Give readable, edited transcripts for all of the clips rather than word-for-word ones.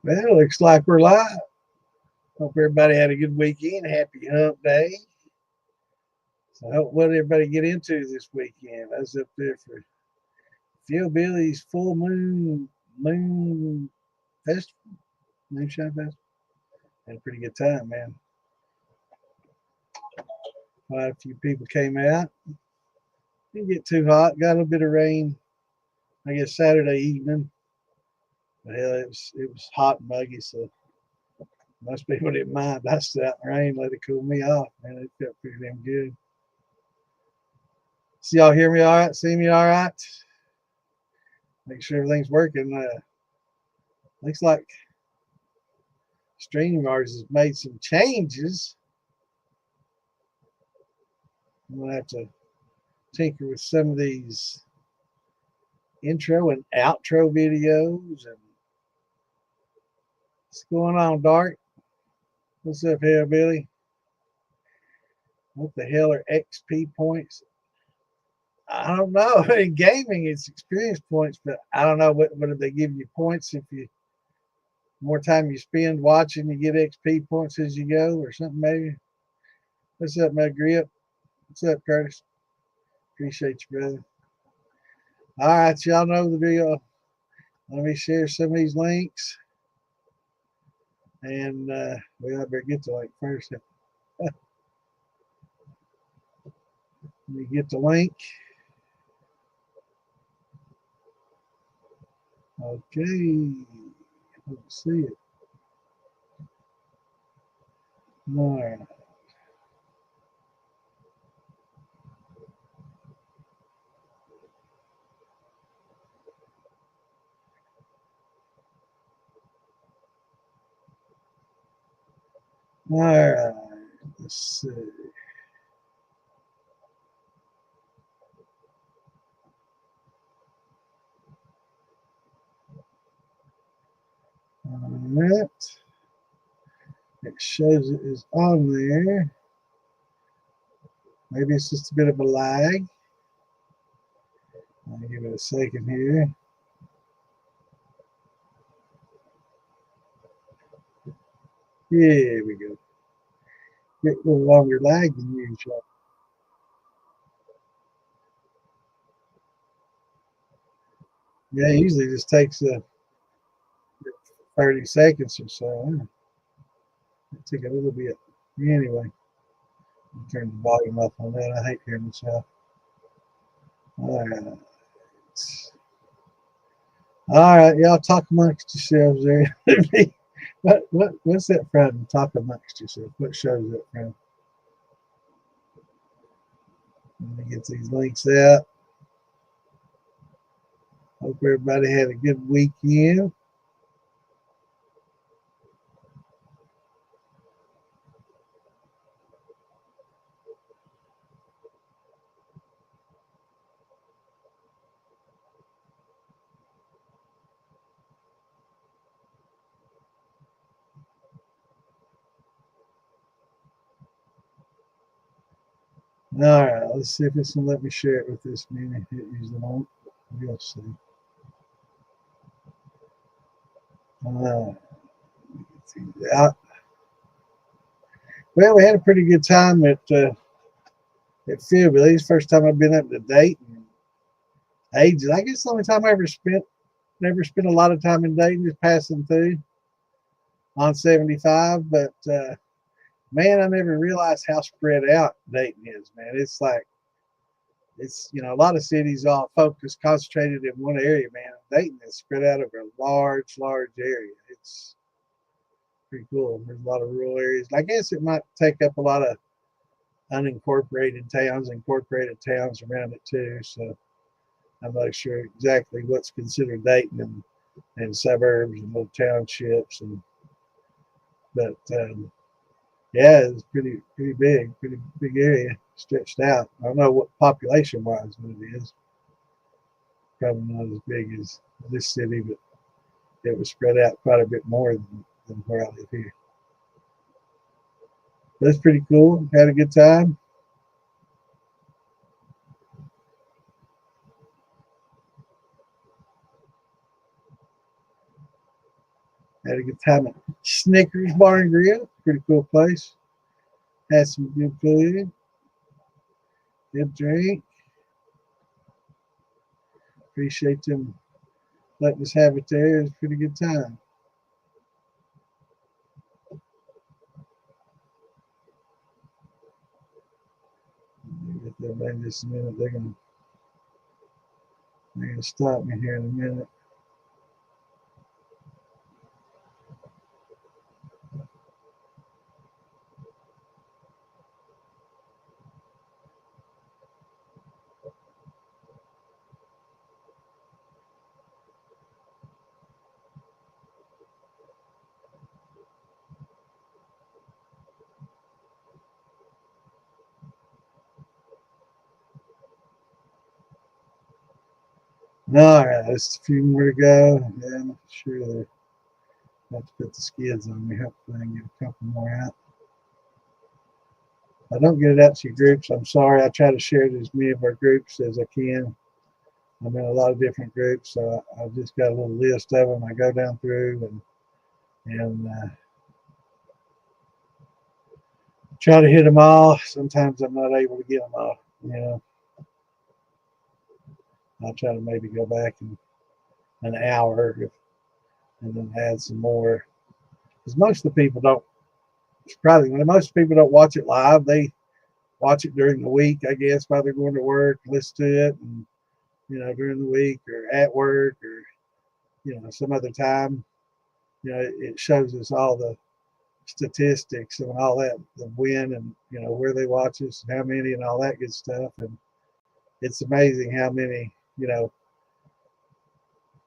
Well, it looks like we're live. Hope everybody had a good weekend. Happy hump day. So I hope what everybody get into this weekend. I was up there for Phil Billy's full moon festival, moonshine festival. Had a pretty good time, man. Quite a few people came out. Didn't get too hot. Got a little bit of rain, I guess Saturday evening. But hell, it was hot and muggy, so most people didn't mind. I stood out in the rain, let it cool me off. Man, it felt pretty damn good. So y'all hear me all right? See me all right? Make sure everything's working. Looks like StreamYard has made some changes. I'm gonna have to tinker with some of these intro and outro videos. And what's going on, Dark? What's up here, Billy? What the hell are XP points? I don't know. In gaming, it's experience points, but I don't know what if they give you points if you more time you spend watching, you get XP points as you go, or something maybe. What's up, my grip? What's up, Curtis? Appreciate you, brother. All right, y'all know the deal. Let me share some of these links. And well, I better get the link first. Let me get the link. Okay. Let's see it. All right. All right. Let's see. All right. It shows it is on there. Maybe it's just a bit of a lag. I'll give it a second here. Here we go. Get a little longer lag than usual. Yeah, it usually just takes 30 seconds or so. It took a little bit. Anyway, turn the volume up on that. I hate hearing myself. All right. All right, y'all talk amongst yourselves there. What's that from? Talk amongst yourselves. What show is that from? Let me get these links out. Hope everybody had a good weekend. All right, let's see if it's gonna let me share it with this mini. It usually won't. We'll see. Out. Well, we had a pretty good time at Philbilly's. First time I've been up to Dayton in ages. I guess the only time I never spent a lot of time in Dayton, just passing through on 75. But man, I never realized how spread out Dayton is. Man, it's like it's a lot of cities all focused, concentrated in one area. Man, Dayton is spread out over a large area. It's pretty cool. There's a lot of rural areas. I guess it might take up a lot of unincorporated towns, incorporated towns around it too. So I'm not sure exactly what's considered Dayton and suburbs and little townships but yeah, it's pretty big area, stretched out. I don't know what population wise what it is. Probably not as big as this city, but it was spread out quite a bit more than where I live here. That's pretty cool. Had a good time. Had a good time at Snickers Bar and Grill. Pretty cool place. Had some good food, good drink. Appreciate them letting us have it there. It was a pretty good time. Get that back just a minute. They're gonna stop me here in a minute. All right, just a few more to go. Yeah, I'm sure they're about to put the skids on me. Hopefully, I can get a couple more out. I don't get it out to your groups. I'm sorry. I try to share it as many of our groups as I can. I'm in a lot of different groups, so I've just got a little list of them. I go down through and try to hit them all. Sometimes I'm not able to get them all. I'll try to maybe go back in an hour and then add some more. Because most of the people don't. Surprisingly, when most people don't watch it live, they watch it during the week, I guess, while they're going to work, listen to it, and during the week or at work or some other time. It shows us all the statistics and all that, the win and where they watch us and how many and all that good stuff. And it's amazing how many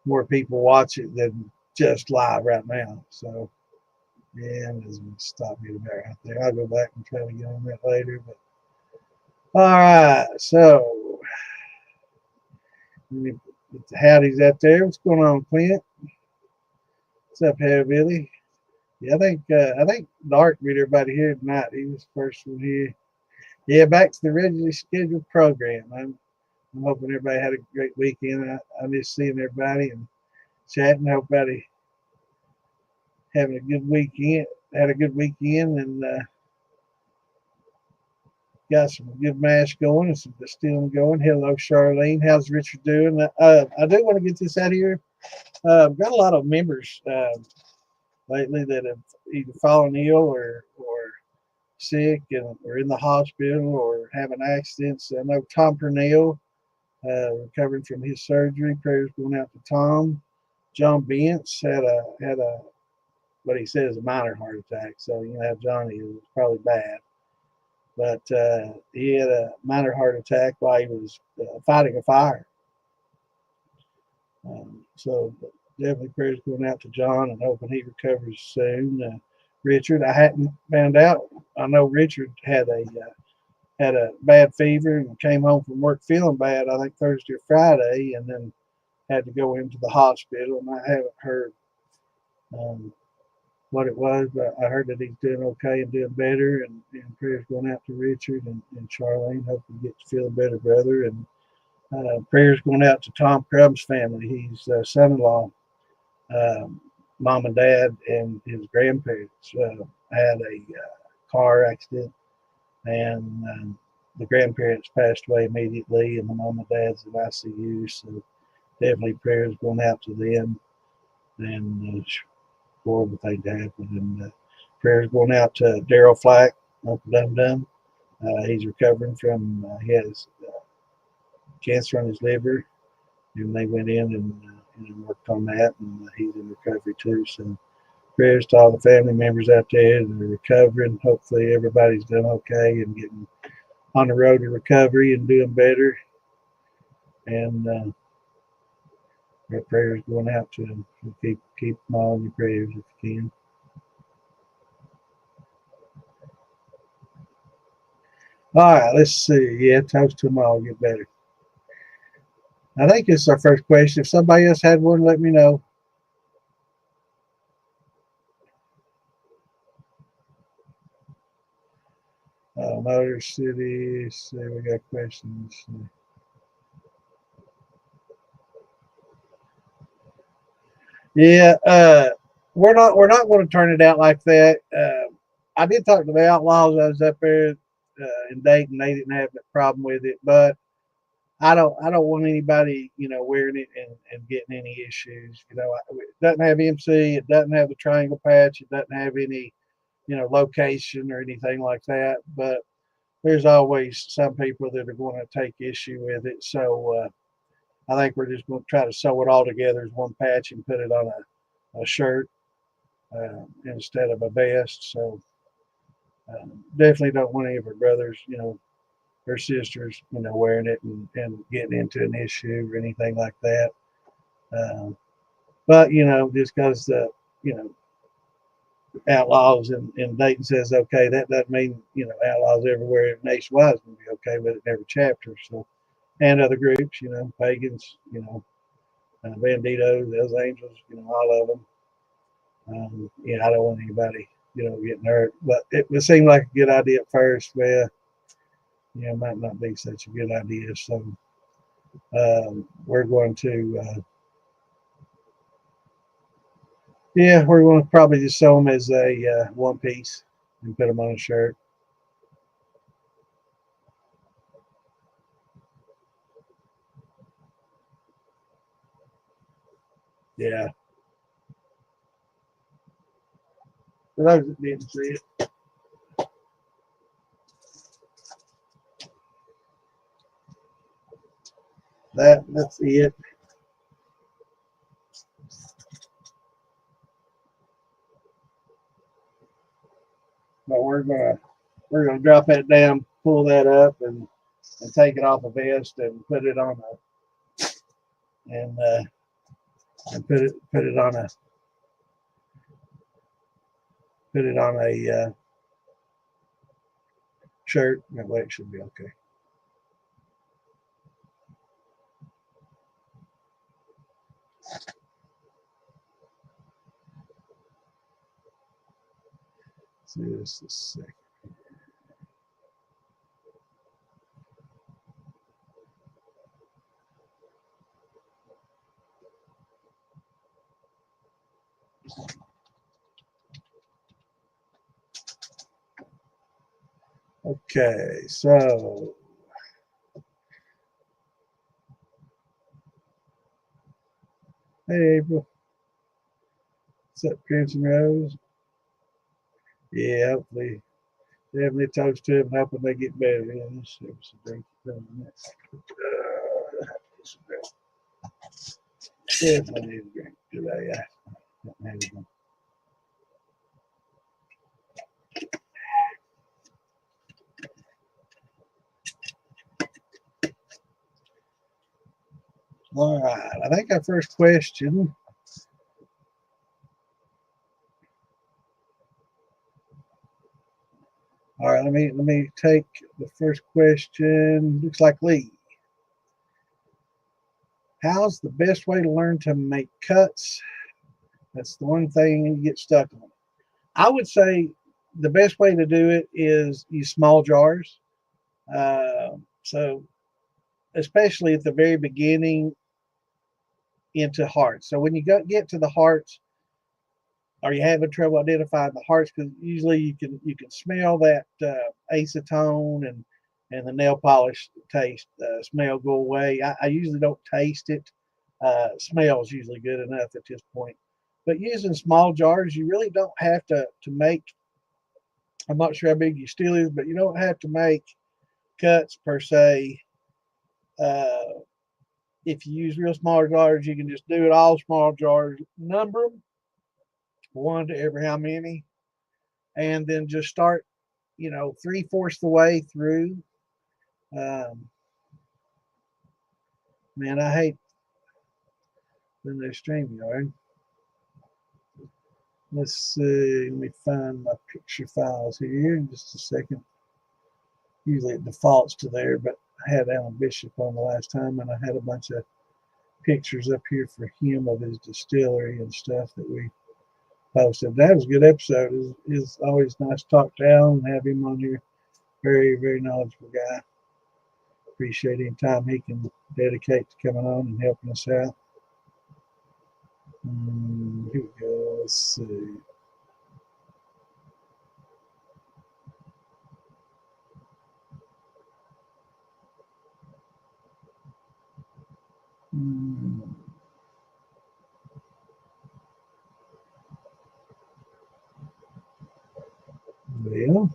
more people watch it than just live right now. So yeah, I'm just gonna stop me right there. I'll go back and try to get on that later. But all right, so let me put the howdies out there. What's going on, Clint? What's up, Billy? Yeah, I think Dark beat everybody here tonight. He was the first one here. Yeah, back to the regularly scheduled program. I'm hoping everybody had a great weekend. I miss seeing everybody and chatting. Hope everybody having a good weekend. Had a good weekend and got some good mash going and some distilling going. Hello, Charlene. How's Richard doing? I do want to get this out here. I've got a lot of members lately that have either fallen ill or sick and or in the hospital or having accidents. I know Tom Purnell recovering from his surgery. Prayers going out to Tom. John Bentz had a what he said is a minor heart attack. So how Johnny is probably bad, but he had a minor heart attack while he was fighting a fire. So definitely prayers going out to John and hoping he recovers soon. Richard, I hadn't found out. I know Richard had a bad fever and came home from work feeling bad. I think Thursday or Friday, and then had to go into the hospital. And I haven't heard what it was, but I heard that he's doing okay and doing better. And prayers going out to Richard and Charlene. Hope he gets feeling better, brother. And prayers going out to Tom Crumb's family. He's son-in-law, mom and dad, and his grandparents had a car accident, and the grandparents passed away immediately, and the mom and dad's in ICU. So definitely prayers going out to them, and horrible thing to happen. And prayers going out to Daryl Flack, Uncle Dum Dum. He's recovering from he has cancer on his liver, and they went in and worked on that, and he's in recovery too. So prayers to all the family members out there that are recovering. Hopefully everybody's doing okay and getting on the road to recovery and doing better. And our prayers going out to them. So keep them all in your prayers if you can. All right, let's see. Yeah, toast to them all. Get better. I think it's our first question. If somebody else had one, let me know. Motor City. See, we got questions. Yeah, we're not going to turn it out like that. I did talk to the Outlaws. I was up there in Dayton. They didn't have that problem with it, but I don't want anybody, wearing it and getting any issues. It doesn't have MC. It doesn't have the triangle patch. It doesn't have any, location or anything like that. But there's always some people that are going to take issue with it. So I think we're just going to try to sew it all together as one patch and put it on a shirt instead of a vest. So definitely don't want any of our brothers, or sisters, wearing it and getting into an issue or anything like that. Um, but just because the Outlaws in Dayton says okay, that doesn't mean Outlaws everywhere nationwide is going to be okay with it in every chapter. So and other groups, pagans, Banditos, Hells Angels, all of them. I don't want anybody, getting hurt. But it seemed like a good idea at first. Well, it might not be such a good idea. So we're going to, we're going to probably just sew them as a one piece and put them on a shirt. Yeah. For those that didn't see it, that's it. But we're gonna drop that down, pull that up, and take it off a vest and put it on and uh, and put it on a shirt. That way it should be okay. Just a second. Okay, so hey April, what's up, Crimson Rose? Yeah, hopefully, definitely toast to them, hoping they get better. Yeah, let's see what's the drink. Definitely need a drink today. Yeah. All right, I think our first question. All right, let me take the first question. Looks like Lee. How's the best way to learn to make cuts? That's the one thing you get stuck on. I would say the best way to do it is use small jars. So especially at the very beginning into hearts. So when you get to the hearts, are you having trouble identifying the hearts? Because usually you can smell that acetone and the nail polish taste smell go away. I usually don't taste it. Smell is usually good enough at this point. But using small jars, you really don't have to make. I'm not sure how big your steel is, but you don't have to make cuts per se. Uh, if you use real small jars, you can just do it all small jars, number them one to every how many, and then just start, 3/4 the way through. Um, Man, I hate when they stream yard. Let's see. Let me find my picture files here in just a second. Usually it defaults to there, but I had Alan Bishop on the last time, and I had a bunch of pictures up here for him of his distillery and stuff that we posted. That was a good episode. It's always nice to talk to Alan and have him on here. Very, very knowledgeable guy. Appreciate any time he can dedicate to coming on and helping us out. Here we go. Let's see. Well,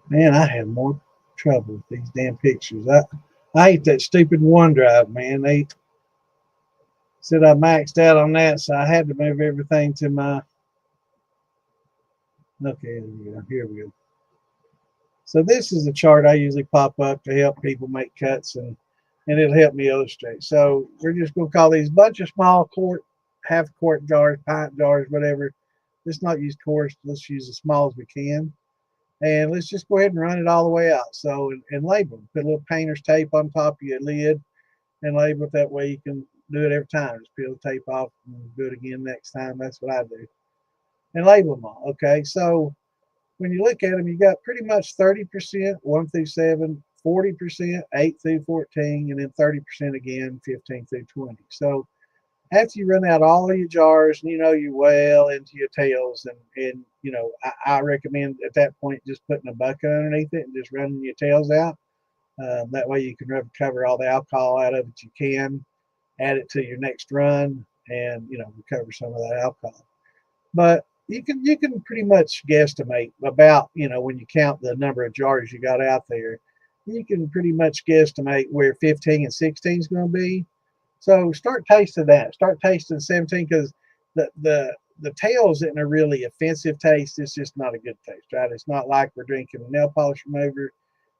man, I have more trouble with these damn pictures. I hate that stupid OneDrive, man. They said I maxed out on that, so I had to move everything to my. Okay, here we go. So this is a chart I usually pop up to help people make cuts, and it'll help me illustrate. So we're just going to call these a bunch of small quart, half quart jars, pint jars, whatever. Let's not use coarse. Let's use as small as we can. And let's just go ahead and run it all the way out. So, and label them. Put a little painter's tape on top of your lid and label it that way. You can do it every time. Just peel the tape off and do it again next time. That's what I do. And label them all. Okay, so when you look at them, you got pretty much 30%, 1 through 7, 40%, 8 through 14, and then 30% again, 15 through 20. So after you run out all of your jars and you know you're well into your tails, and you know, I recommend at that point just putting a bucket underneath it and just running your tails out. That way you can recover all the alcohol out of it you can, add it to your next run, and you know, recover some of that alcohol. But you can pretty much guesstimate about, you know, when you count the number of jars you got out there, you can pretty much guesstimate where 15 and 16 is going to be. So start tasting that. Start tasting 17, because the tail isn't a really offensive taste. It's just not a good taste, right? It's not like we're drinking a nail polish remover.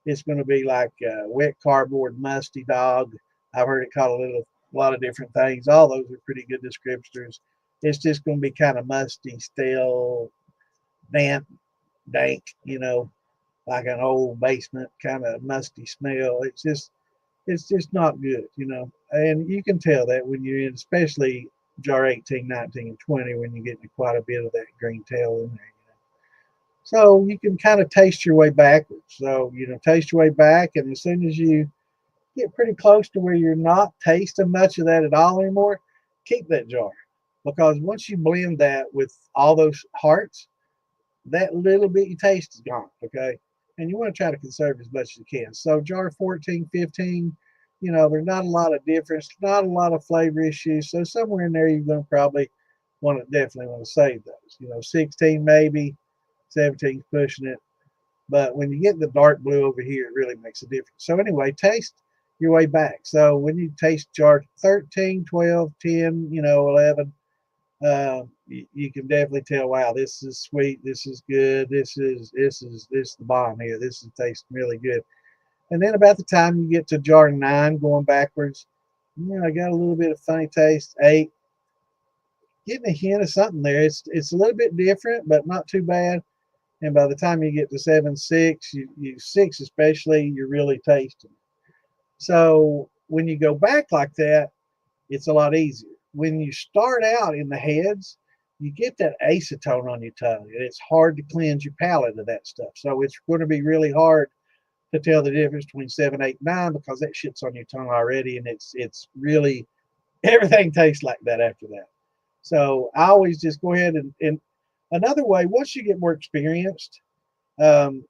It's going to be like wet cardboard, musty dog. I've heard it called a lot of different things. All those are pretty good descriptors. It's just going to be kind of musty, stale, damp, dank, you know, like an old basement kind of musty smell. It's just not good, you know. And you can tell that when you're in, especially jar 18, 19, and 20, when you get quite a bit of that green tail in there. So you can kind of taste your way backwards. So, you know, taste your way back, and as soon as you get pretty close to where you're not tasting much of that at all anymore, keep that jar. Because once you blend that with all those hearts, that little bit you taste is gone, okay? And you want to try to conserve as much as you can. So jar 14, 15, you know, there's not a lot of difference, not a lot of flavor issues. So somewhere in there you're going to probably definitely want to save those. You know, 16 maybe, 17's pushing it. But when you get the dark blue over here, it really makes a difference. So anyway, taste your way back. So when you taste jar 13, 12, 10, you know, 11, you can definitely tell, wow, this is sweet, this is good, this is the bomb here. This is tasting really good. And then about the time you get to jar 9, going backwards, you know, I got a little bit of funny taste. 8, getting a hint of something there. It's a little bit different, but not too bad. And by the time you get to 7, 6, you 6 especially, you're really tasting. So when you go back like that, it's a lot easier. When you start out in the heads, you get that acetone on your tongue, and it's hard to cleanse your palate of that stuff. So it's going to be really hard to tell the difference between 7, 8, 9, because that shit's on your tongue already, and it's really, everything tastes like that after that. So I always just go ahead and another way, once you get more experienced, um,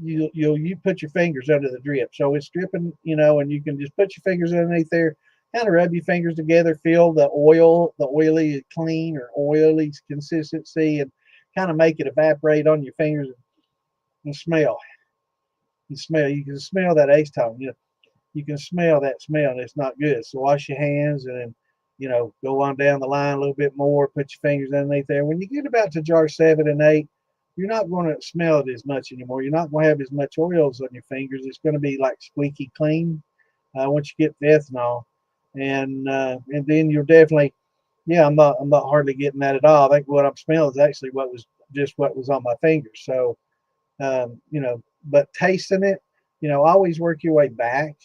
you put your fingers under the drip. So it's dripping, you know, and you can just put your fingers underneath there, kind of rub your fingers together, feel the oil, the oily clean or oily consistency, and kind of make it evaporate on your fingers, and smell. You can smell that acetone. You can smell that smell, and it's not good. So wash your hands, and then, you know, go on down the line a little bit more, put your fingers underneath there. When you get about to jar 7 and 8, you're not going to smell it as much anymore. You're not going to have as much oils on your fingers. It's going to be like squeaky clean once you get the ethanol, and then you're definitely, yeah, I'm not hardly getting that at all. I think what I'm smelling is actually what was on my fingers. So you know, but tasting it, you know, always work your way back,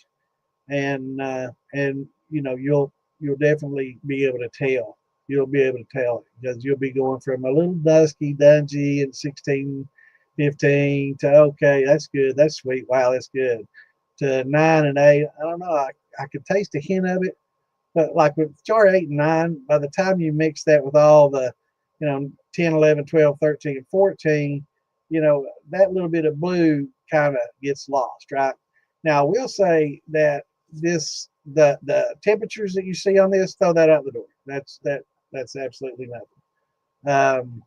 and you know, you'll definitely be able to tell. You'll be able to tell, because you'll be going from a little dusky, dungy, and 16, 15 to, okay, that's good, that's sweet, wow, that's good, to 9 and 8. I don't know. I could taste a hint of it. But like with jar 8 and 9, by the time you mix that with all the, 10, 11, 12, 13, and 14, that little bit of blue kind of gets lost, right? Now, I will say that the temperatures that you see on this, throw that out the door. That's absolutely nothing.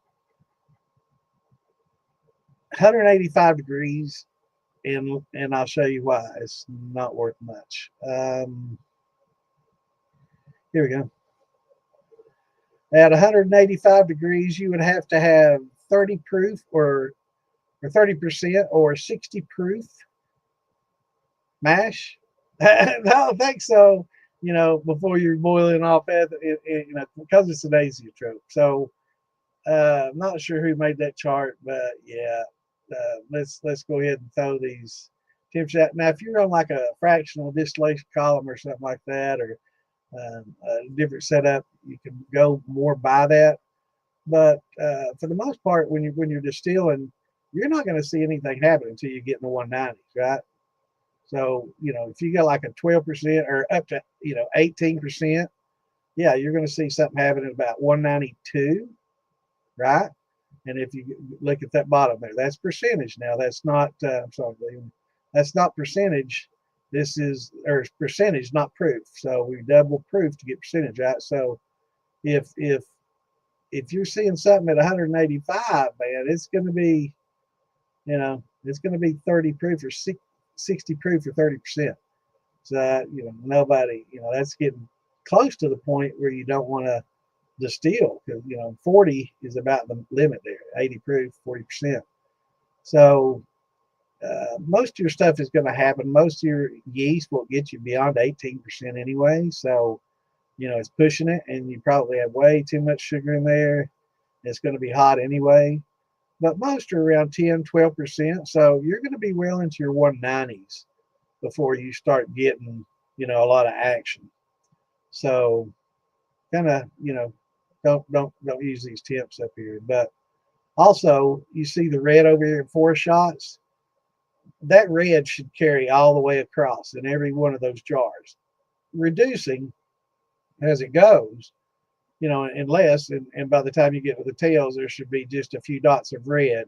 185 degrees, and I'll show you why it's not worth much. Here we go. At 185 degrees, you would have to have 30 proof or 30% or 60 proof mash. I don't think so, before you're boiling off because it's an azeotrope. So I'm not sure who made that chart, but yeah, let's go ahead and throw these temps out. Now, if you're on like a fractional distillation column or something like that, or a different setup, you can go more by that. But for the most part, when you're distilling, you're not going to see anything happen until you get in the 190s, right? So if you got like a 12% or up to 18%, yeah, you're going to see something happen at about 192, right? And if you look at that bottom there, that's percentage. Now that's not. I'm sorry, William, that's not percentage. This is or percentage, not proof. So we double proof to get percentage, right? So if you're seeing something at 185, man, it's going to be, it's going to be 30 proof or 60 proof or 30%. So nobody, that's getting close to the point where you don't want to distill, because 40 is about the limit there. 80 proof, 40%. So most of your stuff is going to happen. Most of your yeast will get you beyond 18% anyway. So it's pushing it, and you probably have way too much sugar in there. It's going to be hot anyway. But most are around 10, 12%. So you're going to be well into your 190s before you start getting, a lot of action. So kind of, don't use these temps up here. But also, you see the red over here in 4 shots. That red should carry all the way across in every one of those jars, reducing as it goes, unless, and by the time you get to the tails, there should be just a few dots of red.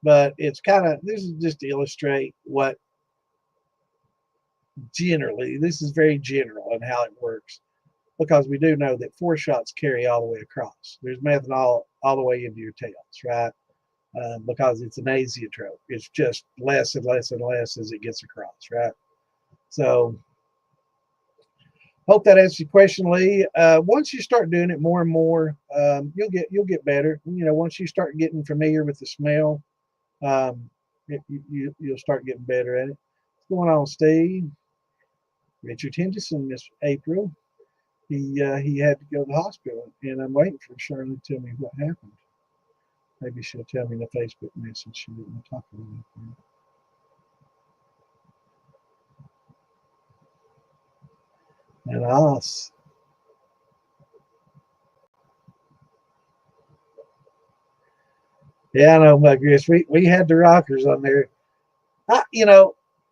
But it's this is just to illustrate what this is very general on how it works, because we do know that 4 shots carry all the way across. There's methanol all the way into your tails, right? Because it's an azeotrope. It's just less and less and less as it gets across, right? So hope that answers your question, Lee. Once you start doing it more and more, you'll get better. Once you start getting familiar with the smell, you'll start getting better at it. What's going on, Steve? Richard Henderson, Miss April. He had to go to the hospital, and I'm waiting for Shirley to tell me what happened. Maybe she'll tell me in the Facebook message. She didn't talk about it. And us. Yeah, I know, Mugris. We had the rockers on there.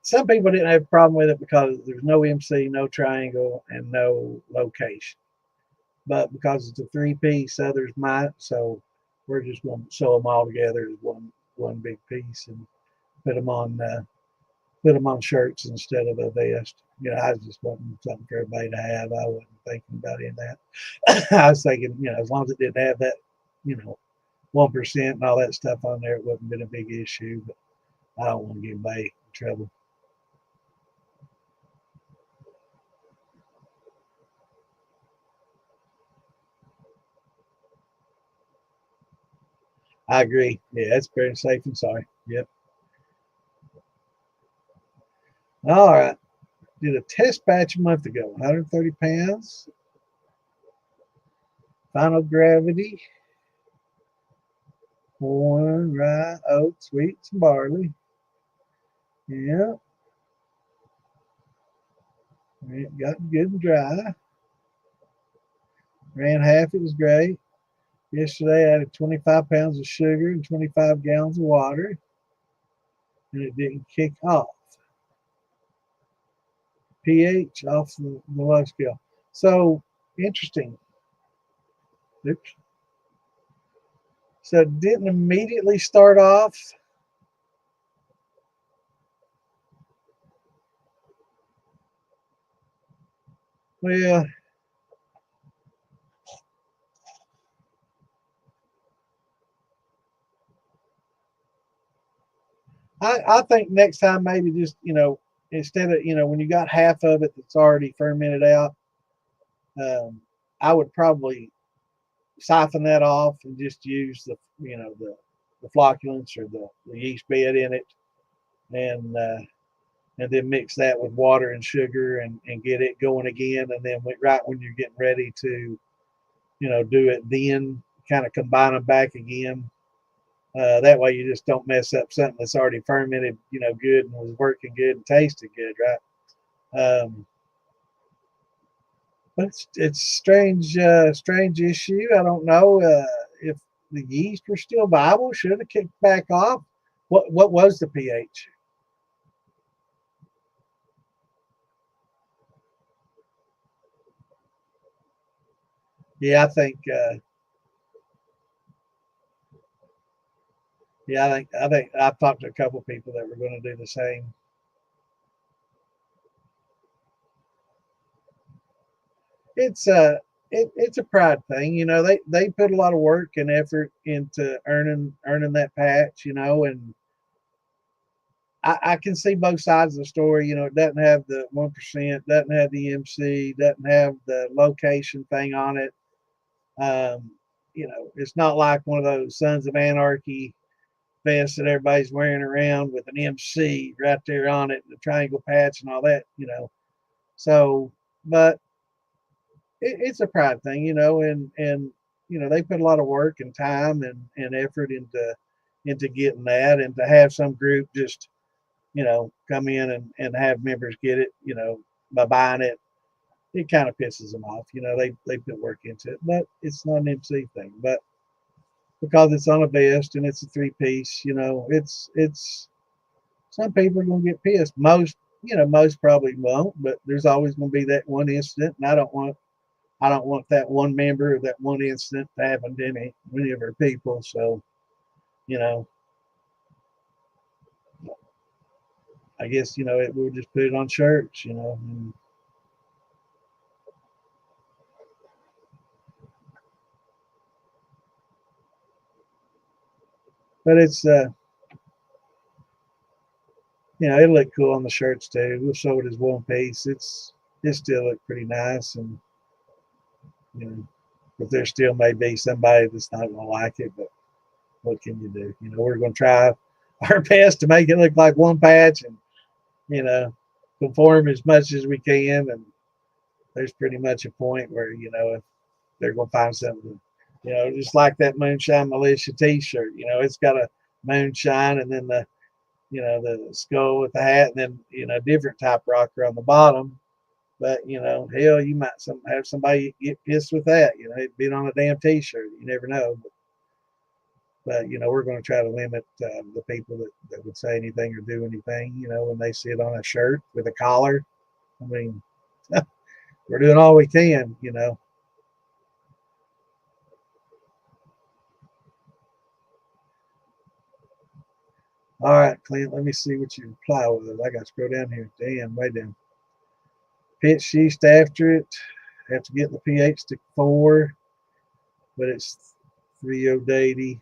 Some people didn't have a problem with it because there's no MC, no triangle, and no location. But because it's a 3-piece, others might. So we're just going to sew them all together as one big piece and put them on shirts instead of a vest. I was just wanting something for everybody to have. I wasn't thinking about any of that. I was thinking, as long as it didn't have that, 1% and all that stuff on there, it wouldn't have been a big issue. But I don't want to get anybody in trouble. I agree. Yeah, it's very safe and sorry. Yep. All right. Did a test batch a month ago, 130 pounds. Final gravity. Corn, rye, oats, wheat, and barley. Yeah. It got good and dry. Ran half, it was great. Yesterday I added 25 pounds of sugar and 25 gallons of water, and it didn't kick off. pH off the low scale. So interesting. Oops. So it didn't immediately start off. Well, I think next time maybe just, instead of, when you got half of it that's already fermented out, um, I would probably siphon that off and just use the flocculants or the yeast bed in it, and then mix that with water and sugar and get it going again. And then right when you're getting ready to, do it, then kind of combine them back again. That way you just don't mess up something that's already fermented, good and was working good and tasted good, right? But it's strange issue. I don't know if the yeast were still viable. Should have kicked back off. What was the pH? Yeah, I think I've talked to a couple of people that were going to do the same. It's it's a pride thing, they put a lot of work and effort into earning that patch, and I can see both sides of the story. It doesn't have the 1%, doesn't have the MC, doesn't have the location thing on it. Um, it's not like one of those Sons of Anarchy vests that everybody's wearing around with an MC right there on it, and the triangle patch and all that. So, but it's a pride thing, and they put a lot of work and time and effort into getting that, and to have some group just come in and have members get it, by buying it, it kind of pisses them off. They put work into it, but it's not an MC thing. But because it's on a vest and it's a 3-piece, it's some people are gonna get pissed. Most probably won't, but there's always gonna be that one incident, and I don't want that one member or that one incident to happen to many of our people. So, you know, I guess, we'll just put it on shirts, but it's, it'll look cool on the shirts too. We'll show it as one piece. It still look pretty nice. And, you know, but there still may be somebody that's not going to like it, but what can you do? We're going to try our best to make it look like one patch and, you know, conform as much as we can. And there's pretty much a point where, if they're going to find something, just like that Moonshine Militia t-shirt, it's got a moonshine and then the skull with the hat, and then, different type rocker on the bottom. But, hell, you might have somebody get pissed with that, it'd be on a damn t-shirt. You never know. But we're going to try to limit the people that would say anything or do anything, when they see it on a shirt with a collar. I mean, we're doing all we can. All right, Clint, let me see what you reply with. I got to scroll down here. Damn, way down. Pitch yeast after it. Have to get the pH to 4, but it's 3.080.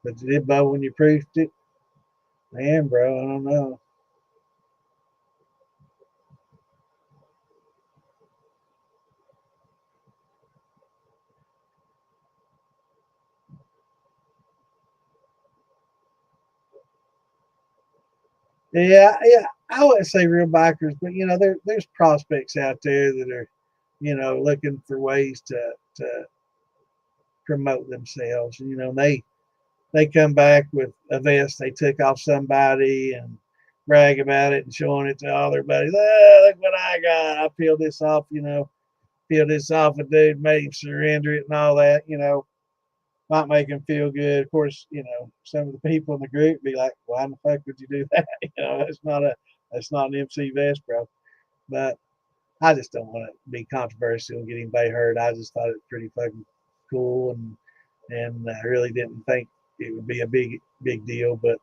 But you did bubble when you proofed it. Man, bro, I don't know. Yeah. I wouldn't say real bikers, but there's prospects out there that are, looking for ways to promote themselves. They come back with a vest they took off somebody and brag about it and showing it to all their buddies. Oh, look what I got. I peeled this off, peeled this off a dude, made him surrender it and all that, might make him feel good. Of course, some of the people in the group be like, why in the fuck would you do that? That's not an MC vest, bro. But I just don't want to be controversial and get anybody hurt. I just thought it was pretty fucking cool, and I really didn't think it would be a big deal. But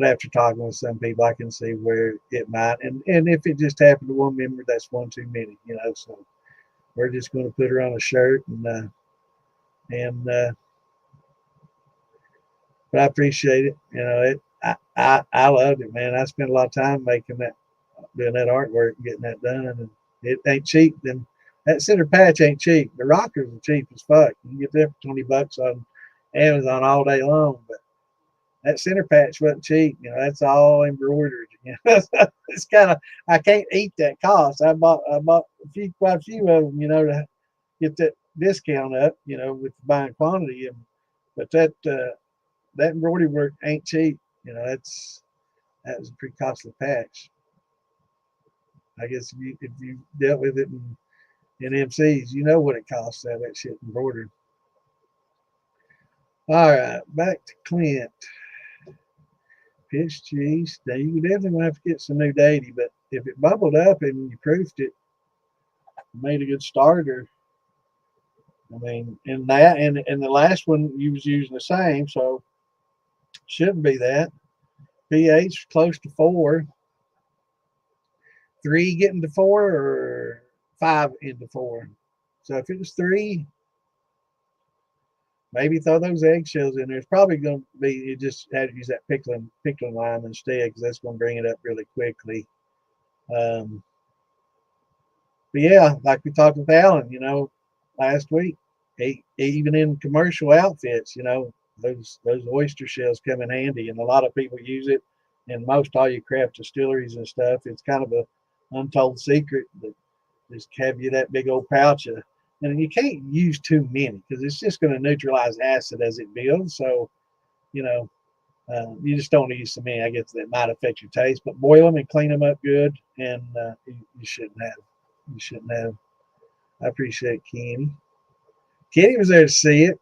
after talking with some people, I can see where it might. And if it just happened to one member, that's one too many, you know. So we're just going to put her on a shirt and but I appreciate it. You know, I loved it, man. I spent a lot of time doing that artwork, getting that done, and it ain't cheap. Then that center patch ain't cheap. The rockers are cheap as fuck. You can get them for $20 on Amazon all day long, but that center patch wasn't cheap. You know, that's all embroidered. You know, it's kind of, I can't eat that cost. I bought quite a few of them, you know, to get that discount up, you know, with buying quantity. But that embroidery work ain't cheap. You know, that was a pretty costly patch. I guess if you dealt with it in MCs, you know what it costs to have that shit embroidered. All right, back to Clint. Pitch cheese. Now you definitely gonna have to get some new data, but if it bubbled up and you proofed it, made a good starter. I mean, in that and the last one you was using the same, so shouldn't be that. pH close to 4. 3 getting to 4 or 5 into 4. So if it was 3, maybe throw those eggshells in there. It's probably going to be, you just had to use that pickling lime instead, because that's going to bring it up really quickly. But yeah, like we talked with Alan, you know, last week, even in commercial outfits, you know, those oyster shells come in handy, and a lot of people use it. And most all your craft distilleries and stuff, it's kind of a untold secret that just have you that big old pouch of, and you can't use too many because it's just going to neutralize acid as it builds. So, you know, you just don't use so many. I guess that might affect your taste, but boil them and clean them up good, and you shouldn't have. You shouldn't have. I appreciate Kenny. Kenny was there to see it.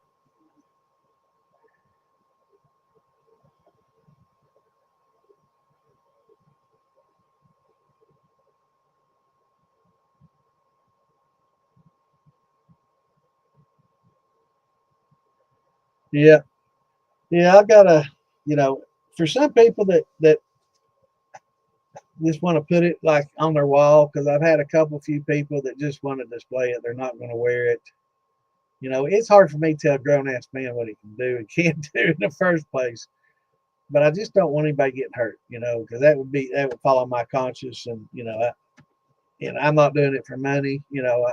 Yeah, yeah. I've got a, you know, for some people that just want to put it like on their wall, because I've had a few people that just want to display it. They're not going to wear it. You know, it's hard for me to tell a grown ass man what he can do and can't do in the first place. But I just don't want anybody getting hurt, you know, because that would follow my conscience, and I'm not doing it for money, you know.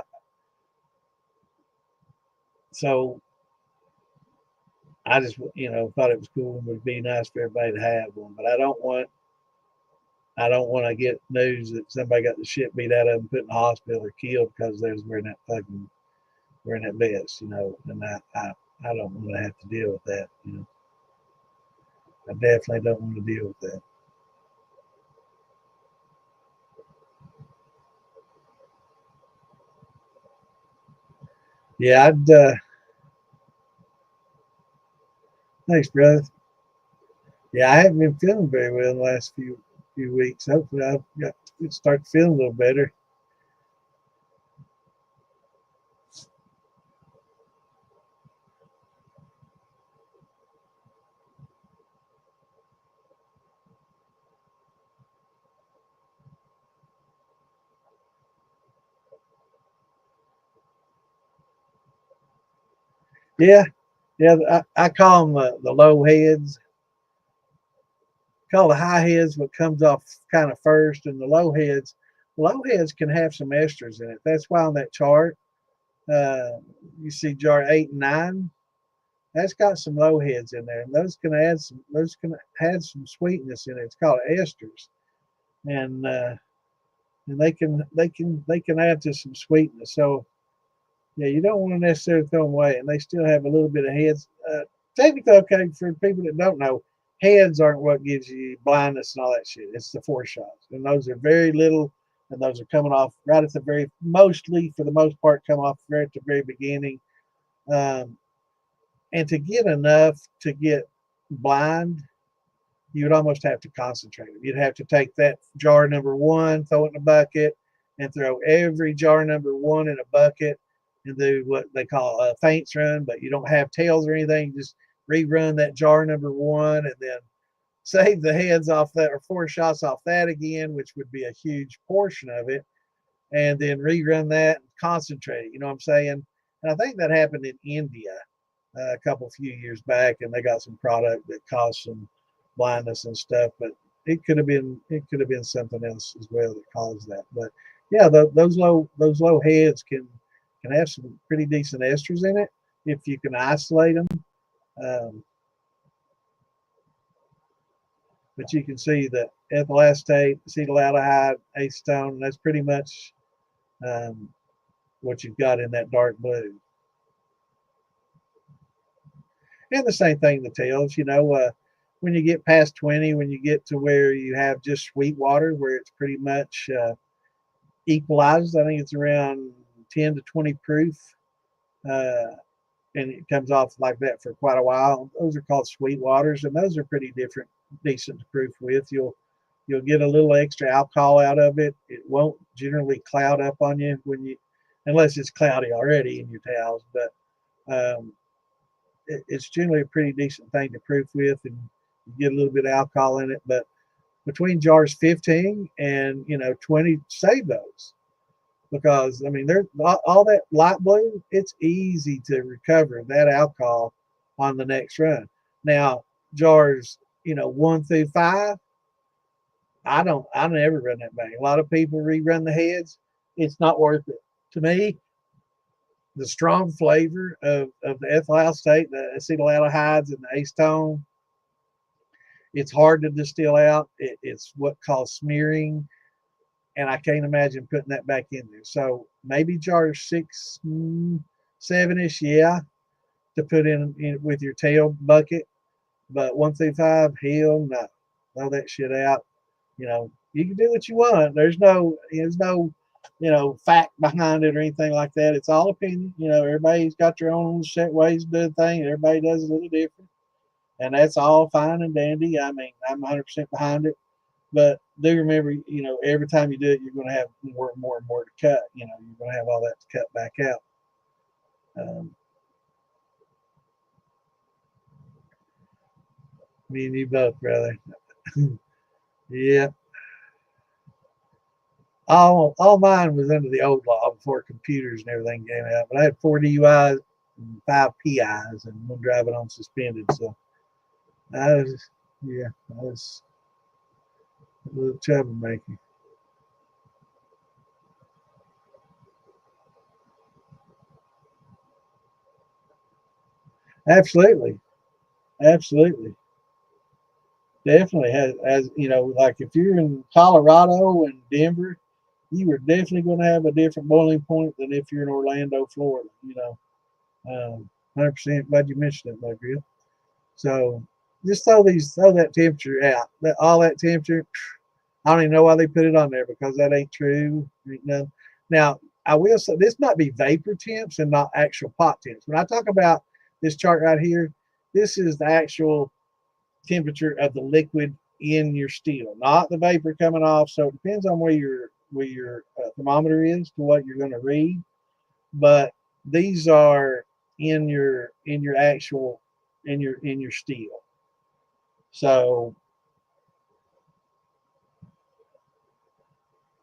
So I just, you know, thought it was cool and would be nice for everybody to have one. But I don't want to get news that somebody got the shit beat out of them, put in the hospital, or killed because they was wearing that vest, you know. And I don't want to have to deal with that, you know. I definitely don't want to deal with that. Yeah, thanks, brother. Yeah, I haven't been feeling very well in the last few weeks. Hopefully, I've got to start feeling a little better. Yeah, yeah. I call them the low heads. Call the high heads what comes off kind of first, and the low heads. Low heads can have some esters in it. That's why on that chart, uh, you see jar 8 and 9. That's got some low heads in there, and those can add some sweetness in it. It's called esters, and they can add to some sweetness. So yeah, you don't want to necessarily throw them away, and they still have a little bit of heads. Technically, okay, for people that don't know, heads aren't what gives you blindness and all that shit. It's the foreshots, and those are very little, and those are coming off right at the mostly for the most part, come off right at the very beginning. Um, and to get enough to get blind, you would almost have to concentrate them. You'd have to take that jar number one, throw it in a bucket, and throw every jar number one in a bucket and do what they call a feints run, but you don't have tails or anything. You just rerun that jar number one and then save the heads off that, or 4 shots off that again, which would be a huge portion of it, and then rerun that and concentrate. You know what I'm saying? And I think that happened in India few years back, and they got some product that caused some blindness and stuff. But it could have been something else as well that caused that. But yeah, those low heads can have some pretty decent esters in it if you can isolate them. Um, but you can see that ethyl acetate, acetaldehyde, acetone, that's pretty much um, what you've got in that dark blue. And the same thing the tails, when you get past 20, when you get to where you have just sweet water, where it's pretty much equalized, I think it's around 10 to 20 proof, uh, and it comes off like that for quite a while. Those are called sweet waters, and those are pretty decent to proof with. You'll get a little extra alcohol out of it. It won't generally cloud up on you unless it's cloudy already in your towels, but um, it's generally a pretty decent thing to proof with, and you get a little bit of alcohol in it. But between jars 15 and 20, save those, because I mean, they're all that light blue. It's easy to recover that alcohol on the next run. Now jars 1 through 5, I never run that back. A lot of people rerun the heads. It's not worth it to me. The strong flavor of the ethyl acetate, the acetaldehydes, and the acetone, it's hard to distill out. It's what called smearing, and I can't imagine putting that back in there. So maybe jar 6, 7-ish, yeah, to put in with your tail bucket. But 1 through 5, hell no. Throw that shit out. You can do what you want. There's no fact behind it or anything like that. It's all opinion. Everybody's got their own set ways to do the thing. Everybody does it a little different. And that's all fine and dandy. I mean, I'm 100% behind it. But do remember, every time you do it, you're going to have more and more and more to cut. You're going to have all that to cut back out. Me and you both, brother. Yeah. All mine was under the old law before computers and everything came out. But I had 4 DUIs and 5 PIs and one driving on suspended. So I was, yeah, I was a little troublemaker. Absolutely, absolutely, definitely has like if you're in Colorado and Denver, you are definitely going to have a different boiling point than if you're in Orlando, Florida. 100%. Glad you mentioned that, my girl. So just throw that temperature out. All that temperature. I don't even know why they put it on there, because that ain't true. Now, I will say this might be vapor temps and not actual pot temps. When I talk about this chart right here, this is the actual temperature of the liquid in your steel, not the vapor coming off. So it depends on where your thermometer is to what you're going to read. But these are in your actual in your steel. So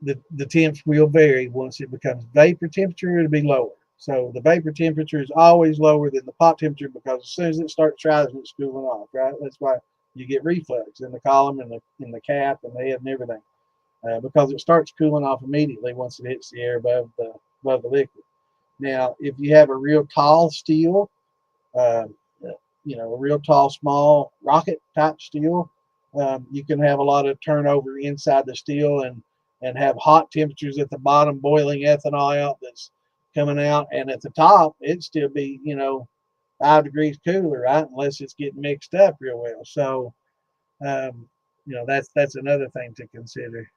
the temps will vary. Once it becomes vapor temperature, it'll be lower. So the vapor temperature is always lower than the pot temperature, because as soon as it starts rising, it's cooling off, right? That's why you get reflux in the column and the cap and the head and everything, because it starts cooling off immediately once it hits the air above the liquid. Now, if you have a real tall steel, uh, a real tall, small rocket type steel, you can have a lot of turnover inside the steel and have hot temperatures at the bottom, boiling ethanol out that's coming out, and at the top it'd still be 5 degrees cooler, right? Unless it's getting mixed up real well. So that's another thing to consider.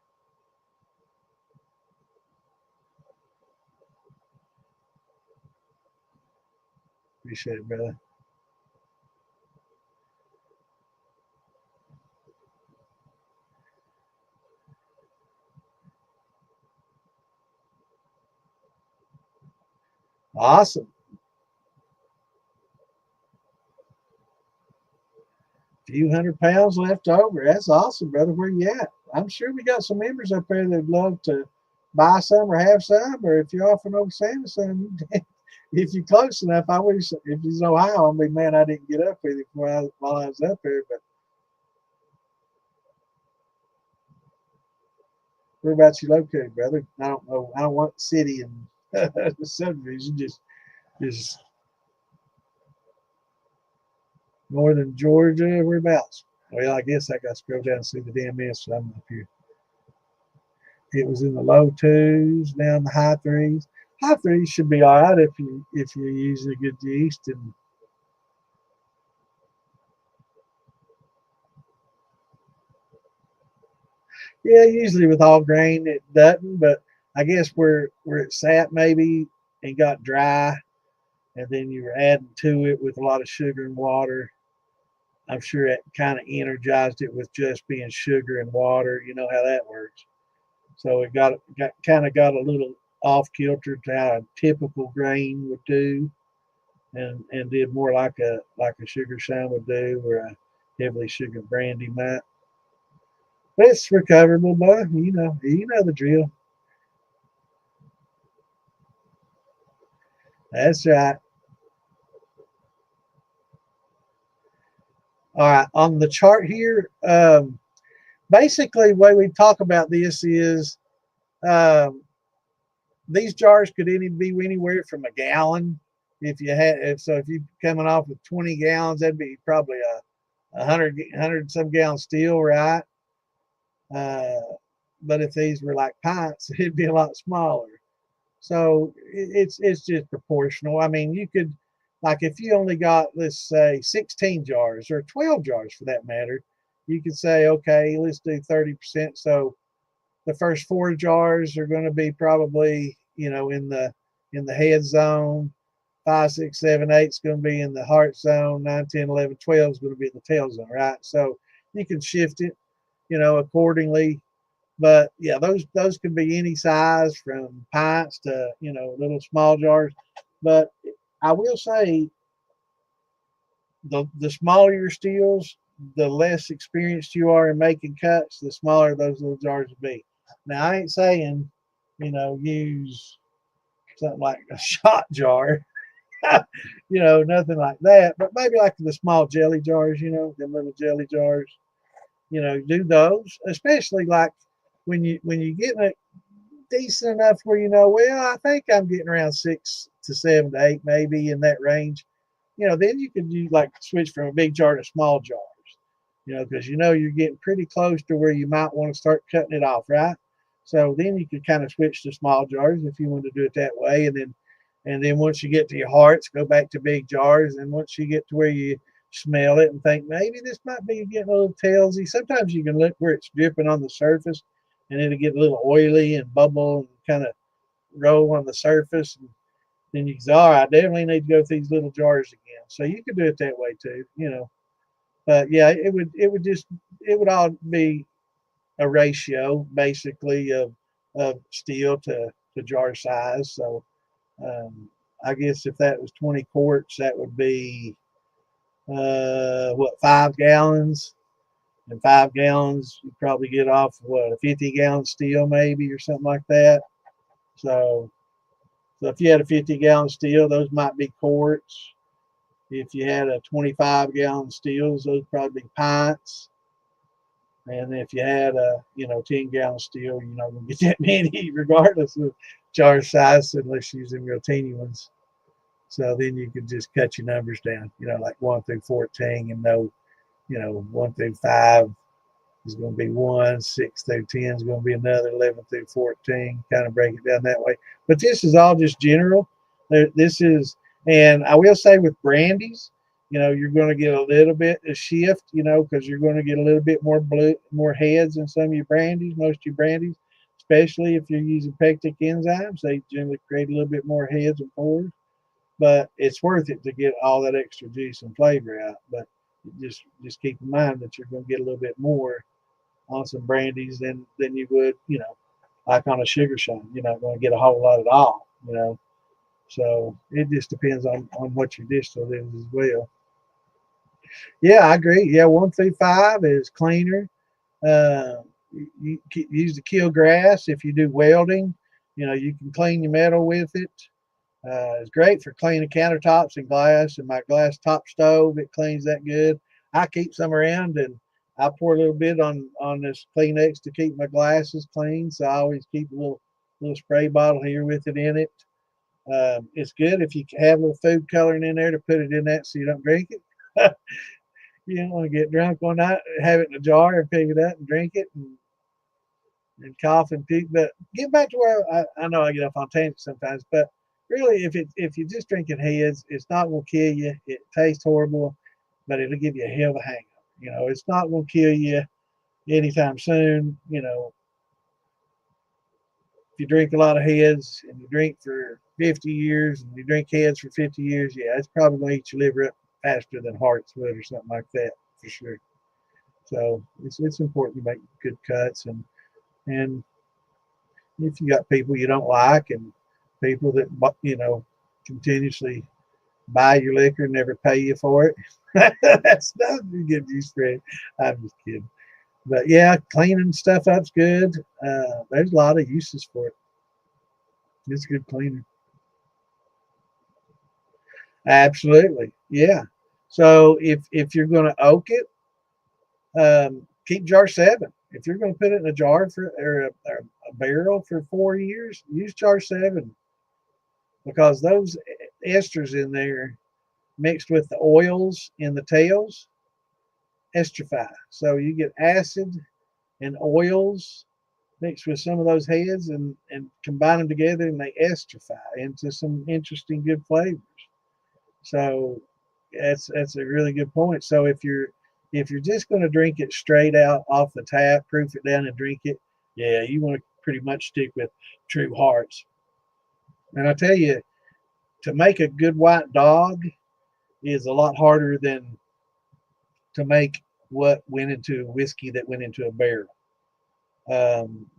Appreciate it, brother. Awesome. Few 100 pounds left over. That's awesome, brother. Where you at? I'm sure we got some members up there that'd love to buy some or have some, or if you're off in Oak Santa some, if you're close enough, I wish if he's in Ohio, I'll be man, I didn't get up with it while I was up there. But where about you located, brother? I don't know. I don't want city and the subdivision. Just northern Georgia. Whereabouts? Well, I guess I got to scroll down and see the damn list. So I'm up here. It was in the low twos, down the high threes. High threes should be all right if you're using a good yeast. And yeah, usually with all grain it doesn't, but I guess where it sat maybe and got dry, and then you were adding to it with a lot of sugar and water. I'm sure it kind of energized it with just being sugar and water. You know how that works. So it got kind of got a little off kilter to how a typical grain would do, and did more like a sugar shine would do, or a heavily sugared brandy might. But it's recoverable, boy. You know the drill. That's right. All right, on the chart here, basically, the way we talk about this is um, these jars could be anywhere from a gallon. If you're coming off with 20 gallons, that'd be probably a hundred some gallon steel, right? Uh, but if these were like pints, it'd be a lot smaller. So it's just proportional. I mean, you could, like, if you only got, let's say, 16 jars or 12 jars for that matter, you could say, okay, let's do 30%. So the first four jars are going to be probably, in the head zone. 5, 6, 7, 8 is going to be in the heart zone. 9, 10, 11, 12 is going to be in the tail zone, right? So you can shift it, accordingly. But yeah, those can be any size from pints to little small jars. But I will say the smaller your steels, the less experienced you are in making cuts, the smaller those little jars will be. Now I ain't saying use something like a shot jar, nothing like that. But maybe like the small jelly jars, the little jelly jars. Do those, especially like when you get it decent enough where well, I think I'm getting around 6 to 7 to 8, maybe in that range. Then you could like switch from a big jar to small jars. Because you're getting pretty close to where you might want to start cutting it off, right? So then you could kind of switch to small jars if you want to do it that way, and then once you get to your hearts, go back to big jars. And once you get to where you smell it and think maybe this might be getting a little tailsy, sometimes you can look where it's dripping on the surface, and it'll get a little oily and bubble and kind of roll on the surface. And then you can say, all right, I definitely need to go through these little jars again. So you could do it that way too. But yeah, it would all be a ratio basically of steel to jar size. So I guess if that was 20 quarts, that would be 5 gallons. And 5 gallons, you probably get off a 50-gallon steel maybe or something like that. So if you had a 50-gallon steel, those might be quarts. If you had a 25-gallon steels, those would probably be pints. And if you had a 10-gallon steel, you're not going to get that many regardless of jar size unless you're using real teeny ones. So then you could just cut your numbers down, like 1 through 14, and 1 through 5 is going to be 1, 6 through 10 is going to be another, 11 through 14, kind of break it down that way. But this is all just general. This is, and I will say with brandies, you're going to get a little bit of shift, because you're going to get a little bit more heads in some of your brandies, most of your brandies, especially if you're using pectic enzymes. They generally create a little bit more heads and pores, but it's worth it to get all that extra juice and flavor out. But just keep in mind that you're going to get a little bit more on some brandies than you would, like on a sugar shine. You're not going to get a whole lot at all. So it just depends on what your distillate is as well. Yeah, I agree. Yeah, 1 through 5 is cleaner. Uh, you use to kill grass. If you do welding, you can clean your metal with it. It's great for cleaning countertops and glass. And my glass top stove, it cleans that good. I keep some around, and I pour a little bit on this Kleenex to keep my glasses clean. So I always keep a little spray bottle here with it in it. It's good if you have a little food coloring in there to put it in that so you don't drink it. You don't want to get drunk one night, have it in a jar and pick it up and drink it and cough and puke. But get back to where I know I get off on tangents sometimes, but really, if you're just drinking heads, it's not going to kill you. It tastes horrible, but it'll give you a hell of a hangover. It's not going to kill you anytime soon. If you drink a lot of heads and you drink for 50 years and you drink heads for 50 years, yeah, it's probably going to eat your liver up faster than hearts would or something like that for sure. So it's important to make good cuts, and if you got people you don't like and people that continuously buy your liquor and never pay you for it, that's nothing to get used to. I'm just kidding. But yeah, cleaning stuff up's good. There's a lot of uses for it. It's a good cleaner. Absolutely. Yeah. So if you're going to oak it, keep jar 7. If you're going to put it in a jar or a barrel for 4 years, use jar 7, because those esters in there mixed with the oils in the tails estrify. So you get acid and oils mixed with some of those heads and combine them together, and they estrify into some interesting good flavors. So that's a really good point. So if you're just going to drink it straight out off the tap, proof it down and drink it, yeah, you want to pretty much stick with true hearts. And I tell you, to make a good white dog is a lot harder than to make what went into whiskey that went into a barrel.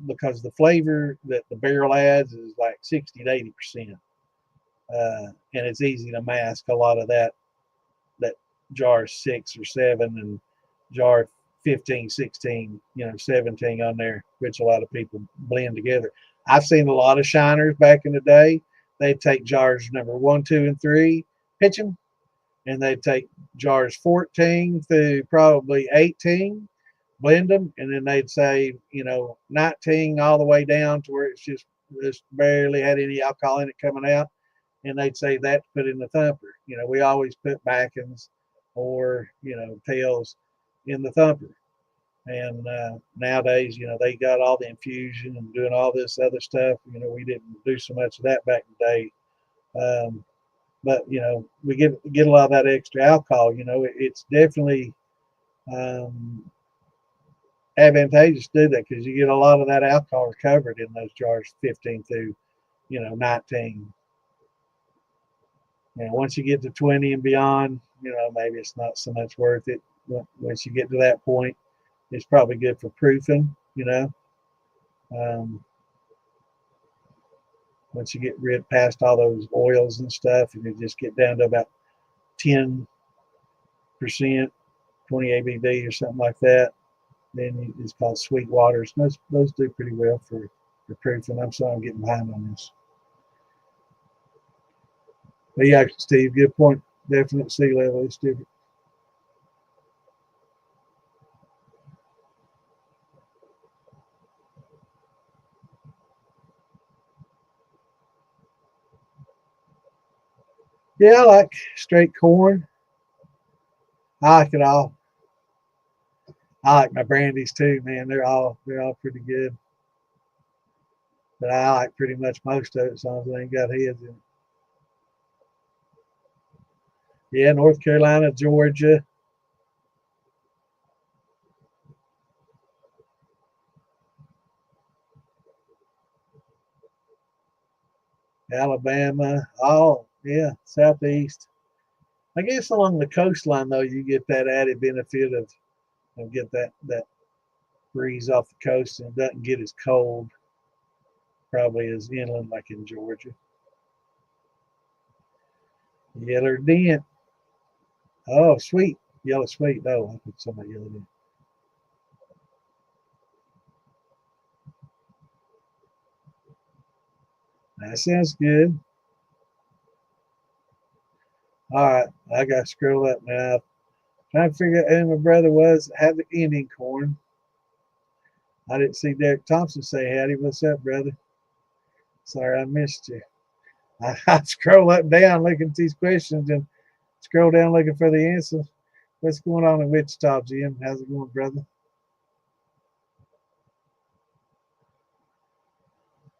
Because the flavor that the barrel adds is like 60 to 80%. And it's easy to mask a lot of that jar 6 or 7 and jar 15, 16, 17 on there, which a lot of people blend together. I've seen a lot of shiners back in the day. They'd take jars number 1, 2, and 3, pitch them, and they'd take jars 14 through probably 18, blend them, and then they'd say, 19 all the way down to where it's just barely had any alcohol in it coming out, and they'd say that to put in the thumper. We always put Backens or tails in the thumper. And nowadays, they got all the infusion and doing all this other stuff. We didn't do so much of that back in the day. But we get a lot of that extra alcohol. It's definitely advantageous to do that, because you get a lot of that alcohol recovered in those jars 15 through 19. Once you get to 20 and beyond, maybe it's not so much worth it. Once you get to that point, it's probably good for proofing. Um, Once you get rid past all those oils and stuff, and you just get down to about 10%, 20 ABV or something like that, then it's called sweet waters. Those do pretty well for proofing. I'm sorry I'm getting behind on this. But yeah, Steve, good point. Definite sea level is different. Yeah, I like straight corn. I like it all. I like my brandies too, man. They're all pretty good. But I like pretty much most of it, as long as it ain't got heads in it. Yeah, North Carolina, Georgia, Alabama, all yeah, southeast. I guess along the coastline though, you get that added benefit of get that breeze off the coast, and it doesn't get as cold probably as inland like in Georgia. Yeller dent. Oh, sweet. Yellow sweet. Oh, I put somebody yellow dent. That sounds good. All right, I got to scroll up now. Trying to figure out who my brother was that had the Indian corn. I didn't see Derek Thompson say howdy. What's up, brother? Sorry I missed you. I scroll up and down looking at these questions and scroll down looking for the answers. What's going on in Wichita, Jim? How's it going, brother?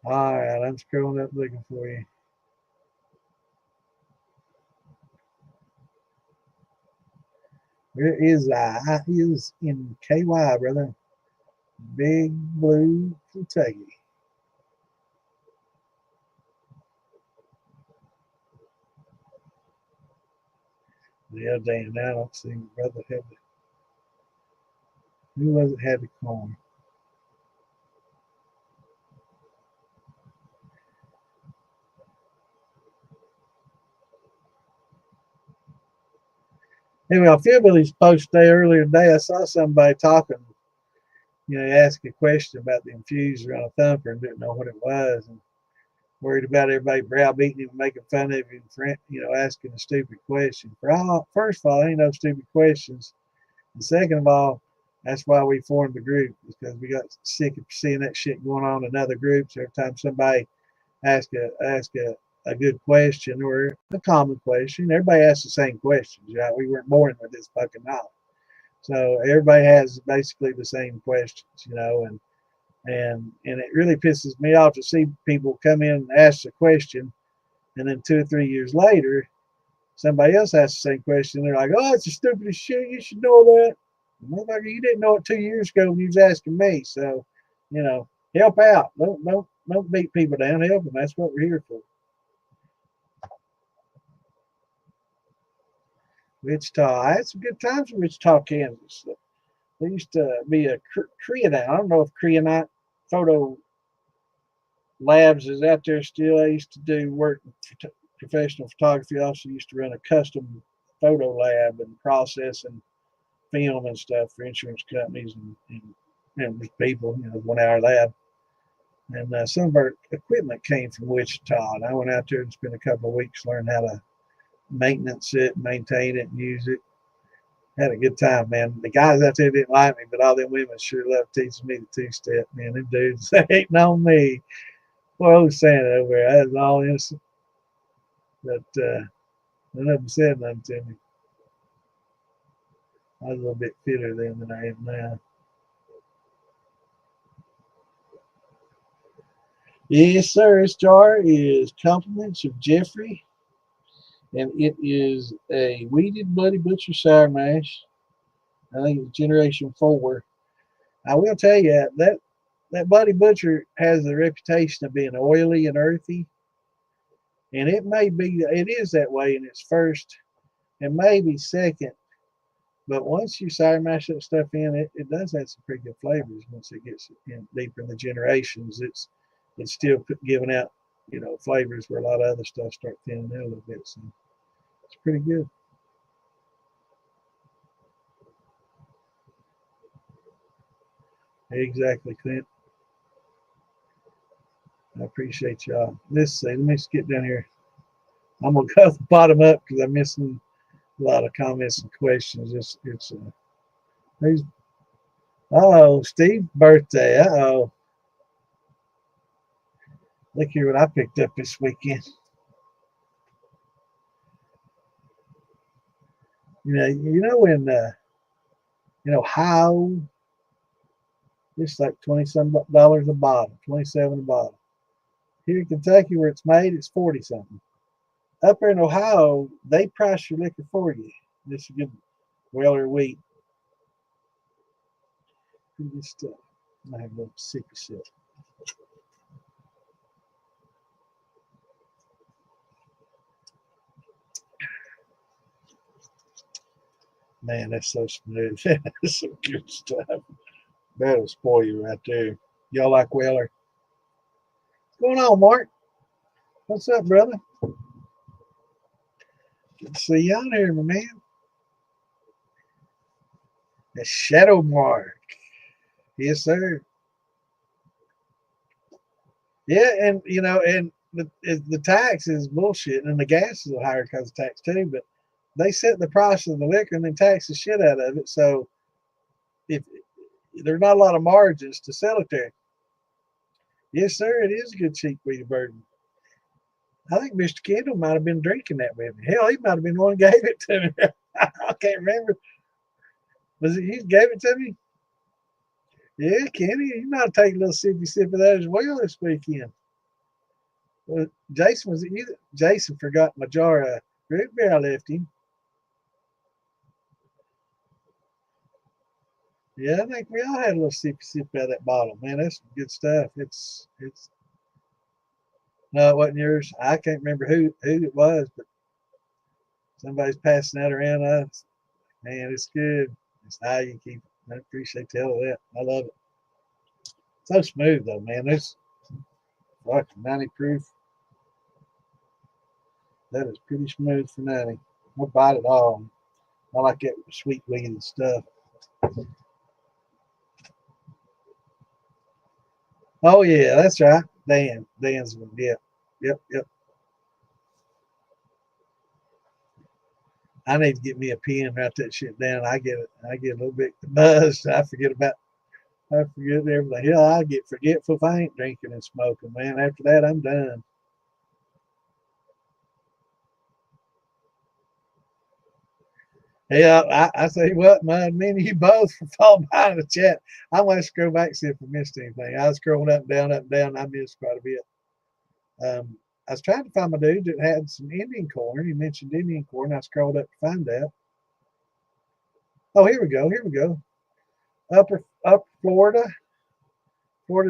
All right, I'm scrolling up looking for you. Where is I? He is in KY, brother. Big Blue, Kentucky. Yeah, damn, now I don't see my brother had the, who was it had the corn? Anyway, I feel Billy's post day earlier today. I saw somebody talking, ask a question about the infuser on a thumper and didn't know what it was, and worried about everybody browbeating him, making fun of him, asking a stupid question. First of all, ain't no stupid questions. And second of all, that's why we formed the group, because we got sick of seeing that shit going on in other groups. Every time somebody ask a good question or a common question, everybody asks the same questions. Yeah, we weren't born with this fucking knowledge. So everybody has basically the same questions, and it really pisses me off to see people come in and ask a question, and then 2 or 3 years later, somebody else asks the same question. They're like, "Oh, it's the stupidest shit. You should know that." Motherfucker, you didn't know it 2 years ago when you was asking me. So, help out. Don't beat people down. Help them. That's what we're here for. Wichita. I had some good times in Wichita, Kansas. There used to be a Creonite. I don't know if Creonite Photo Labs is out there still. I used to do work in professional photography. I also used to run a custom photo lab and processing film and stuff for insurance companies and just people, 1 hour lab. And some of our equipment came from Wichita. And I went out there and spent a couple of weeks learning how to maintenance it, maintain it, and use it. Had a good time, man. The guys out there didn't like me, but all them women sure loved teaching me the two-step, man. Them dudes hating on me. Boy, I was saying it over there. I was all innocent. But none of them said nothing to me. I was a little bit fitter then than I am now. Yes, sir. This jar is compliments of Jeffrey, and it is a weeded Bloody Butcher sour mash. I think it's Generation 4. I will tell you that Bloody Butcher has the reputation of being oily and earthy, and it is that way in its first and maybe second. But once you sour mash that stuff in, it does have some pretty good flavors. Once it gets deeper in the generations, it's still giving out flavors where a lot of other stuff start thinning out a little bit. So it's pretty good. Exactly, Clint. I appreciate y'all. Let me skip down here. I'm gonna go the bottom up because I'm missing a lot of comments and questions. It's who's Steve's birthday. Look here what I picked up this weekend. In Ohio, it's like 20 some dollars a bottle, 27 a bottle. Here in Kentucky, where it's made, it's 40 something. Up there in Ohio, they price your liquor for you. This is good Weller wheat. Good stuff. I have a little sippy sip. Man, that's so smooth. That's some good stuff. That'll spoil you right there. Y'all like Weller? What's going on, Mark? What's up, brother? Good to see you on here, my man. The Shadow Mark. Yes, sir. Yeah, and and the tax is bullshit, and the gas is higher because of tax too. But they set the price of the liquor and then tax the shit out of it. So if there's not a lot of margins to sell it there. Yes, sir, it is a good cheap wheat bourbon. I think Mr. Kendall might have been drinking that with me. Hell, he might have been the one who gave it to me. I can't remember. Was it you gave it to me? Yeah, Kenny, you might take a little sippy sip of that as well this weekend. Well, Jason, was it you? Jason forgot my jar of root beer I left him. Yeah, I think we all had a little sippy sip out of that bottle. Man, that's good stuff. It's no, it wasn't yours. I can't remember who it was, but somebody's passing that around us. Man, it's good. It's how you keep it. I appreciate telling that. I love it. So smooth though, man. It's fucking 90 proof. That is pretty smooth for 90. No bite at all. I like that sweet weed and stuff. Oh yeah, that's right. Dan's one. Yep. Yep. Yep. I need to get me a pen, write that shit down. I get a little bit buzzed. I forget everything. Hell, I get forgetful if I ain't drinking and smoking, man. After that, I'm done. Yeah, I tell you what, man, me and you both fall behind the chat. I want to scroll back, see if I missed anything. I was scrolling up and down. I missed quite a bit. I was trying to find my dude that had some Indian corn. He mentioned Indian corn. I scrolled up to find that. Oh, here we go. Here we go. Upper Florida,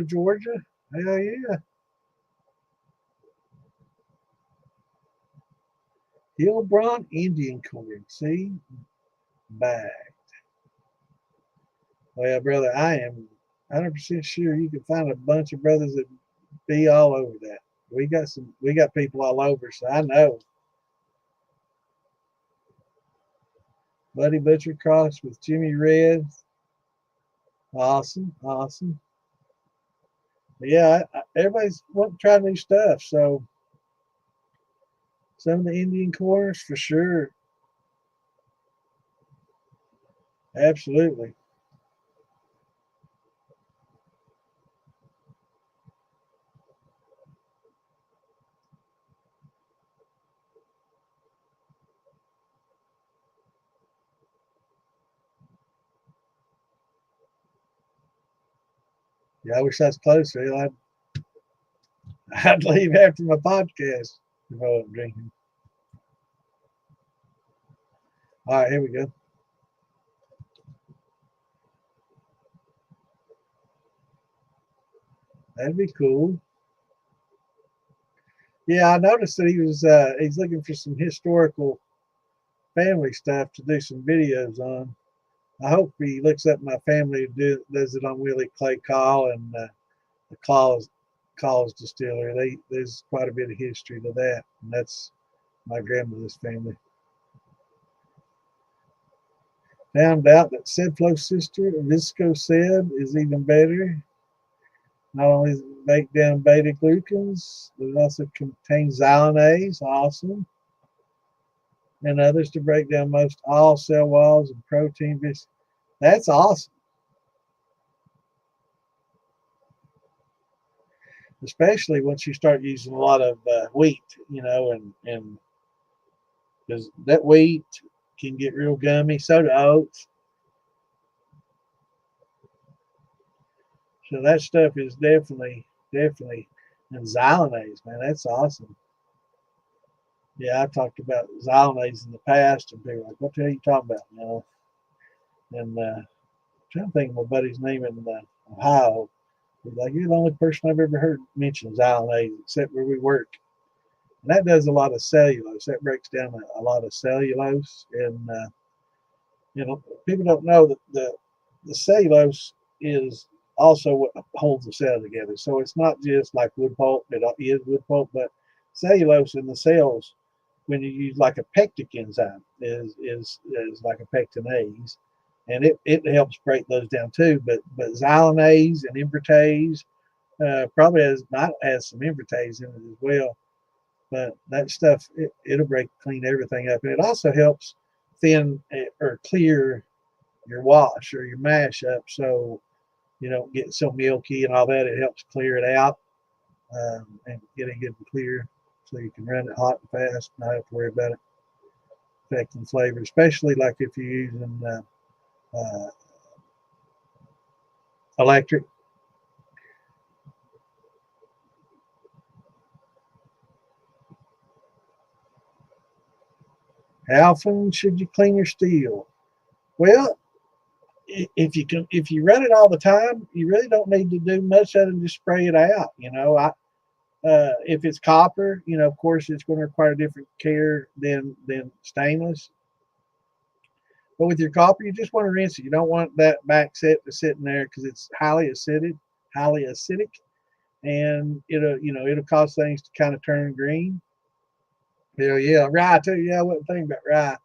Georgia. Hell yeah. Hillbron Indian corn. See? Bag. Well, brother, I am 100% sure you can find a bunch of brothers that be all over that. We got people all over, so I know. Buddy Butcher crossed with Jimmy Red. Awesome, awesome. But yeah, everybody's wanting to try new stuff. So some of the Indian corners for sure. Absolutely. Yeah, I wish I was closer. I'd leave after my podcast if I wasn't drinking. All right, here we go. That'd be cool. Yeah, I noticed that he's looking for some historical family stuff to do some videos on. I hope he looks up my family does it on Willie Clay Call and the Calls Distillery. There's quite a bit of history to that, and that's my grandmother's family. Found out that Sedflo's sister, Visco Sed, is even better. Not only is it break down beta glucans, but it also contains xylanase, awesome, and others to break down most all cell walls and protein. That's awesome, especially once you start using a lot of wheat, and because that wheat can get real gummy. So do oats. So that stuff is definitely, and xylanase, man, that's awesome. Yeah, I talked about xylanase in the past, and people were like, "What the hell are you talking about?" And I'm trying to think of my buddy's name in Ohio. He's like, "You're the only person I've ever heard mention xylanase, except where we work." And that does a lot of cellulose. That breaks down a lot of cellulose, and people don't know that the cellulose is also what holds the cell together. So it's not just like wood pulp. It is wood pulp, but cellulose in the cells when you use like a pectic enzyme is like a pectinase, and it helps break those down too. But xylanase and invertase probably might have some invertase in it as well. But that stuff it'll clean everything up, and it also helps thin or clear your wash or your mash up, so you don't get so milky and all that. It helps clear it out and get it good and clear, so you can run it hot and fast, not have to worry about it affecting flavor, especially like if you're using uh, electric. How often should you clean your steel? Well, if you run it all the time, you really don't need to do much other than just spray it out. If it's copper, of course it's going to require different care than stainless. But with your copper, you just want to rinse it. You don't want that back set to sit in there because it's highly acidic, and it'll cause things to kind of turn green. Yeah, rye too. Yeah, I wasn't thinking about rye,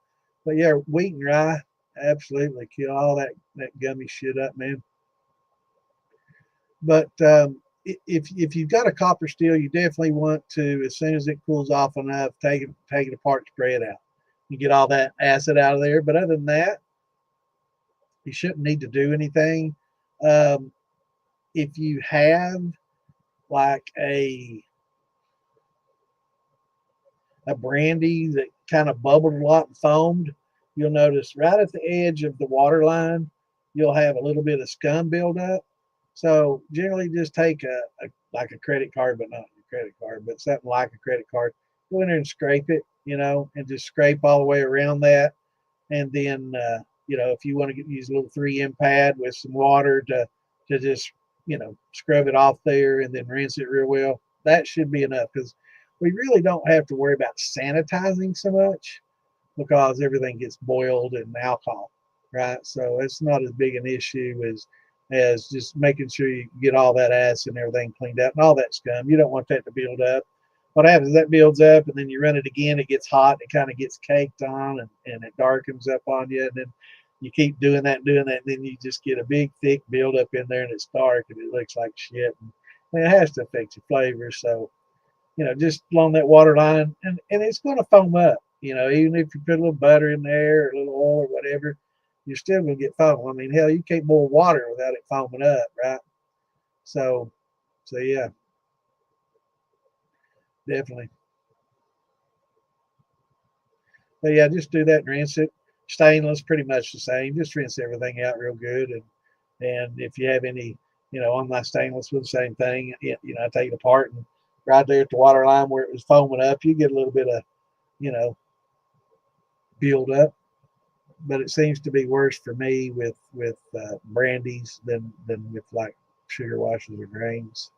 but yeah, wheat and rye absolutely kill all that gummy shit up, man. But if you've got a copper steel, you definitely want to, as soon as it cools off enough, take it apart, spray it out. You get all that acid out of there. But other than that, you shouldn't need to do anything. Um, if you have like a brandy that kind of bubbled a lot and foamed, you'll notice right at the edge of the water line, you'll have a little bit of scum buildup. So generally just take like a credit card, but not a credit card, but something like a credit card. Go in there and scrape it, and just scrape all the way around that. And then, if you want to use a little 3M pad with some water to just, scrub it off there and then rinse it real well, that should be enough, because we really don't have to worry about sanitizing so much because everything gets boiled in alcohol, right? So it's not as big an issue as just making sure you get all that acid and everything cleaned out and all that scum. You don't want that to build up. What happens is that builds up, and then you run it again, it gets hot, it kind of gets caked on, and it darkens up on you, and then you keep doing that, and then you just get a big, thick buildup in there, and it's dark, and it looks like shit, and it has to affect your flavor. So, just along that water line, and it's going to foam up, even if you put a little butter in there, or a little oil or whatever, you're still going to get foam. I mean, hell, you can't boil water without it foaming up, right? So yeah, definitely. But yeah, just do that and rinse it. Stainless, pretty much the same. Just rinse everything out real good, and if you have any, on my stainless with the same thing, I take it apart, and right there at the water line where it was foaming up, you get a little bit of, you know, build up. But it seems to be worse for me with brandies than with like sugar washes or grains.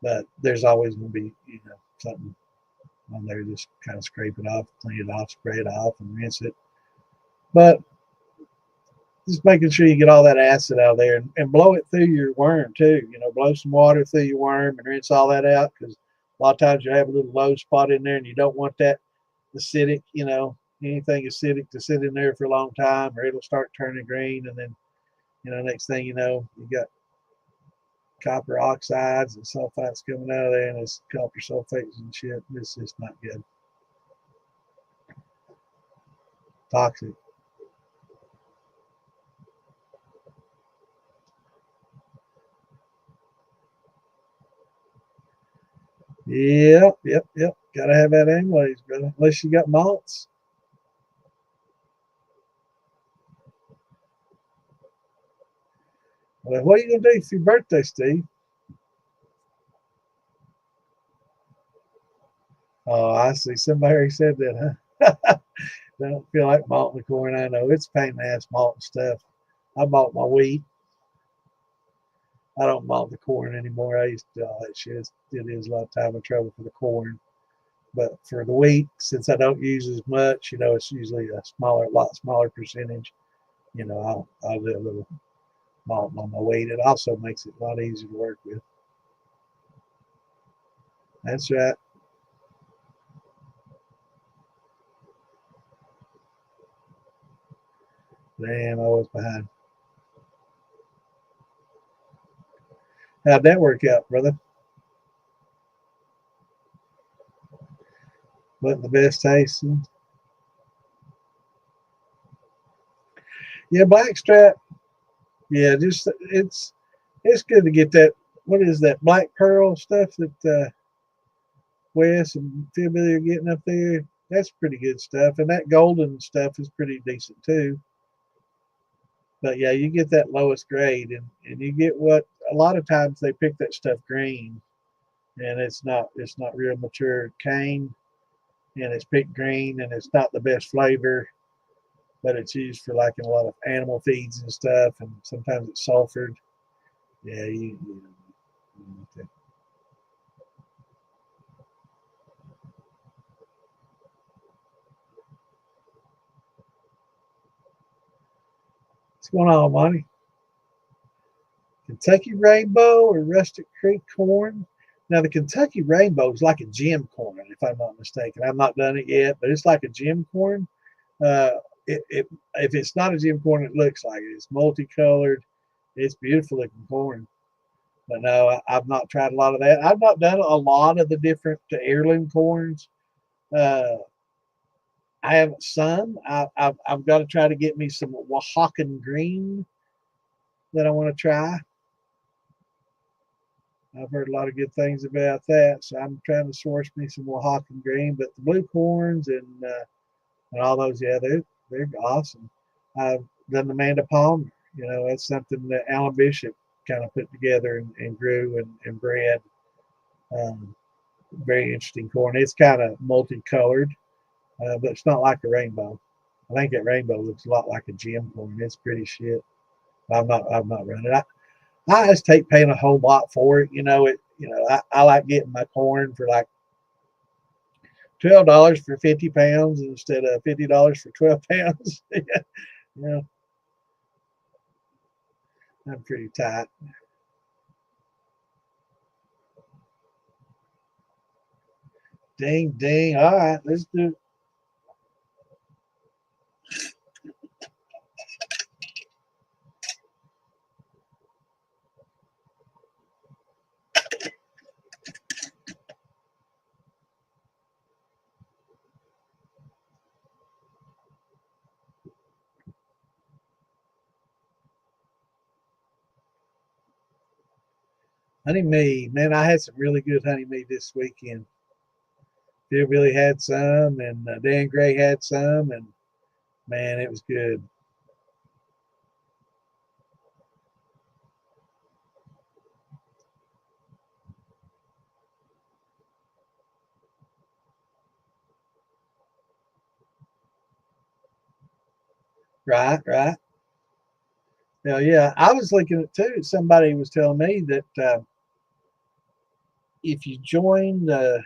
But there's always going to be, something on there. Just kind of scrape it off, clean it off, spray it off, and rinse it. But just making sure you get all that acid out of there, and blow it through your worm too. Blow some water through your worm and rinse all that out, because a lot of times you have a little low spot in there and you don't want that acidic, anything acidic to sit in there for a long time, or it'll start turning green. And then, next thing you know, you got copper oxides and sulfites coming out of there, and it's copper sulfates and shit. It's just not good. Toxic. Yep. Gotta have that anyways, brother. Unless you got malts. Well, what are you gonna do for your birthday, Steve? Oh, I see. Somebody already said that, huh? They don't feel like malting the corn. I know it's a pain in the ass malting stuff. I malt my wheat. I don't malt the corn anymore. I used to do all that shit. It is a lot of time and trouble for the corn. But for the wheat, since I don't use as much, it's usually lot smaller percentage. I'll do a little malt on my wheat. It also makes it a lot easier to work with. That's right. Damn, I was behind. How'd that work out, brother? Wasn't the best tasting. Yeah, blackstrap. Yeah, just it's good to get that. What is that black pearl stuff that Wes and Philby are getting up there? That's pretty good stuff, and that golden stuff is pretty decent too. But yeah, you get that lowest grade, and you get what a lot of times they pick that stuff green, and it's not real mature cane, and it's picked green, and it's not the best flavor, but it's used for like in a lot of animal feeds and stuff, and sometimes it's sulfured. Yeah, what's going on, Monty? Kentucky Rainbow or Rustic Creek corn? Now the Kentucky Rainbow is like a gem corn, if I'm not mistaken. I've not done it yet, but it's like a gem corn. Uh, if it's not a gem corn, it looks like it. It's multicolored. It's beautiful looking corn. But no, I've not tried a lot of that. I've not done a lot of the different heirloom corns. Uh, I haven't some. I've got to try to get me some Oaxacan green that I want to try. I've heard a lot of good things about that, so I'm trying to source me some Oaxacan green. But the blue corns and all those, yeah, they're awesome. I've done the Amanda Palmer. You know, that's something that Alan Bishop kind of put together and grew and bred. Um, Very interesting corn. It's kind of multicolored, but it's not like a rainbow. I think that rainbow looks a lot like a gem corn. It's pretty shit. I've not run it. I just take paying a whole lot for it. I like getting my corn for like $12 for 50 pounds instead of $50 for 12 pounds. Yeah, I'm pretty tight. Ding ding. All right, let's do. Honey mead, man. I had some really good honey mead this weekend. Bill Billy had some, and Dan Gray had some, and man, it was good. Right, right. Now, yeah, I was looking at too. Somebody was telling me that if you join the,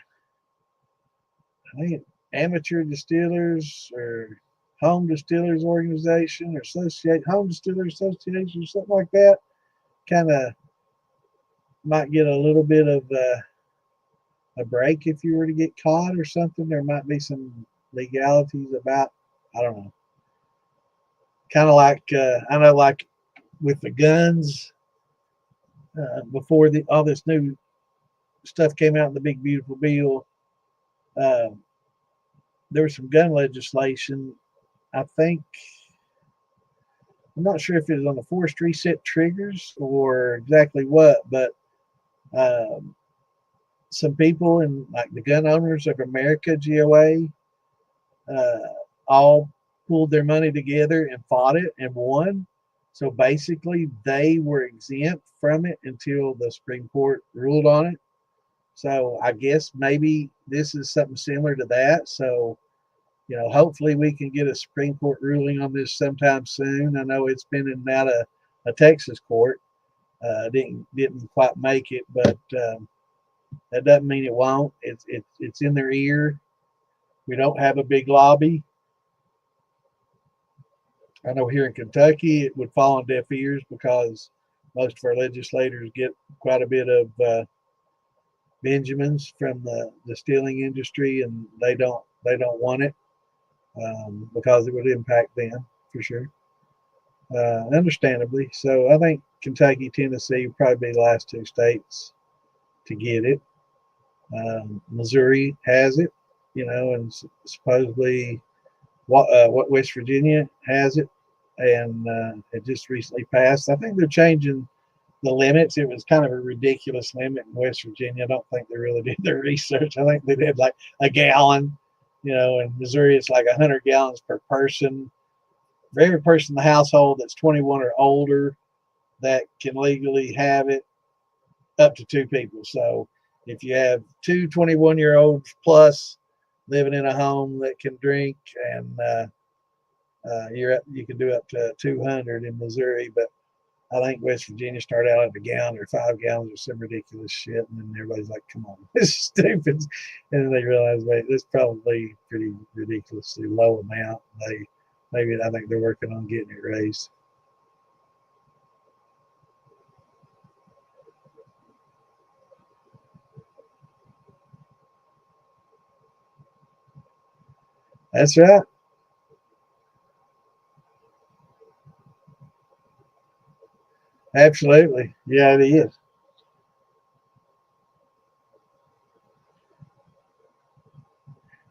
I think, amateur distillers or home distillers organization or associate home distillers association or something like that, kind of might get a little bit of a break if you were to get caught or something. There might be some legalities about, I don't know, kind of like I know, like with the guns before all this new stuff came out in the big beautiful bill. Uh, there was some gun legislation. I think I'm not sure if it was on the forced reset triggers or exactly what, but um, some people in like the Gun Owners of America (GOA) uh, all pulled their money together and fought it and won. So basically, they were exempt from it until the Supreme Court ruled on it. So I guess maybe this is something similar to that. So hopefully we can get a Supreme Court ruling on this sometime soon. I know it's been in and out of a Texas court. Didn't quite make it, but that doesn't mean it won't. It's in their ear. We don't have a big lobby. I know here in Kentucky it would fall on deaf ears because most of our legislators get quite a bit of Benjamins from the distilling industry, and they don't want it because it would impact them for sure. understandably. So I think Kentucky, Tennessee would probably be the last two states to get it. Missouri has it, and supposedly what West Virginia has it, and it just recently passed. I think they're changing the limits. It was kind of a ridiculous limit in West Virginia. I don't think they really did their research. I think they did like a gallon, in Missouri it's like 100 gallons per person. For every person in the household that's 21 or older that can legally have it, up to two people. So if you have two 21-year-olds plus living in a home that can drink, and you can do up to 200 in Missouri, but I think West Virginia started out at a gallon or 5 gallons or some ridiculous shit, and then everybody's like, "Come on, this is stupid," and then they realize, wait, this is probably pretty ridiculously low amount. I think they're working on getting it raised. That's right. Absolutely. Yeah, it is.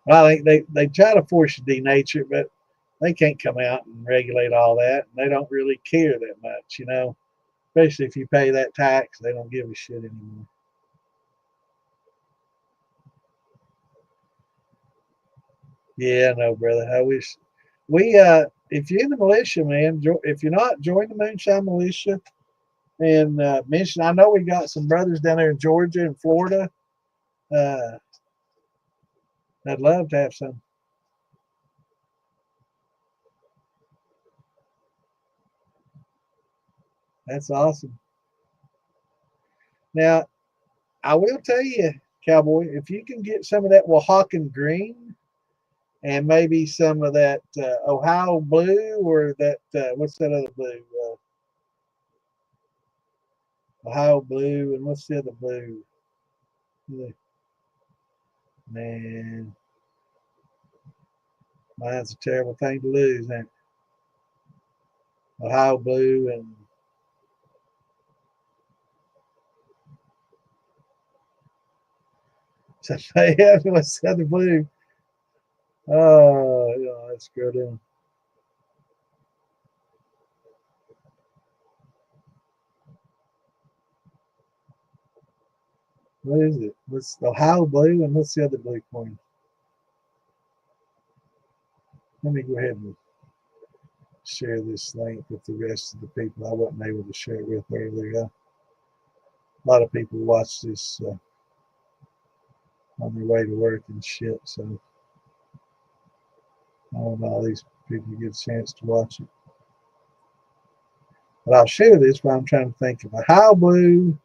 Well, I think they try to force you to denature it, but they can't come out and regulate all that. And they don't really care that much. Especially if you pay that tax, they don't give a shit anymore. Yeah, no, brother. I wish if you're in the militia, man, if you're not, join the Moonshine Militia and mention. I know we got some brothers down there in Georgia and Florida. Uh, I'd love to have some. That's awesome. Now, I will tell you, Cowboy, if you can get some of that Oaxacan green and maybe some of that Ohio blue, or that what's that other blue? Ohio blue, and what's the other blue? Man, mine's a terrible thing to lose. And Ohio blue and yeah, what's the other blue? Oh, yeah, let's go down. What is it? What's Ohio blue and what's the other blue coin? Let me go ahead and share this link with the rest of the people I wasn't able to share it with earlier. A lot of people watch this on their way to work and shit, so I don't know all these people get a chance to watch it. But I'll share this while I'm trying to think of Ohio blue,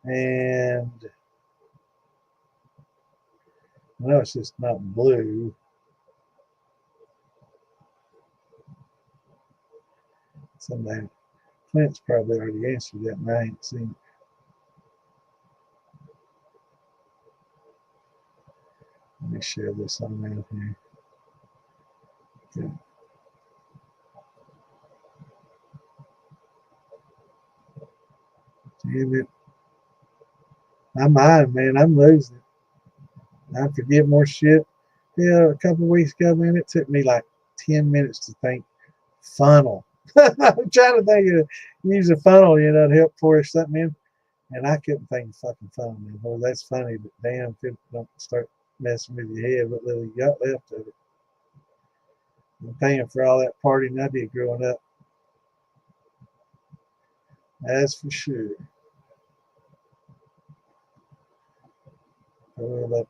and no, it's just not blue. Somebody, Clint's probably already answered that, and I ain't seen it. Let me share this on out here. Okay. Damn it. I'm behind, man. I'm losing it. I forget more shit. Yeah, a couple of weeks ago, man, it took me like 10 minutes to think funnel. I'm trying to think of use a funnel, to help pour something in. And I couldn't think of fucking funnel, man. Well, that's funny, but damn, if it don't start messing with your head, what little you got left of it. I'm paying for all that partying I did growing up. That's for sure. But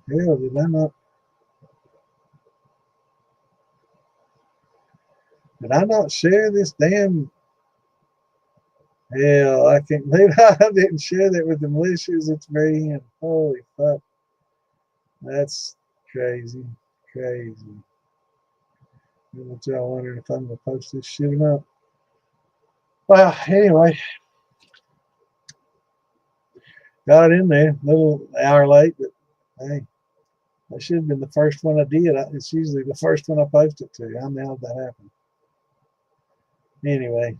hell, did I not share this damn? Hell, I can't believe I didn't share that with the militias. It's very end. Holy fuck, that's crazy, crazy. Y'all wondering if I'm gonna post this shit or not. Well, anyway, Got it in there, a little hour late, but hey, that should have been the first one I did. It's usually the first one I post it to. I know that happened. Anyway.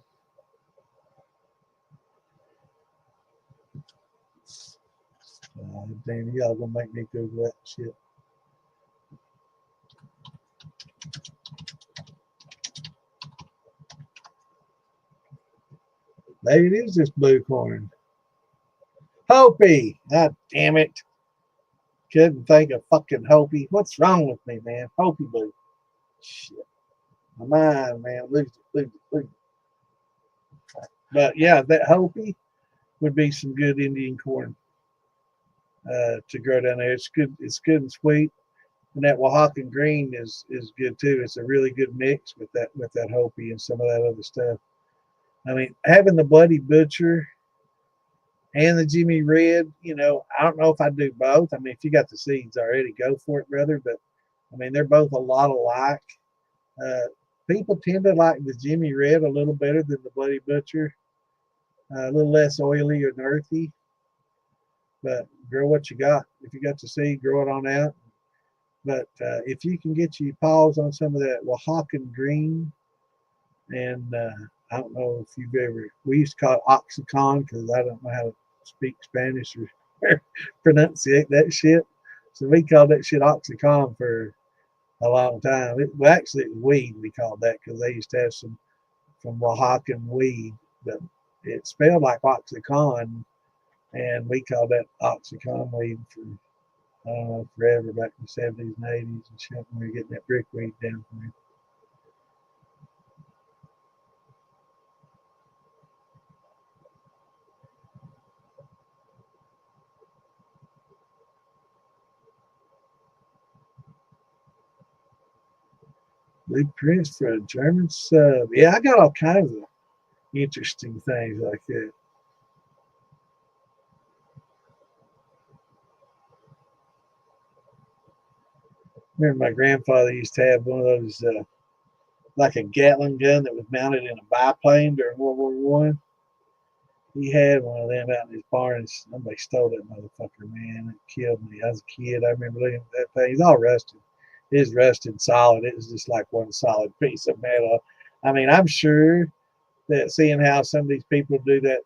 Damn, y'all gonna make me Google that shit. Maybe it is just blue corn. Hopi! God damn it. Couldn't think of fucking Hopi. What's wrong with me, man? Hopi blue. Shit. My mind, man. Lose it. But yeah, that Hopi would be some good Indian corn to grow down there. It's good. It's good and sweet. And that Oaxacan green is good too. It's a really good mix with that Hopi and some of that other stuff. I mean, having the Bloody Butcher and the Jimmy Red, I don't know if I do both. I mean, if you got the seeds already, go for it, brother. But I mean, they're both a lot alike. People tend to like the Jimmy Red a little better than the Bloody Butcher. A little less oily and earthy. But grow what you got. If you got the seed, grow it on out. But if you can get your paws on some of that Oaxacan green, and I don't know if you've ever, we used to call it oxycon because I don't know how to speak Spanish or pronunciate that shit. So we called that shit oxycon for a long time. Actually, it was weed we called that because they used to have some from Oaxacan weed, but it spelled like oxycon, and we called that oxycon weed for, I don't know, forever, back in the 70s and 80s and shit, when we were getting that brickweed down from here. Blueprints for a German sub. Yeah, I got all kinds of interesting things like that. Remember my grandfather used to have one of those, like a Gatling gun that was mounted in a biplane during World War One. He had one of them out in his barn, and somebody stole that motherfucker, man. It killed me. I was a kid. I remember looking at that thing. He's all rusted. It was rusted solid. It was just like one solid piece of metal. I mean, I'm sure that seeing how some of these people do that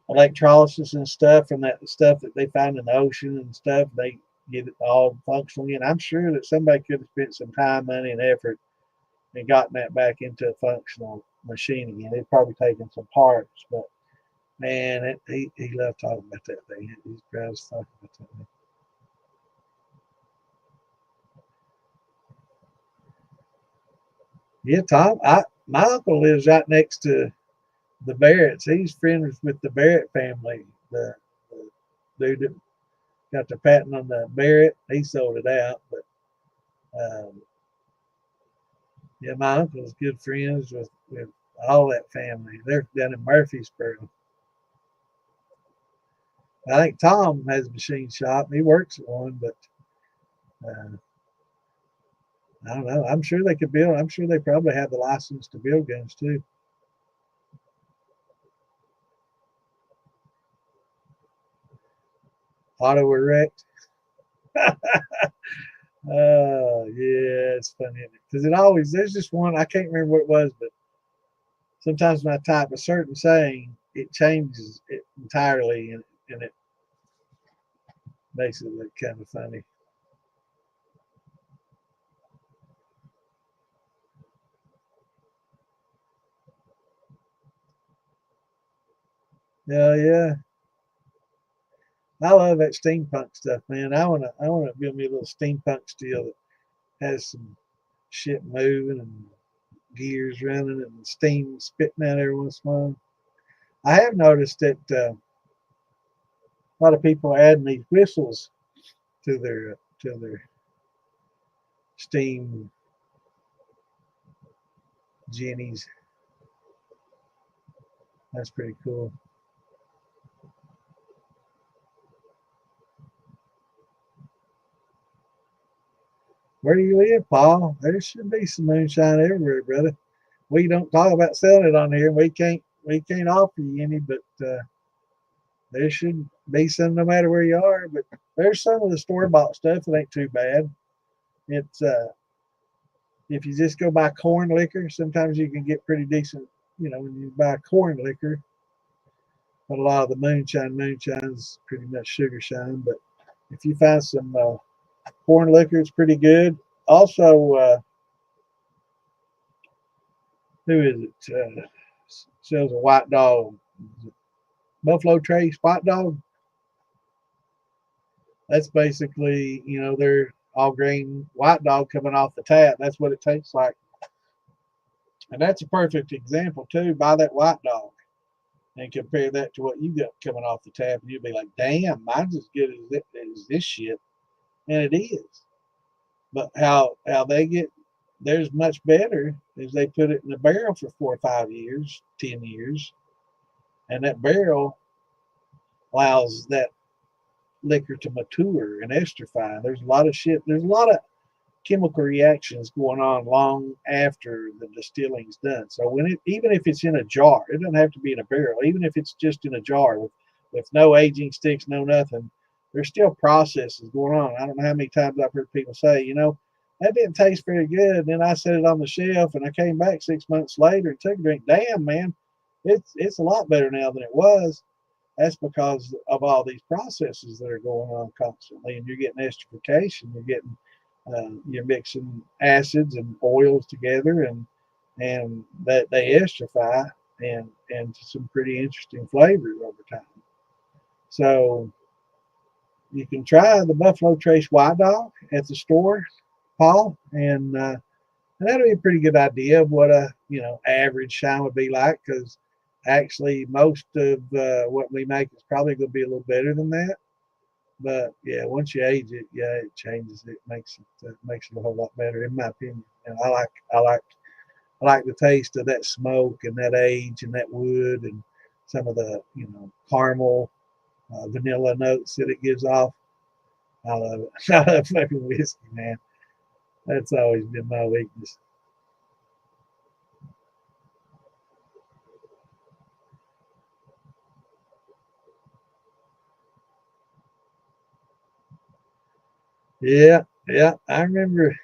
electrolysis and stuff, and that stuff that they find in the ocean and stuff, they get it all functional again. I'm sure that somebody could have spent some time, money, and effort and gotten that back into a functional machine again. It'd probably taken some parts, but man, he loved talking about that thing. He's proud as fuck about that thing. Yeah, Tom. My uncle lives right next to the Barretts. He's friends with the Barrett family. The dude that got the patent on the Barrett, he sold it out. But yeah, my uncle's good friends with all that family. They're down in Murfreesboro. I think Tom has a machine shop. He works at one, but uh, I don't know. I'm sure they could build. I'm sure they probably have the license to build guns too. Auto erect. Oh yeah, it's funny because it always there's just one. I can't remember what it was, but sometimes when I type a certain saying, it changes it entirely, and it makes it look kind of funny. Yeah, yeah. I love that steampunk stuff, man. I wanna build me a little steampunk steel that has some shit moving and gears running and steam spitting out every once in a while. I have noticed that a lot of people are adding these whistles to their steam jennies. That's pretty cool. Where do you live, Paul? There should be some moonshine everywhere, brother. We don't talk about selling it on here. We can't we can't offer you any, but there should be some no matter where you are. But there's some of the store-bought stuff that ain't too bad. It's if you just go buy corn liquor, sometimes you can get pretty decent, when you buy corn liquor. But a lot of the moonshine's pretty much sugar shine. But if you find some corn liquor, it's pretty good. Also, who is it? Sells a White Dog. Buffalo Trace White Dog. That's basically, they're all grain White Dog coming off the tap. That's what it tastes like. And that's a perfect example, too. Buy that White Dog and compare that to what you got coming off the tap. And you'll be like, damn, mine's as good as this shit. And it is. But how they get theirs much better is they put it in a barrel for 4 or 5 years, 10 years. And that barrel allows that liquor to mature and esterify. There's a lot of shit. There's a lot of chemical reactions going on long after the distilling's done. So even if it's in a jar, it doesn't have to be in a barrel. Even if it's just in a jar with no aging sticks, no nothing, there's still processes going on. I don't know how many times I've heard people say, that didn't taste very good. And then I set it on the shelf and I came back 6 months later and took a drink. Damn, man, it's a lot better now than it was. That's because of all these processes that are going on constantly, and you're getting esterification. You're mixing acids and oils together, and that they esterify and some pretty interesting flavors over time. So you can try the Buffalo Trace White Dog at the store, Paul, and that'll be a pretty good idea of what a average shine would be like, because actually most of what we make is probably going to be a little better than that. But yeah, once you age it, it changes. It makes it a whole lot better, in my opinion. And I like the taste of that smoke and that age and that wood and some of the caramel, vanilla notes that it gives off. I love it. I love fucking whiskey, man. That's always been my weakness. Yeah. I remember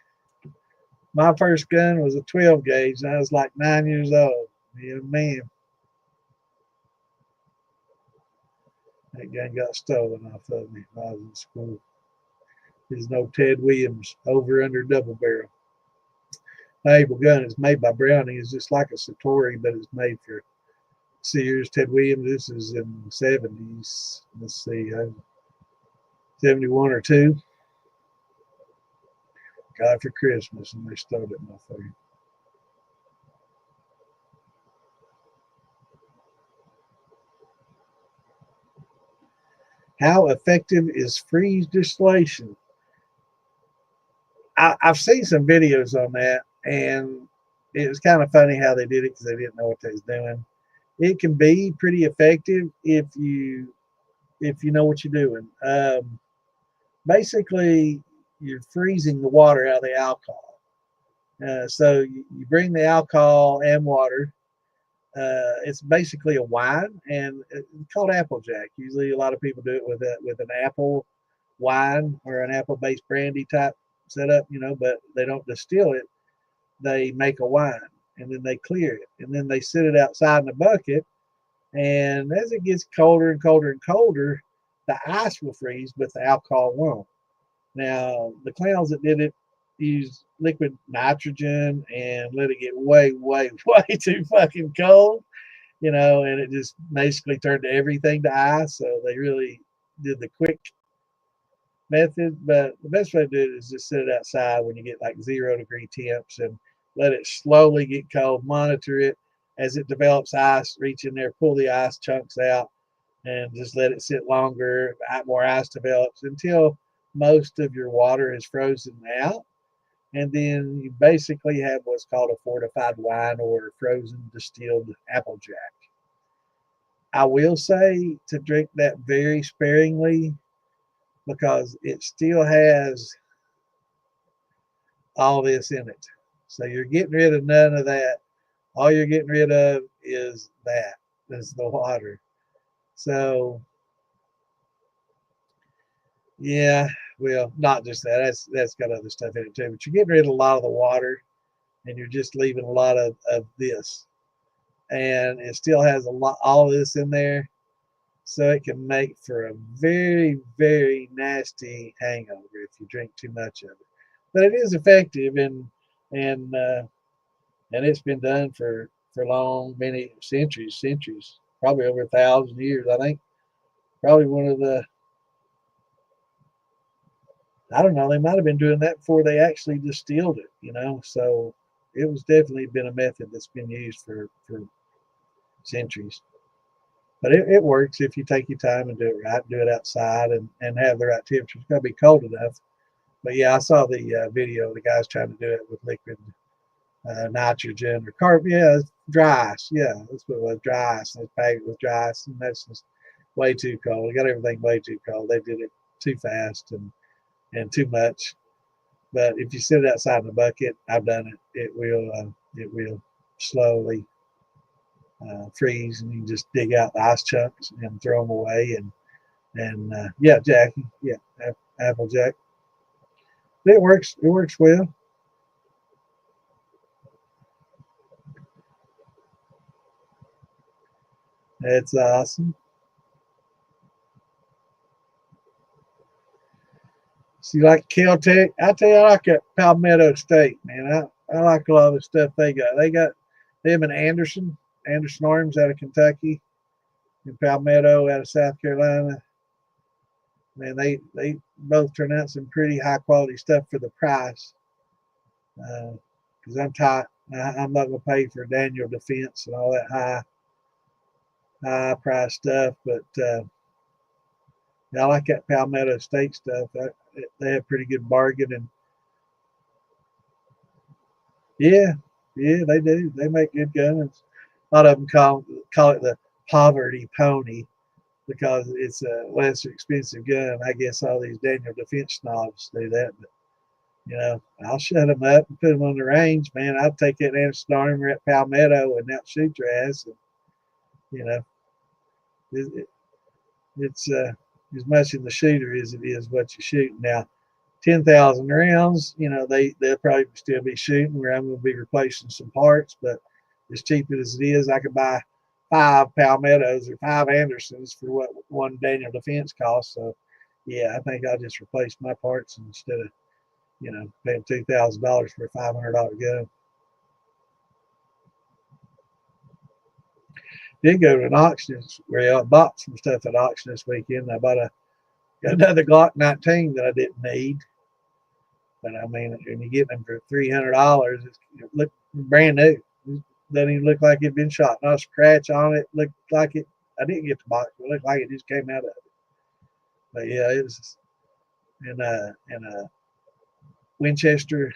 my first gun was a 12 gauge, and I was like 9 years old. Yeah, man. That gun got stolen off of me when I was in school. There's no Ted Williams over under double barrel. Valuable gun is made by Browning. It's just like a Satori, but it's made for Sears. Ted Williams. This is in the 70s. Let's see, 71 or 2. Got it for Christmas, and they stole it my thing. How effective is freeze distillation? I've seen some videos on that, and it was kind of funny how they did it because they didn't know what they was doing. It can be pretty effective if you know what you're doing. Basically, you're freezing the water out of the alcohol. So you bring the alcohol and water. It's basically a wine, and it's called Applejack. Usually, a lot of people do it with an apple wine or an apple-based brandy type setup, but they don't distill it. They make a wine, and then they clear it, and then they sit it outside in a bucket. And as it gets colder and colder and colder, the ice will freeze, but the alcohol won't. Now, the clowns that did it used liquid nitrogen and let it get way, way, way too fucking cold, and it just basically turned everything to ice. So they really did the quick method. But the best way to do it is just sit it outside when you get like 0-degree temps and let it slowly get cold. Monitor it as it develops ice. Reach in there, pull the ice chunks out, and just let it sit longer. More ice develops until most of your water is frozen out. And then you basically have what's called a fortified wine or frozen distilled Applejack. I will say to drink that very sparingly because it still has all this in it. So you're getting rid of none of that. All you're getting rid of is that. as the water. So yeah, well, not just that. That's got other stuff in it too. But you're getting rid of a lot of the water, and you're just leaving a lot of this, and it still has a lot all of this in there, so it can make for a very very nasty hangover if you drink too much of it. But it is effective, and and it's been done for long, many centuries, probably over 1,000 years. I think probably one of the, I don't know, they might have been doing that before they actually distilled it, you know. So it was definitely been a method that's been used for centuries. But it works if you take your time and do it right, do it outside and have the right temperature. It's got to be cold enough. But yeah, I saw the video of the guys trying to do it with liquid nitrogen or carbon. Yeah, dry ice. Yeah, that's what it was, dry ice. And they packed it with dry ice, and that's just way too cold. They got everything way too cold. They did it too fast and too much. But if you sit it outside in the bucket, I've done it. It will slowly freeze, and you just dig out the ice chunks and throw them away. And yeah, Jackie, yeah, Applejack. It works. It works well. It's awesome. See, like Caltech, I tell you, I like that Palmetto State, man. I like a lot of the stuff they got. They got them in Anderson Arms out of Kentucky, and Palmetto out of South Carolina. Man, they both turn out some pretty high quality stuff for the price. Because I'm tight, I'm not gonna pay for Daniel Defense and all that high price stuff. But yeah, I like that Palmetto State stuff. They have pretty good bargain, and yeah, yeah, they do. They make good guns. A lot of them call it the poverty pony because it's a less expensive gun. I guess all these Daniel Defense snobs do that, but you know, I'll shut them up and put them on the range, man. I'll take that Anderson Armour at Palmetto and out shoot your ass. And, you know, it, it's as much in the shooter as it is what you shoot. Now, 10,000 rounds, you know, they'll probably still be shooting where I'm going to be replacing some parts. But as cheap as it is, I could buy 5 Palmettos or 5 Andersons for what one Daniel Defense costs. So, yeah, I think I'll just replace my parts instead of, you know, paying $2,000 for a $500 gun. Did go to an auction where I bought some stuff at auction this weekend. I bought another Glock 19 that I didn't need. But I mean, when you get them for $300, it looked brand new. It doesn't even look like it'd been shot. Not a scratch on it. Looked like it. I didn't get the box. It looked like it just came out of it. But yeah, it was in a Winchester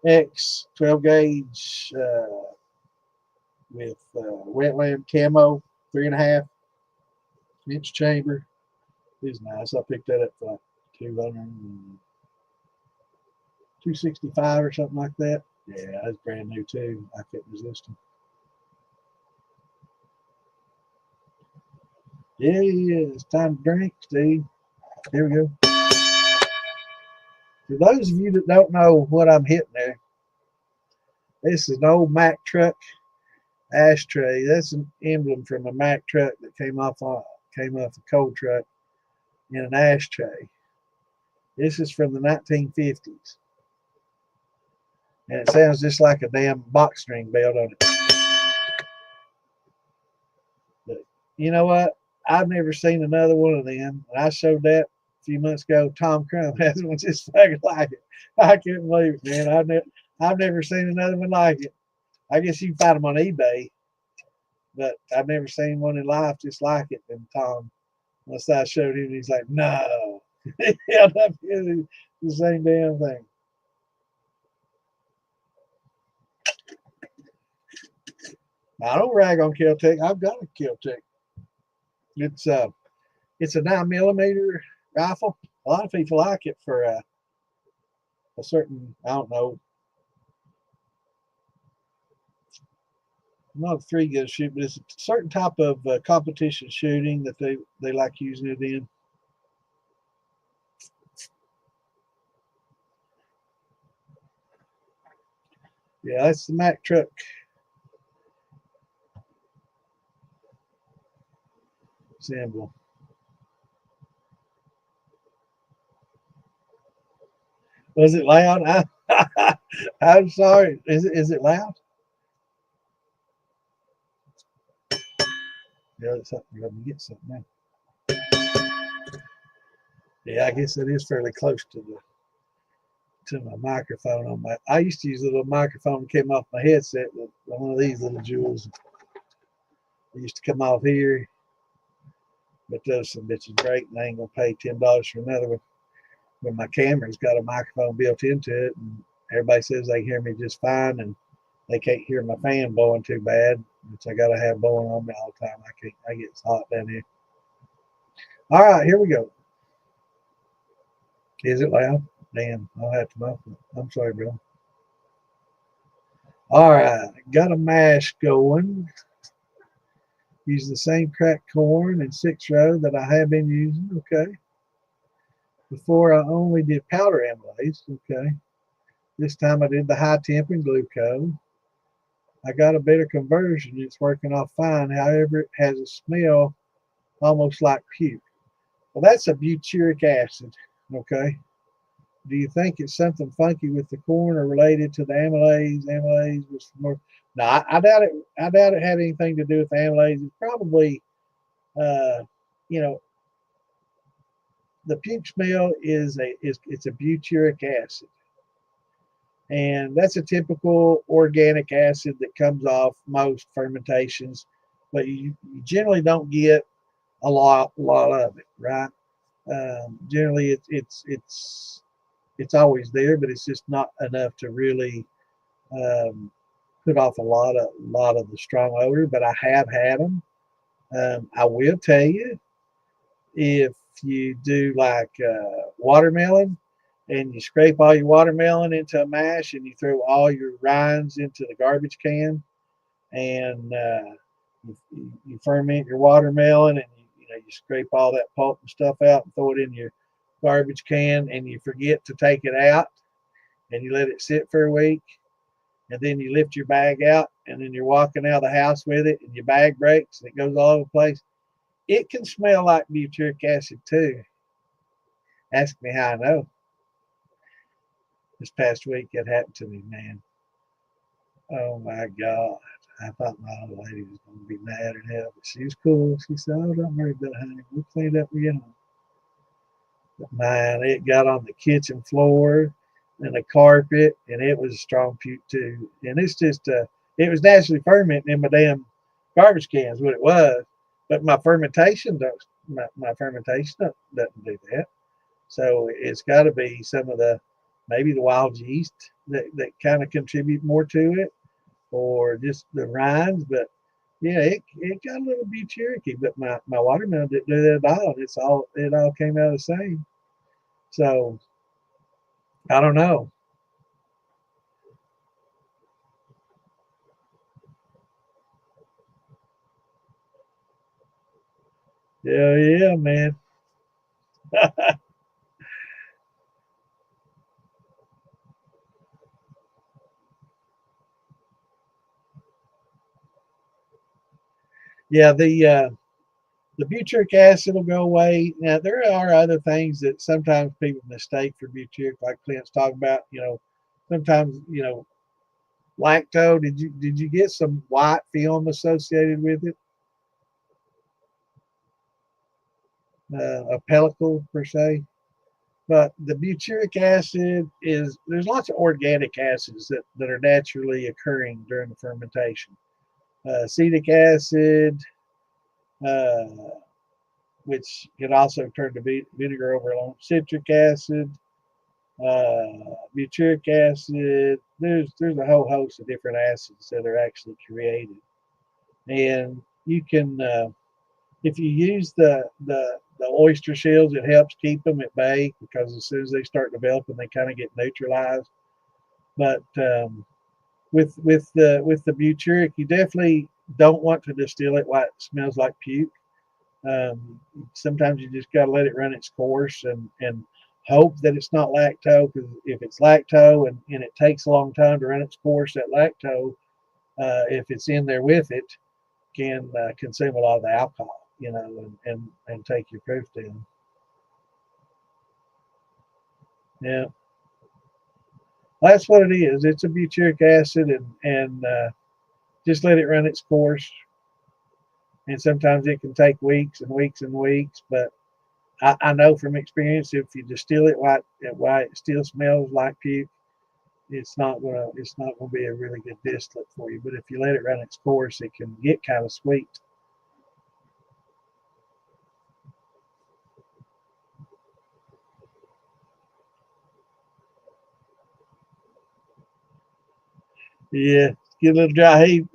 X 12 gauge with wetland camo, 3.5-inch chamber. It was nice. I picked that up for like 265 or something like that. Yeah, that's brand new too. I couldn't resist them. Yeah, it's time to drink, Steve. Here we go. For those of you that don't know what I'm hitting there, this is an old Mack truck ashtray. That's an emblem from a Mack truck that came off a coal truck in an ashtray. This is from the 1950s, and it sounds just like a damn box string belt on it. But you know what? I've never seen another one of them. And I showed that a few months ago. Tom Crumb has one just fucking like it. I couldn't believe it, man. I've never seen another one like it. I guess you can find them on eBay, but I've never seen one in life just like it. And Tom, once I showed him, he's like, no. He held up the same damn thing. I don't rag on Kel-Tec. I've got a Kel-Tec. It's a 9mm rifle. A lot of people like it for a certain, I don't know, not a 3-gun shoot, but it's a certain type of competition shooting that they like using it in. Yeah, that's the Mack truck symbol. Was it loud? I'm sorry. Is it loud? Yeah, it's something. Let me get something now. Yeah, I guess it is fairly close to my microphone on my. I used to use a little microphone that came off my headset with one of these little jewels. It used to come off here, but those some bitches great, and I ain't gonna pay $10 for another one. When my camera's got a microphone built into it, and everybody says they hear me just fine, and they can't hear my fan blowing too bad, which I gotta have blowing on me all the time. I get hot down here. All right, here we go. Is it loud? Damn, I'll have to muffle it. I'm sorry, bro. All right, got a mash going. Use the same cracked corn and 6-row that I have been using. Okay. Before I only did powder amylase. Okay. This time I did the high temp and glucose. I got a better conversion. It's working off fine. However, it has a smell almost like puke. Well, that's a butyric acid. Okay. Do you think it's something funky with the corn or related to the amylase? Amylase was more. No, I doubt it. I doubt it had anything to do with the amylase. It's probably, uh, you know, the puke smell is it's a butyric acid, and that's a typical organic acid that comes off most fermentations, but you generally don't get a lot of it, right? Generally, it's always there, but it's just not enough to really put off a lot of the strong odor. But I have had them. I will tell you, if you do like watermelon and you scrape all your watermelon into a mash and you throw all your rinds into the garbage can and you ferment your watermelon and you scrape all that pulp and stuff out and throw it in your garbage can and you forget to take it out and you let it sit for a week and then you lift your bag out and then you're walking out of the house with it and your bag breaks and it goes all over the place. It can smell like butyric acid too. Ask me how I know. This past week it happened to me, man. Oh my God. I thought my old lady was going to be mad at hell, but she was cool. She said, "Oh, don't worry about it, honey. We'll clean it up when you get home." But man, it got on the kitchen floor and the carpet, and it was a strong puke too. And it's just, it was naturally fermenting in my damn garbage cans, what it was. But my fermentation does, my fermentation doesn't do that. So it's got to be some of the, maybe the wild yeast that kind of contribute more to it, or just the rinds. But yeah, it got a little butyric, but my watermelon didn't do that at all. It all came out the same. So I don't know. Yeah, man. Yeah, the butyric acid will go away. Now there are other things that sometimes people mistake for butyric, like Clint's talking about. Sometimes lacto. Did you get some white film associated with it? A pellicle per se. But the butyric acid there's lots of organic acids that are naturally occurring during the fermentation. Acetic acid, uh, which can also turn to vinegar over long. Citric acid, butyric acid. There's a whole host of different acids that are actually created, and you can if you use the oyster shells, it helps keep them at bay because as soon as they start developing, they kind of get neutralized. But with the butyric, you definitely don't want to distill it while it smells like puke. Sometimes you just got to let it run its course and hope that it's not lacto. Because if it's lacto and it takes a long time to run its course, that lacto, if it's in there with it, can consume a lot of the alcohol, and take your proof down. Yeah, well, that's what it is. It's a butyric acid, and just let it run its course. And sometimes it can take weeks and weeks and weeks, but I know from experience, if you distill it while it still smells like puke, it's not gonna be a really good distillate for you. But if you let it run its course, it can get kind of sweet. Yeah, get a little dry heat.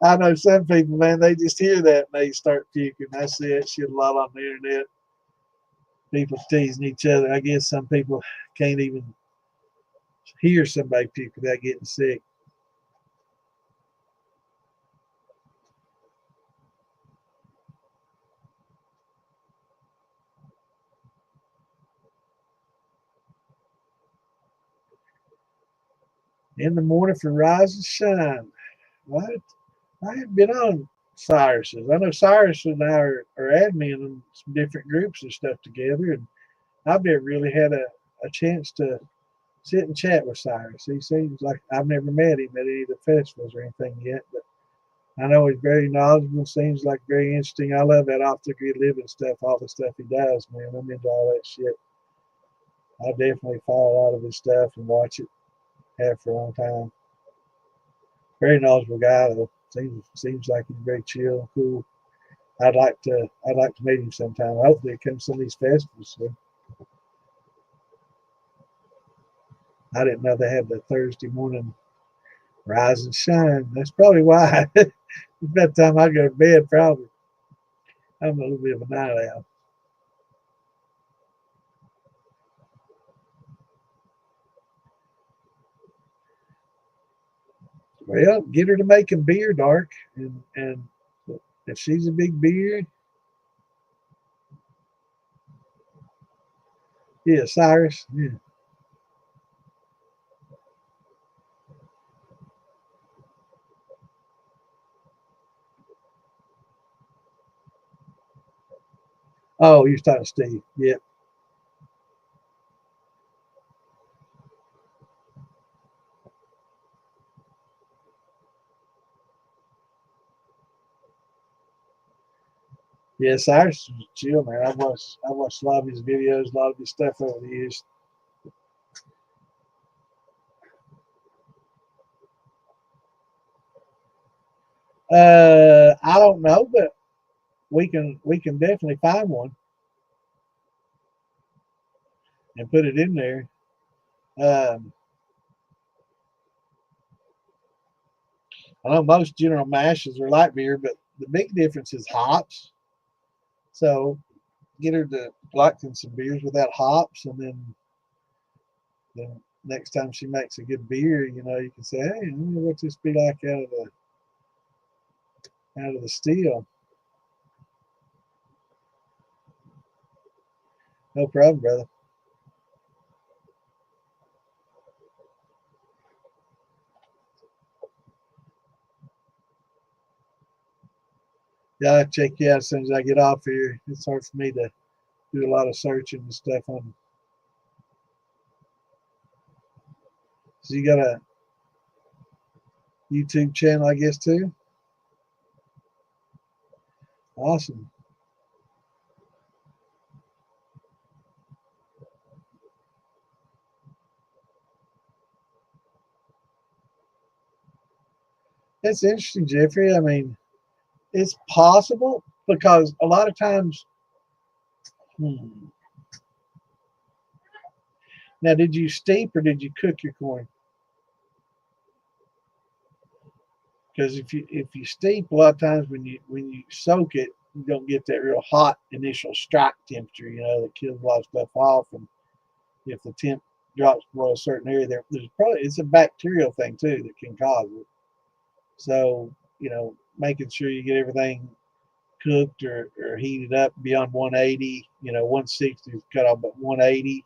I know some people, man, they just hear that and they start puking. I see that shit a lot on the internet. People teasing each other. I guess some people can't even hear somebody puke without getting sick. In the morning for Rise and Shine. What? I haven't been on Cyrus's. I know Cyrus and I are admin in some different groups and stuff together, and I've never really had a chance to sit and chat with Cyrus. He seems like I've never met him at any of the festivals or anything yet, but I know he's very knowledgeable. Seems like very interesting. I love that off the grid living stuff, all the stuff he does, man. I'm into all that shit. I definitely follow a lot of his stuff and watch it. Have for a long time. Very knowledgeable guy though. Seems like he's very chill and cool. I'd like to meet him sometime. Hopefully, he comes to some of these festivals. So I didn't know they had the Thursday morning rise and shine. That's probably why. It's that time I go to bed. Probably I'm a little bit of a night owl. Well, get her to making beer, dark, and if she's a big beer, yeah, Cyrus, yeah. Oh, you're talking to Steve, yeah. Yeah, Cyrus is chill, man. I watched a lot of his videos, a lot of his stuff over the years. I don't know, but we can definitely find one and put it in there. Um, I know most General Mashes are light beer, but the big difference is hops. So get her to liking some beers without hops, and then next time she makes a good beer, you can say, "Hey, I wonder what this be like out of the still." No problem, brother. Yeah, I'll check you out as soon as I get off here. It's hard for me to do a lot of searching and stuff on. So you got a YouTube channel, I guess, too. Awesome. That's interesting, Jeffrey. I mean, it's possible because a lot of times. Hmm. Now, did you steep or did you cook your corn? Because if you steep, a lot of times when you soak it, you don't get that real hot initial strike temperature. That kills a lot of stuff off. And if the temp drops below a certain area, there's probably, it's a bacterial thing too that can cause it. So, making sure you get everything cooked or heated up beyond 180, 160 is cut off, but 180,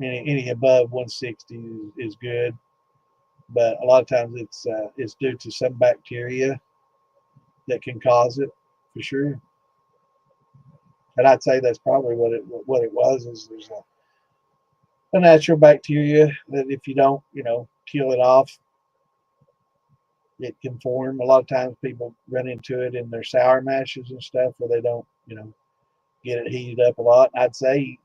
any above 160 is good. But a lot of times it's due to some bacteria that can cause it, for sure. And I'd say that's probably what it was. Is there's a natural bacteria that if you don't kill it off, it can form. A lot of times people run into it in their sour mashes and stuff where they don't get it heated up a lot. I'd say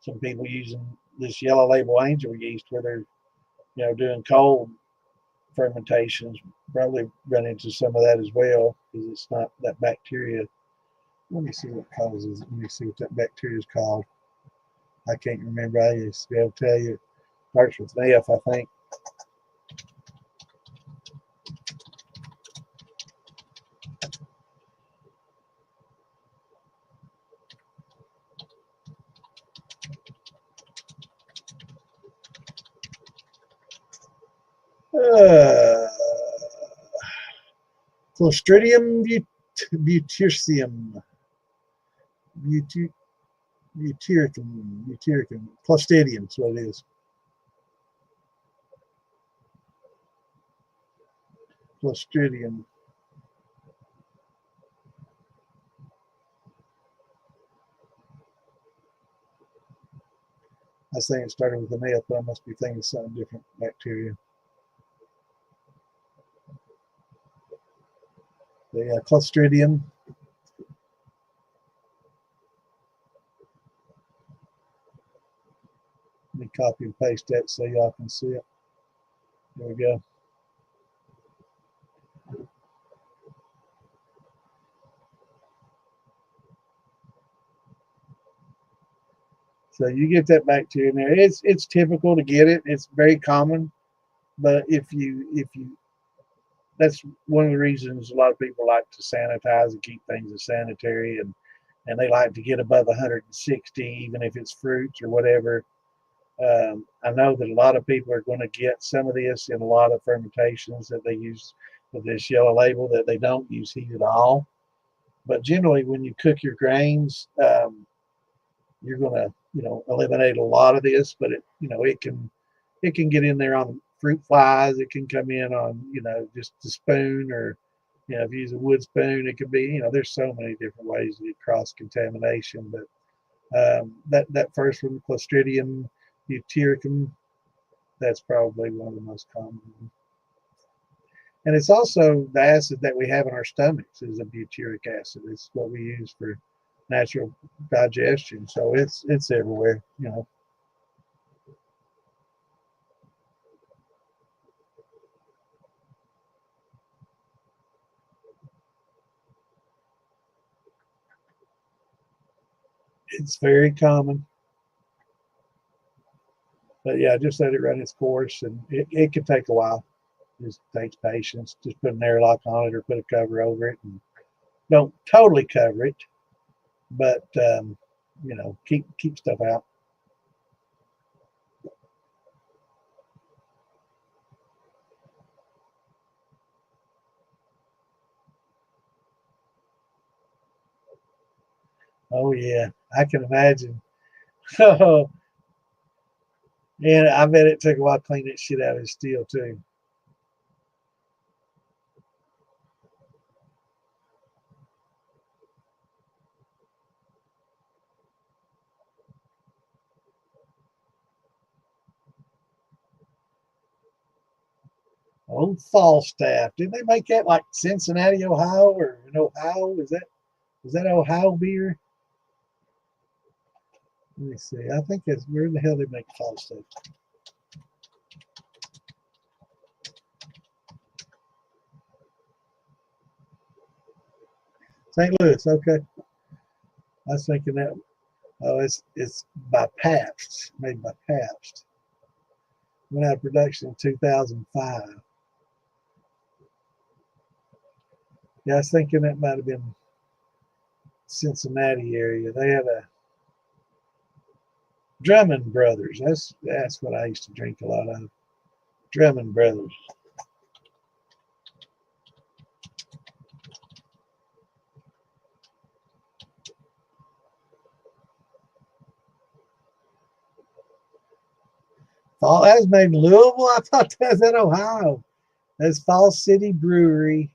some people using this yellow label angel yeast where they're doing cold fermentations probably run into some of that as well, because it's not that bacteria. Let me see what causes it. Let me see what that bacteria is called. I can't remember. I used to be able to tell you. It starts with an F, I think. Clostridium butyricum. Butyricum. Clostridium is what it is. Clostridium. I was thinking it started with an F, but I must be thinking something different bacteria. The Clostridium. Let me copy and paste that so y'all can see it. There we go. So you get that bacteria in there. It's typical to get it. It's very common, but if you that's one of the reasons a lot of people like to sanitize and keep things as sanitary, and they like to get above 160, even if it's fruits or whatever. I know that a lot of people are going to get some of this in a lot of fermentations that they use with this yellow label that they don't use heat at all. But generally, when you cook your grains, you're going to eliminate a lot of this. But it can get in there on fruit flies. It can come in on just a spoon, or if you use a wood spoon, it could be there's so many different ways to get cross contamination. But that first one, Clostridium butyricum, that's probably one of the most common. And it's also the acid that we have in our stomachs is a butyric acid. It's what we use for natural digestion. So it's everywhere. It's very common. But yeah, just let it run its course, and it can take a while. It just takes patience. Just put an airlock on it or put a cover over it, and don't totally cover it, but keep stuff out. Oh yeah, I can imagine. Oh, and I bet it took a while to clean that shit out of his steel too. Old Falstaff. Didn't they make that like Cincinnati, Ohio, or in Ohio? Was that Ohio beer? Let me see. I think that's where the hell they make Falstaff. St. Louis. Okay. I was thinking that. Oh, it's by Pabst, made by Pabst. Went out of production in 2005. Yeah, I was thinking that might have been Cincinnati area. They had Drummond Brothers. That's what I used to drink a lot of. Drummond Brothers. Oh, that was made in Louisville. I thought that was in Ohio. That's Fall City Brewery,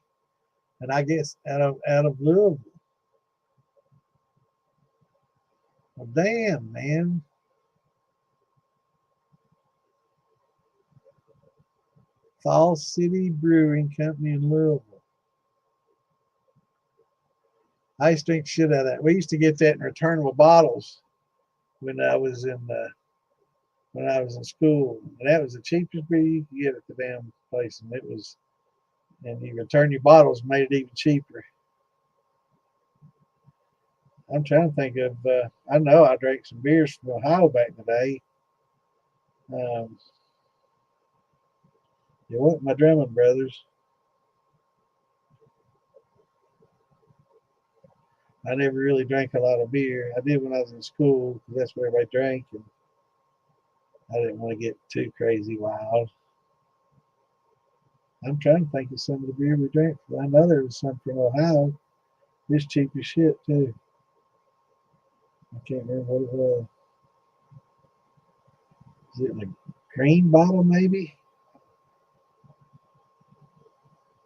and I guess out of Louisville. Well, damn, man. Fall City Brewing Company in Louisville. I used to drink shit out of that. We used to get that in returnable bottles when I was in school. And that was the cheapest beer you could get at the damn place. And you return your bottles, made it even cheaper. I'm trying to think of, I know I drank some beers from Ohio back in the day. Um, it wasn't my Drummond Brothers. I never really drank a lot of beer. I did when I was in school because that's where everybody drank, and I didn't want to get too crazy wild. I'm trying to think of some of the beer we drank. I know there was some from Ohio. It's cheap as shit too. I can't remember what it was. Is it in a green bottle maybe?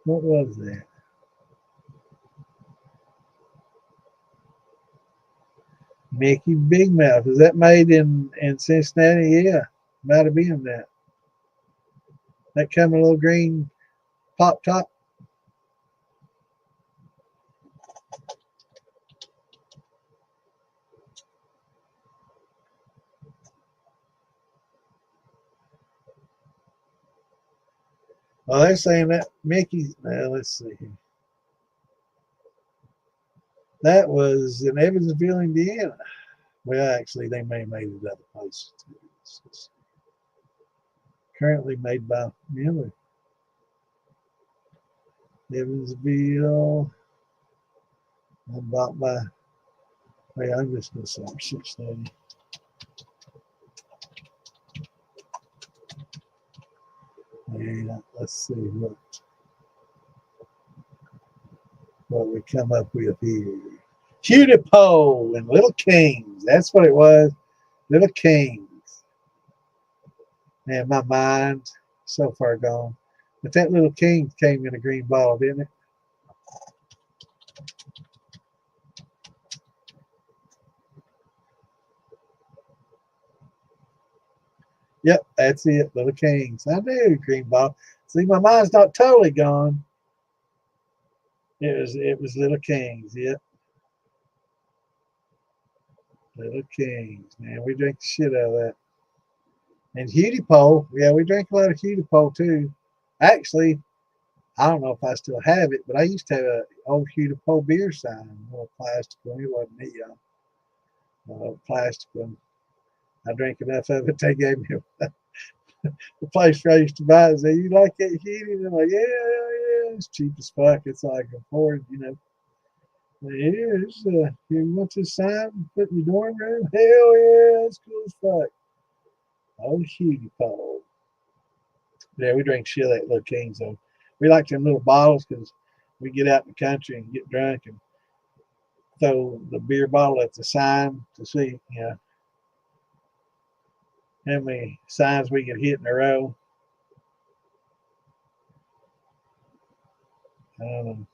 What was that? Mickey Big Mouth. Is that made in Cincinnati? Yeah, might have been that. That come in a little green pop top. Well, they're saying that Mickey's. Let's see. That was in Evansville, Indiana. Well, actually, they may have made it other places too. It's currently made by Miller. Evansville. And bought by. Wait, I'm just going to say 680. Yeah, let's see what we come up with here. Cutie Pole and Little Kings. That's what it was. Little Kings. Man, my mind so far gone. But that Little Kings came in a green bottle, didn't it? Yep, that's it. Little Kings. I knew green bottle. See, my mind's not totally gone. It was Little Kings. Yep, Little Kings. Man, we drink the shit out of that. And Cutie Pole. Yeah, we drank a lot of Cutie Pole too. Actually, I don't know if I still have it, but I used to have an old Cutie Pole beer sign, a little plastic one. It wasn't neon, plastic one. I drank enough of it. They gave me the place where I used to buy it. Said, "You like that Cutie?" And I'm like, "Yeah, yeah, it's cheap as fuck. It's all I can afford, you know." Yeah, you want this sign put in your dorm room? Hell yeah, it's cool as fuck. Oh, Cutie Pole. Yeah, we drink shit like Little Kings though. We like them little bottles because we get out in the country and get drunk and throw the beer bottle at the sign to see, how many signs we can hit in a row. I don't know.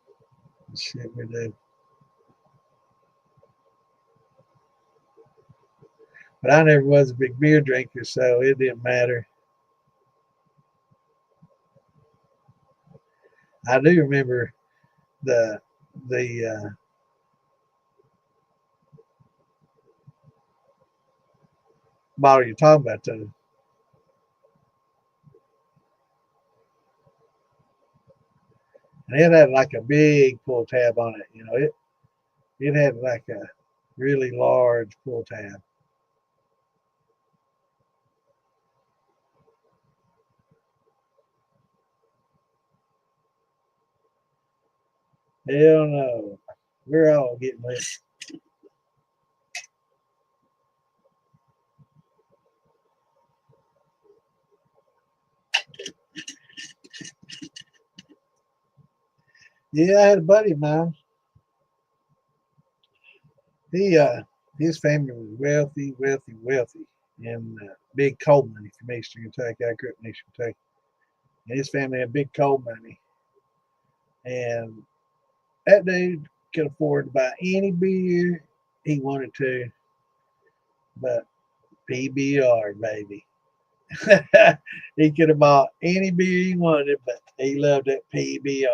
Shit we do. But I never was a big beer drinker, so it didn't matter. I do remember the the bottle you're talking about, though. And it had like a big pull tab on it. It had like a really large pull tab. Hell no. We're all getting lit. Yeah, I had a buddy of mine. He his family was wealthy, wealthy, wealthy, and big coal money from Eastern Kentucky. I grew up in Eastern Kentucky, and his family had big coal money, and that dude could afford to buy any beer he wanted to, but PBR, baby. He could have bought any beer he wanted, but he loved that PBR.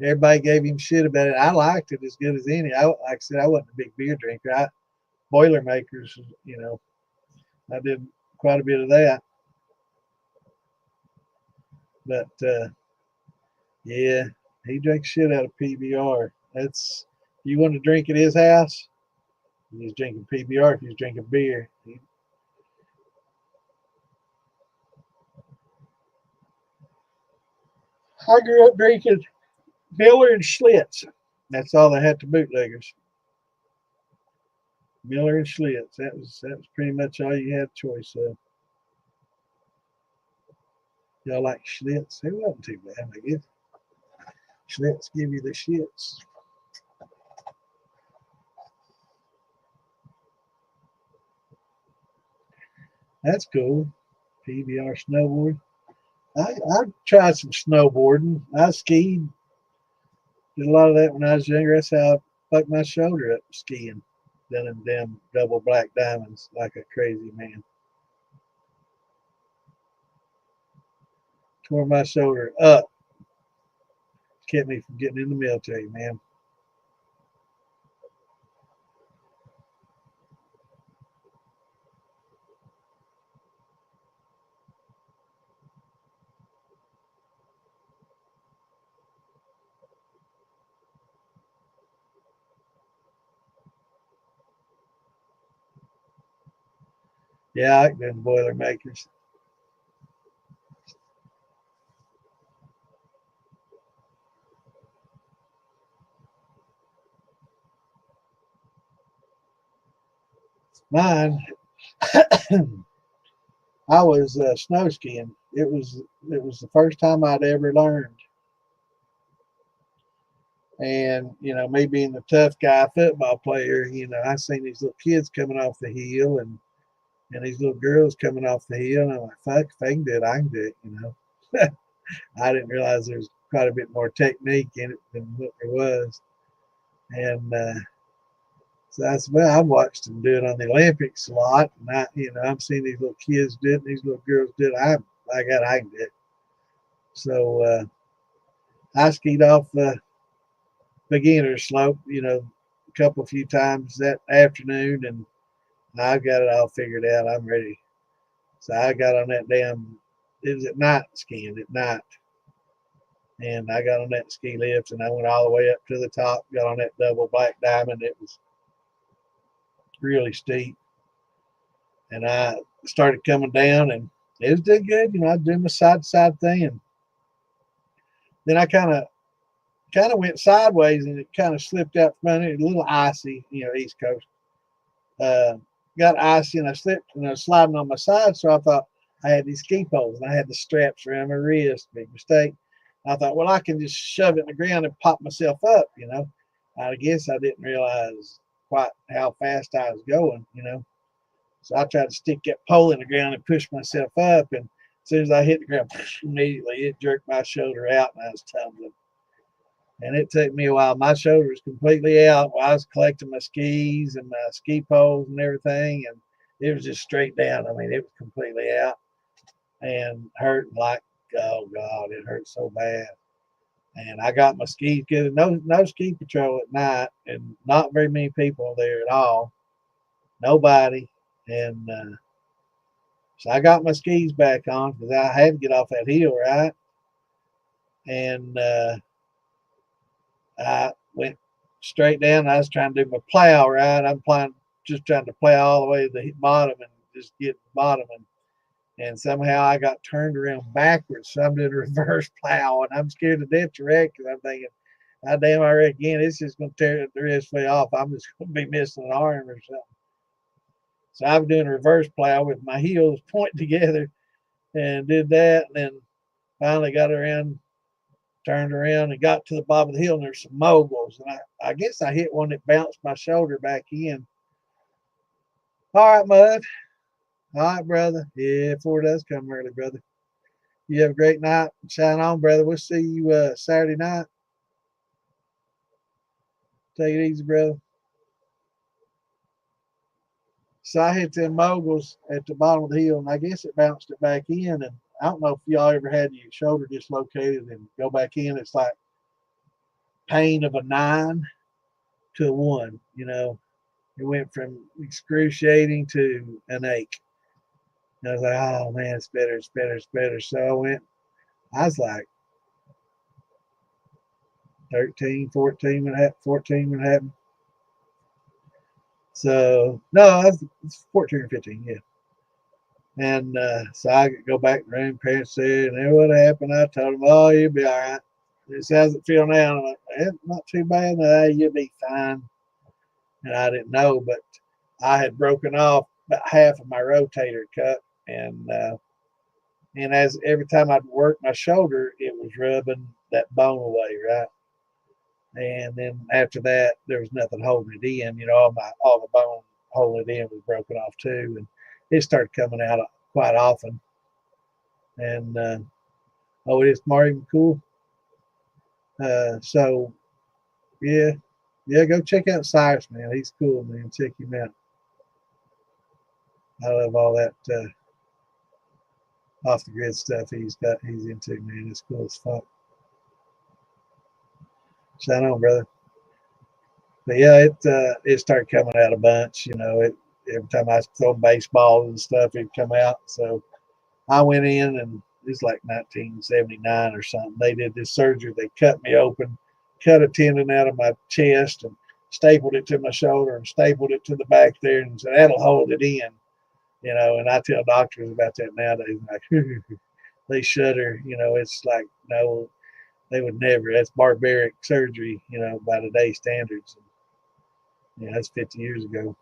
Everybody gave him shit about it. I liked it as good as any. Like I said, I wasn't a big beer drinker. Boilermakers, I did quite a bit of that. But yeah, he drank shit out of PBR. That's if you want to drink at his house, he's drinking PBR. If he's drinking beer, I grew up drinking Miller and Schlitz. That's all they had to bootleggers. Miller and Schlitz. That was pretty much all you had choice of. Y'all like Schlitz? It wasn't too bad, I guess. Schlitz give you the shits. That's cool. PBR snowboard. I tried some snowboarding. I skied. Did a lot of that when I was younger. That's how I fucked my shoulder up skiing. Then in them double black diamonds like a crazy man. Tore my shoulder up. Kept me from getting in the military, man. Yeah, I like them Boilermakers. Mine, I was snow skiing. It was the first time I'd ever learned. And me being the tough guy football player, I seen these little kids coming off the hill and these little girls coming off the hill, and I'm like, fuck, if they can do it, I can do it. I didn't realize there was quite a bit more technique in it than what there was. And so I said, well, I've watched them do it on the Olympics a lot, and I'm seeing these little kids do it, and these little girls do it. I can do it. So I skied off the beginner slope, a few times that afternoon, and I've got it all figured out. I'm ready. So I got on that damn. It was at night skiing at night, and I got on that ski lift, and I went all the way up to the top. Got on that double black diamond. It was really steep, and I started coming down, and it was doing good. I was doing the side to side thing, and then I kind of went sideways, and it kind of slipped out from under. It, a little icy, East Coast. Uh, got icy, and I slipped, and I was sliding on my side. So I thought I had these ski poles, and I had the straps around my wrist. Big mistake. I thought, well, I can just shove it in the ground and pop myself up. I guess I didn't realize quite how fast I was going. So I tried to stick that pole in the ground and push myself up, and as soon as I hit the ground, immediately it jerked my shoulder out, and I was tumbling. And it took me a while. My shoulder was completely out while I was collecting my skis and my ski poles and everything, and it was just straight down. I mean, it was completely out and hurt like, oh God, it hurt so bad. And I got my skis good. No ski patrol at night, and not very many people there at all. Nobody. And so I got my skis back on because I had to get off that hill, right? And I went straight down. I was trying to do my plow, right? Just trying to plow all the way to the bottom and just get to the bottom. And somehow I got turned around backwards. So I'm doing a reverse plow, and I'm scared to death to wreck because I'm thinking, God damn, I wreck again. It's just going to tear the rest way off. I'm just going to be missing an arm or something. So I'm doing a reverse plow with my heels pointing together and did that. And then finally got around Turned around and got to the bottom of the hill, and there's some moguls. And I guess I hit one that bounced my shoulder back in. All right, Mud. All right, brother. Yeah, before it does come early, brother. You have a great night. Shine on, brother. We'll see you Saturday night. Take it easy, brother. So I hit them moguls at the bottom of the hill, and I guess it bounced it back in. And I don't know if y'all ever had your shoulder dislocated and go back in. It's like pain of a 9 to a 1. You know, it went from excruciating to an ache. And I was like, oh man, it's better, it's better, it's better. So I was like 13, 14 when it happened, 14 when it happened. So, no, I was 14 or 15, yeah. And so I could go back to the room, parents said, and what happened? I told them, oh, you'll be all right. This how's it feel now? And I'm like, it's not too bad. No, you'll be fine. And I didn't know, but I had broken off about half of my rotator cuff. And as every time I'd work my shoulder, it was rubbing that bone away, right? And then after that, there was nothing holding it in. You know, all the bone holding it in was broken off too, and it started coming out quite often. And oh, it is more even cool. So yeah, go check out Cyrus, man. He's cool, man. Check him out. I love all that off the grid stuff he's into, man. It's cool as fuck. Shine on, brother. But yeah, it started coming out a bunch. You know, every time I was throwing baseballs and stuff, it'd come out. So I went in, and it's like 1979 or something. They did this surgery. They cut me open, cut a tendon out of my chest, and stapled it to my shoulder, and stapled it to the back there, and said that'll hold it in. You know, and I tell doctors about that nowadays, like they shudder. You know, it's like no, they would never. That's barbaric surgery. You know, by today's standards. Yeah, that's 50 years ago.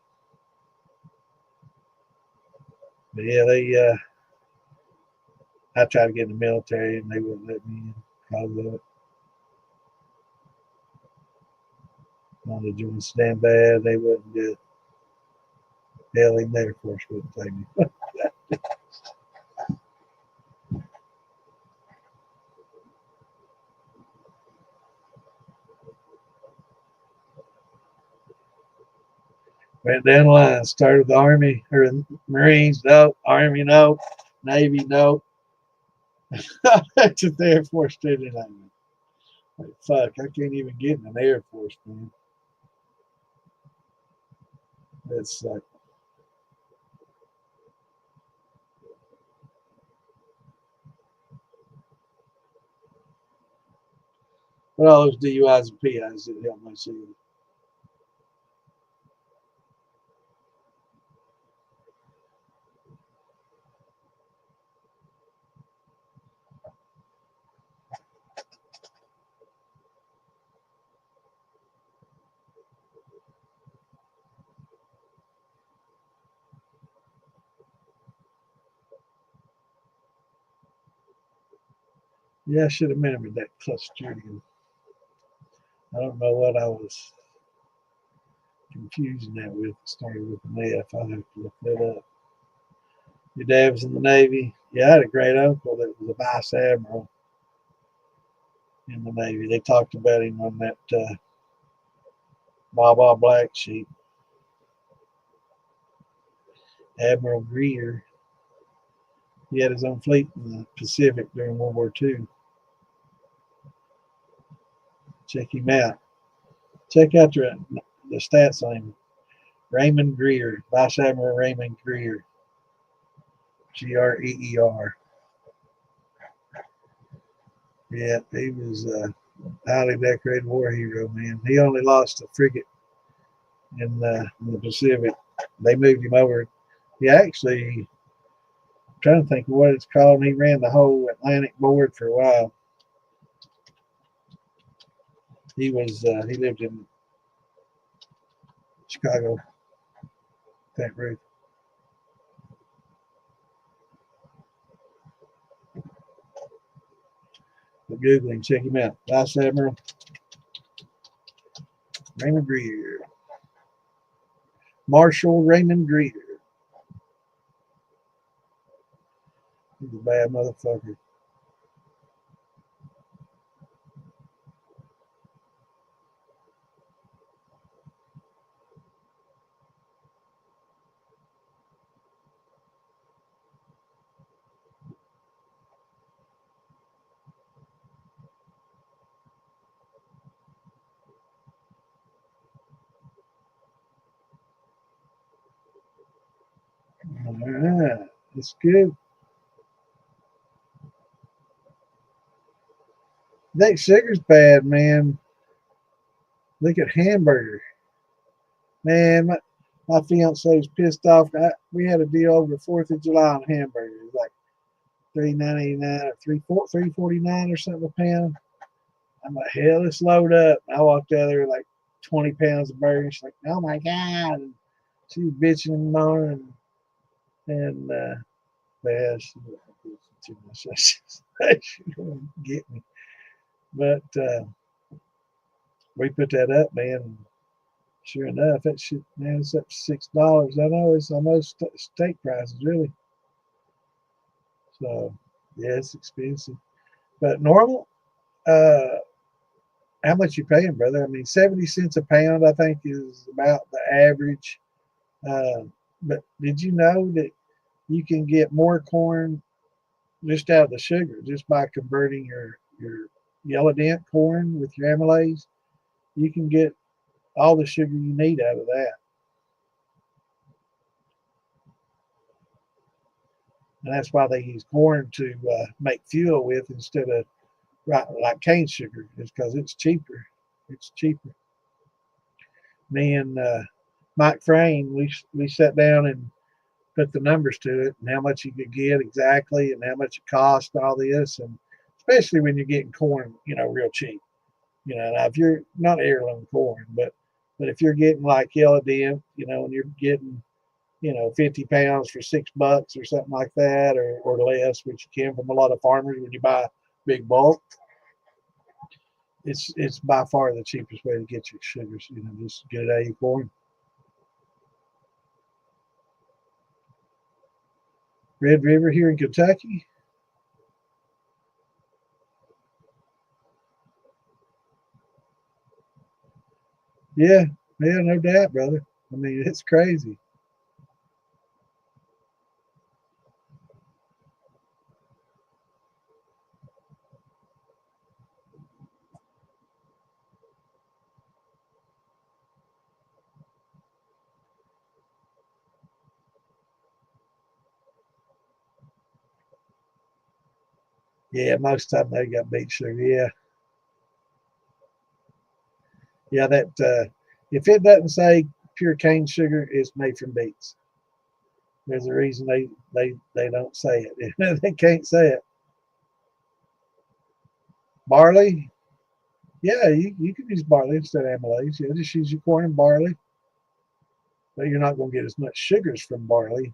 But yeah, I tried to get in the military and they wouldn't let me in because of it. I wanted to join so damn bad, they wouldn't do it. Hell, even the Air Force wouldn't take me. Went down the line, started with the Army or the Marines, no. Army, no. Navy, no. I went to the Air Force student. Like, fuck, I can't even get in an Air Force, man. It's like, but all those DUIs and PIs didn't help much either. Yeah, I should have remembered that Clostridium. I don't know what I was confusing that with. It started with an F. I'll have to look that up. Your dad was in the Navy. Yeah, I had a great uncle that was a vice admiral in the Navy. They talked about him on that Baba Black sheet. Admiral Greer. He had his own fleet in the Pacific during World War II. Check him out. Check out the stats on him. Raymond Greer, Vice Admiral Raymond Greer. Greer. Yeah, he was a highly decorated war hero, man. He only lost a frigate in the Pacific. They moved him over. He actually, I'm trying to think of what it's called. He ran the whole Atlantic board for a while. He lived in Chicago, St. Ruth. But Google him, check him out. Vice Admiral Raymond Greer. Marshal Raymond Greer. He's a bad motherfucker. All right, that's good. I think sugar's bad, man. Look at hamburger. Man, my fiance was pissed off. We had a deal over the 4th of July on hamburgers, like $3.99 or $3.49 or something a pound. I'm like, hell, let's load up. I walked out there with like 20 pounds of burgers. She's like, oh my God. And she was bitching and moaning. And yeah, she was too much. She didn't get me. But we put that up, man. And sure enough, that shit, man, it's up to $6. I know it's almost steak prices, really. So, yeah, it's expensive. But normal, how much you paying, brother? I mean, 70 cents a pound, I think, is about the average. But did you know that you can get more corn just out of the sugar, just by converting your yellow dent corn with your amylase? You can get all the sugar you need out of that. And that's why they use corn to make fuel with instead of like cane sugar, is because it's cheaper. It's cheaper. Me and Mike Frame, we sat down and put the numbers to it and how much you could get exactly and how much it cost and all this, and especially when you're getting corn, real cheap. Now if you're not heirloom corn, but if you're getting like yellow dent, and you're getting 50 pounds for $6 or something like that, or less, which you can from a lot of farmers when you buy big bulk. It's by far the cheapest way to get your sugars. Just get it out of your corn. Red River here in Kentucky. Yeah, no doubt, brother. I mean, it's crazy. Yeah, most of them they got beet sugar. Yeah. That if it doesn't say pure cane sugar, it's made from beets. There's a reason they don't say it. They can't say it. Barley. Yeah, you can use barley instead of amylase. Yeah, just use your corn and barley, but you're not going to get as much sugars from barley.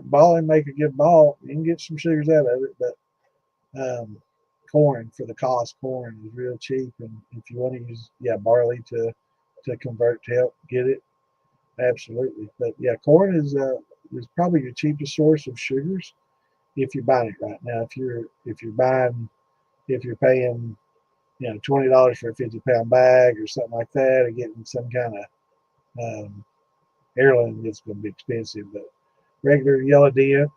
Barley make a good malt. You can get some sugars out of it, but corn, for the cost, corn is real cheap. And if you want to use barley to convert to help get it, absolutely. But yeah, corn is probably your cheapest source of sugars if you're buying it right now. If you're paying $20 for a 50-pound bag or something like that, or getting some kind of heirloom, it's going to be expensive. But regular yellow dent,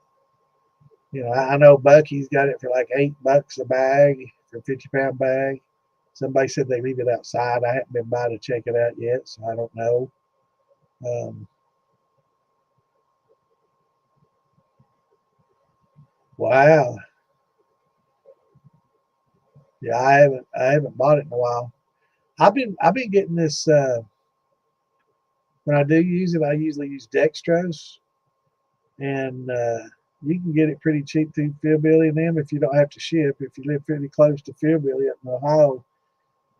I know Bucky's got it for like $8 a bag for a 50-pound bag. Somebody said they leave it outside. I haven't been by to check it out yet, so I don't know. Um, wow. Yeah, I haven't bought it in a while. I've been getting this when I do use it. I usually use dextrose, and you can get it pretty cheap through Philbilly and them if you don't have to ship. If you live pretty close to Philbilly up in Ohio,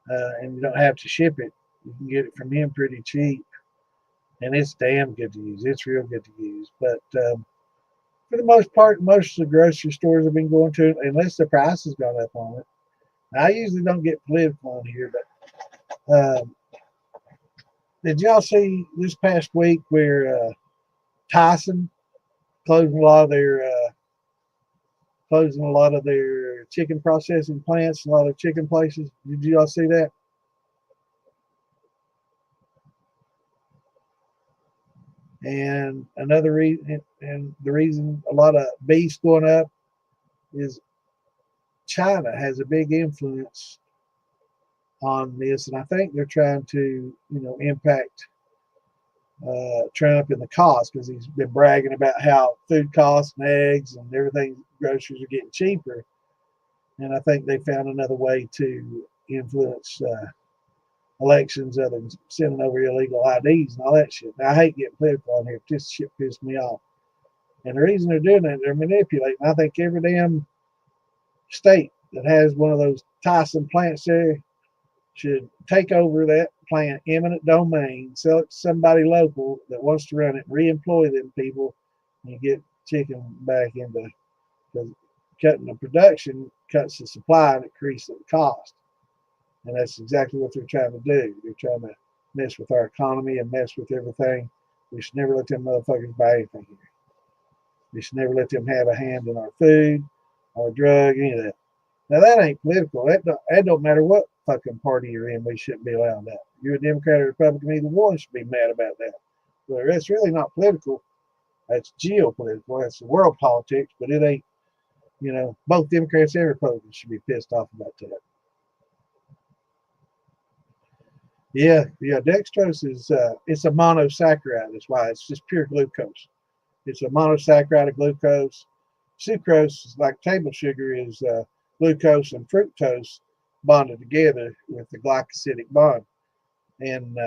and you don't have to ship it, you can get it from him pretty cheap, and it's damn good to use. It's real good to use. But for the most part, most of the grocery stores I've been going to, unless the price has gone up on it, Now, I usually don't get political on here, but did y'all see this past week where Tyson closing a lot of their chicken processing plants, a lot of chicken places? Did y'all see that? And another reason, and the reason a lot of beef's going up is China has a big influence on this, and I think they're trying to, impact Trump in the cost because he's been bragging about how food costs and eggs and everything, groceries are getting cheaper, and I think they found another way to influence elections other than sending over illegal IDs and all that shit. Now, I hate getting political on here, but this shit pissed me off. And the reason they're doing it, they're manipulating. I think every damn state that has one of those Tyson plants there should take over that plant, eminent domain, sell it to somebody local that wants to run it, re-employ them people, and get chicken back into, because cutting the production cuts the supply and increases the cost. And that's exactly what they're trying to do. They're trying to mess with our economy and mess with everything. We should never let them motherfuckers buy anything here. We should never let them have a hand in our food, our drug, any of that. Now that ain't political. That don't matter what fucking party you're in. We shouldn't be allowed that. You're a Democrat or Republican, either one should be mad about that. But that's really not political. That's geopolitical. That's world politics. But it ain't. Both Democrats and Republicans should be pissed off about that. Yeah. Dextrose is it's a monosaccharide. That's why it's just pure glucose. It's a monosaccharide of glucose. Sucrose is like table sugar, is glucose and fructose bonded together with the glycosidic bond. And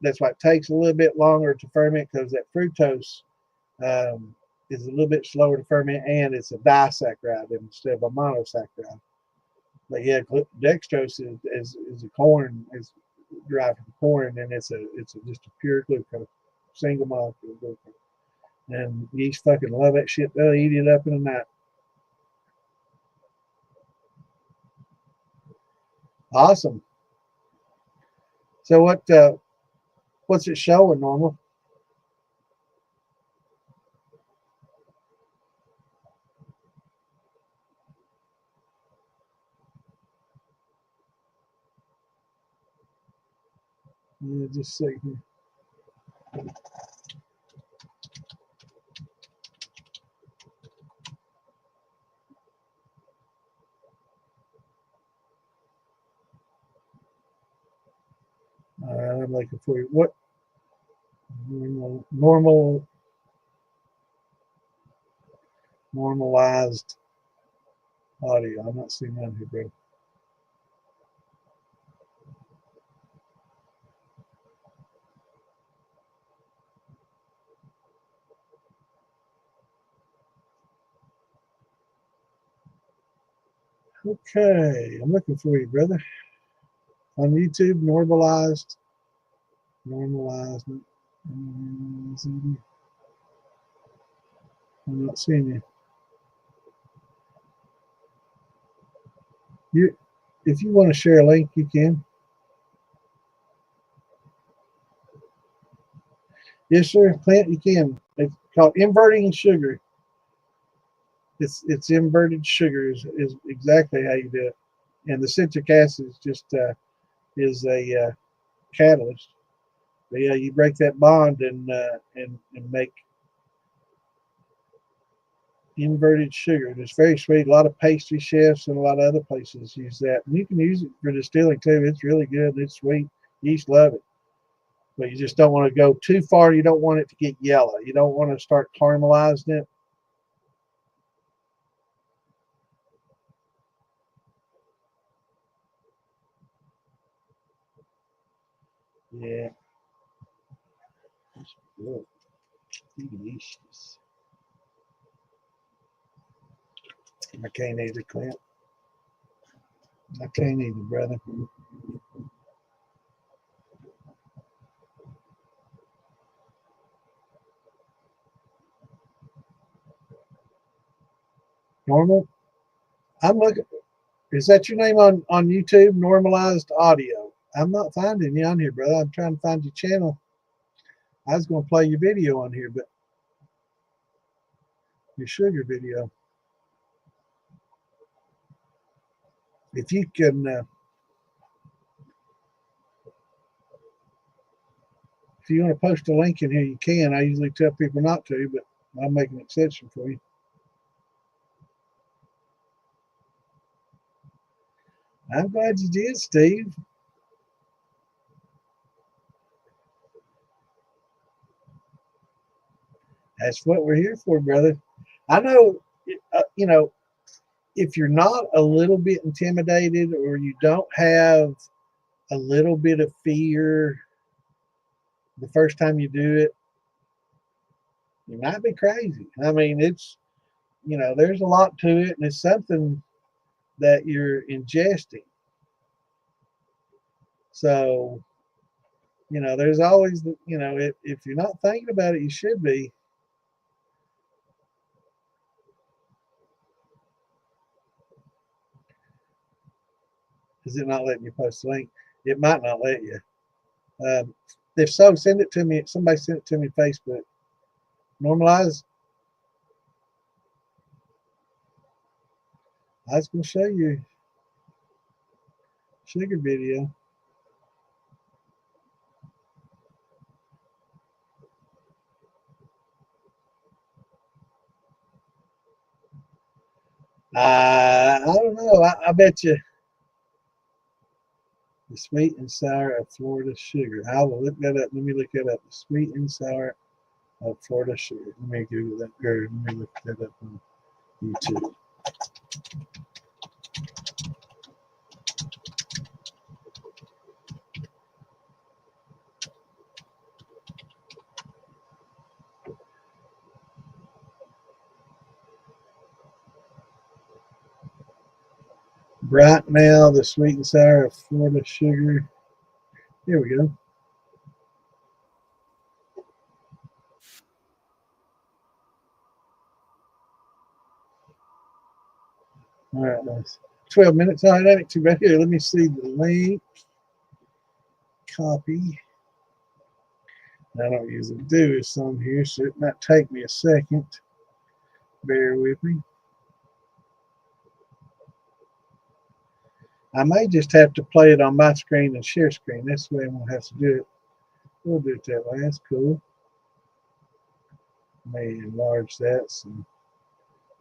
that's why it takes a little bit longer to ferment, because that fructose is a little bit slower to ferment, and it's a disaccharide instead of a monosaccharide. But yeah, dextrose is a corn, is derived from corn, and it's just a pure glucose, single molecule glucose. And yeast fucking love that shit. They'll eat it up in a night. Awesome. So what's it showing, Normal? Just see here. All right, I'm looking for you. What normalized audio? I'm not seeing that here, bro. Okay, I'm looking for you, brother. On YouTube, normalized. I'm not seeing you. If you want to share a link, you can. Yes, sir, Clint, you can. It's called inverting sugar. It's inverted sugar is exactly how you do it, and the citric acid is just is a catalyst. But yeah, you break that bond and make inverted sugar. And it's very sweet. A lot of pastry chefs and a lot of other places use that. And you can use it for distilling too. It's really good. It's sweet. Yeast love it. But you just don't want to go too far. You don't want it to get yellow. You don't want to start caramelizing it. Yeah. It's good. Delicious. I can't either, Clint. I can't either, brother. Normal. I'm looking. Is that your name on YouTube? Normalized Audio. I'm not finding you on here, brother. I'm trying to find your channel. I was going to play your video on here, but your sugar video. If you can, if you want to post a link in here, you can. I usually tell people not to, but I'll make an exception for you. I'm glad you did, Steve. That's what we're here for, brother. I know, you know, if you're not a little bit intimidated or you don't have a little bit of fear the first time you do it, you might be crazy. I mean, it's, you know, there's a lot to it, and it's something that you're ingesting. So, you know, there's always, you know, if you're not thinking about it, you should be. Is it not letting you post a link? It might not let you. If so, send it to me. Somebody sent it to me on Facebook. Normalize. I was going to show you sugar video. I don't know. I bet you the sweet and sour of Florida sugar. I will look that up. Let me look that up. The sweet and sour of Florida sugar. Let me Google that. Or let me look that up on YouTube. Right now, the sweet and sour of Florida sugar. Here we go. All right, nice. 12 minutes. All right, that ain't too bad. Here, let me see the link. Copy. I don't usually do this on here, so it might take me a second. Bear with me. I may just have to play it on my screen and share screen. That's the way I'm going to have to do it. We'll do it that way. That's cool. May enlarge that so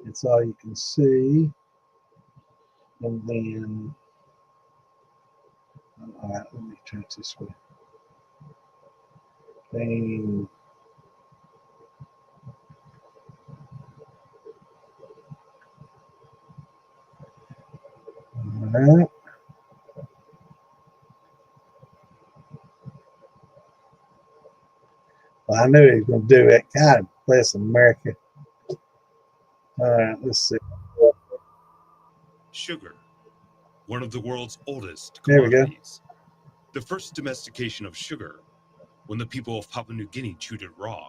it's all you can see. And then, all right, let me turn it this way. Bang. All right. Well, I knew he was going to do it. God bless America. All right, let's see. Sugar, one of the world's oldest There we go. commodities. The first domestication of sugar, when the people of Papua New Guinea chewed it raw,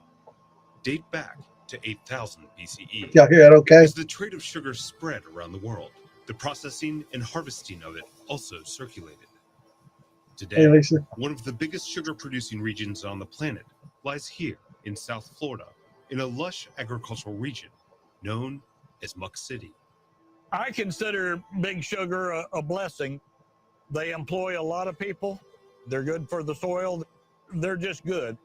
date back to 8000 BCE. Y'all hear that okay? As the trade of sugar spread around the world, the processing and harvesting of it also circulated. Today, Hey, Lisa. one of the biggest sugar-producing regions on the planet lies here in South Florida, in a lush agricultural region known as Muck City. I consider Big Sugar a blessing. They employ a lot of people. They're good for the soil. They're just good.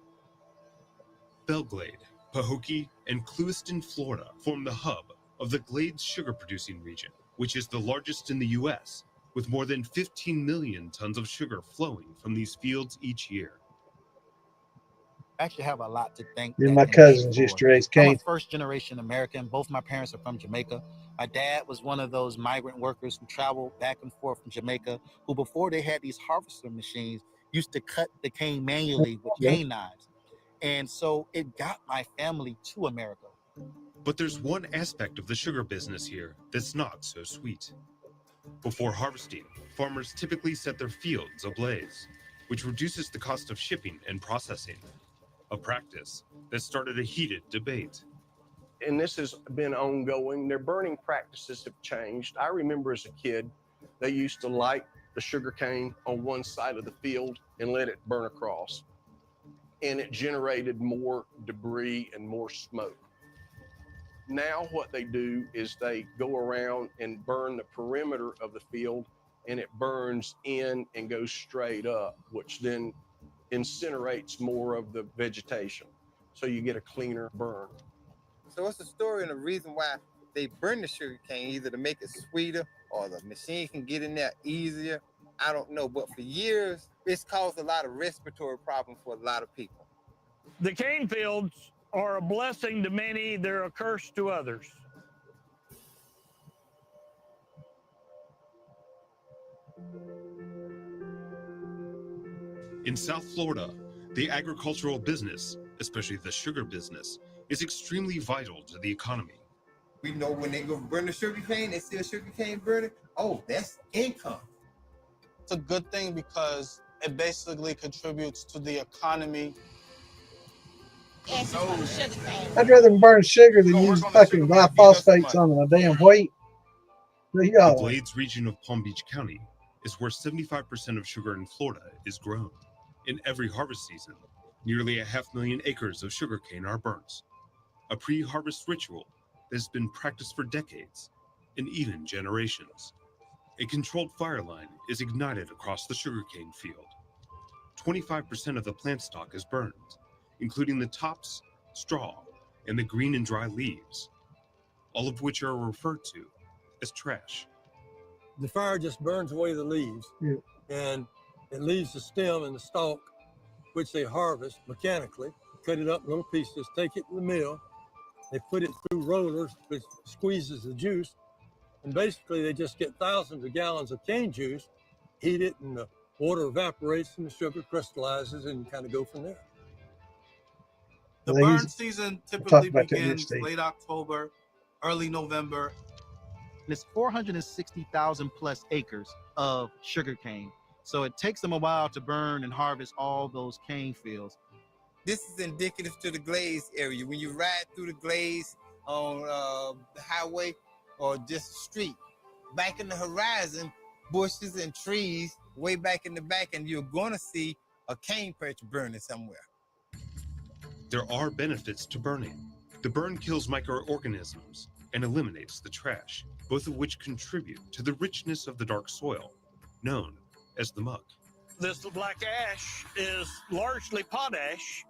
Belglade, Pahokee, and Clewiston, Florida form the hub of the Glades sugar-producing region, which is the largest in the U.S., with more than 15 million tons of sugar flowing from these fields each year. I actually have a lot to thank. Then my cousins used to raise cane. I'm a first-generation American. Both my parents are from Jamaica. My dad was one of those migrant workers who traveled back and forth from Jamaica, who before they had these harvester machines, used to cut the cane manually with cane knives. And so it got my family to America. But there's one aspect of the sugar business here that's not so sweet. Before harvesting, farmers typically set their fields ablaze, which reduces the cost of shipping and processing, a practice that started a heated debate. And this has been ongoing. Their burning practices have changed. I remember as a kid They used to light the sugar cane on one side of the field and let it burn across. And it generated more debris and more smoke. Now what they do is they go around and burn the perimeter of the field, and it burns in and goes straight up, which then incinerates more of the vegetation. So you get a cleaner burn. So what's the story and the reason why they burn the sugar cane, either to make it sweeter or the machine can get in there easier? I don't know, but for years, it's caused a lot of respiratory problems for a lot of people. The cane fields are a blessing to many, they're a curse to others. In South Florida, the agricultural business, especially the sugar business, is extremely vital to the economy. We know when they go burn the sugar cane, they see a sugar cane burning. Oh, that's income. It's a good thing because it basically contributes to the economy. I'd rather burn sugar than use fucking glyphosates on my damn wheat. The Glades region of Palm Beach County is where 75% of sugar in Florida is grown. In every harvest season, nearly 500,000 acres of sugarcane are burnt, a pre-harvest ritual that has been practiced for decades and even generations. A controlled fire line is ignited across the sugarcane field. 25% of the plant stock is burned, including the tops, straw, and the green and dry leaves, all of which are referred to as trash. The fire just burns away the leaves, and it leaves the stem and the stalk, which they harvest mechanically, cut it up in little pieces, take it to the mill. They put it through rollers, which squeezes the juice, and basically they just get thousands of gallons of cane juice, heat it, and the water evaporates and the sugar crystallizes, and you kind of go from there. The burn season typically begins late October, early November. And it's 460,000 plus acres of sugarcane. So it takes them a while to burn and harvest all those cane fields. This is indicative to the Glades area. When you ride through the Glades on the highway or just the street, back in the horizon, bushes and trees way back in the back, and you're going to see a cane patch burning somewhere. There are benefits to burning. The burn kills microorganisms and eliminates the trash, both of which contribute to the richness of the dark soil, known as the muck. This black ash is largely potash,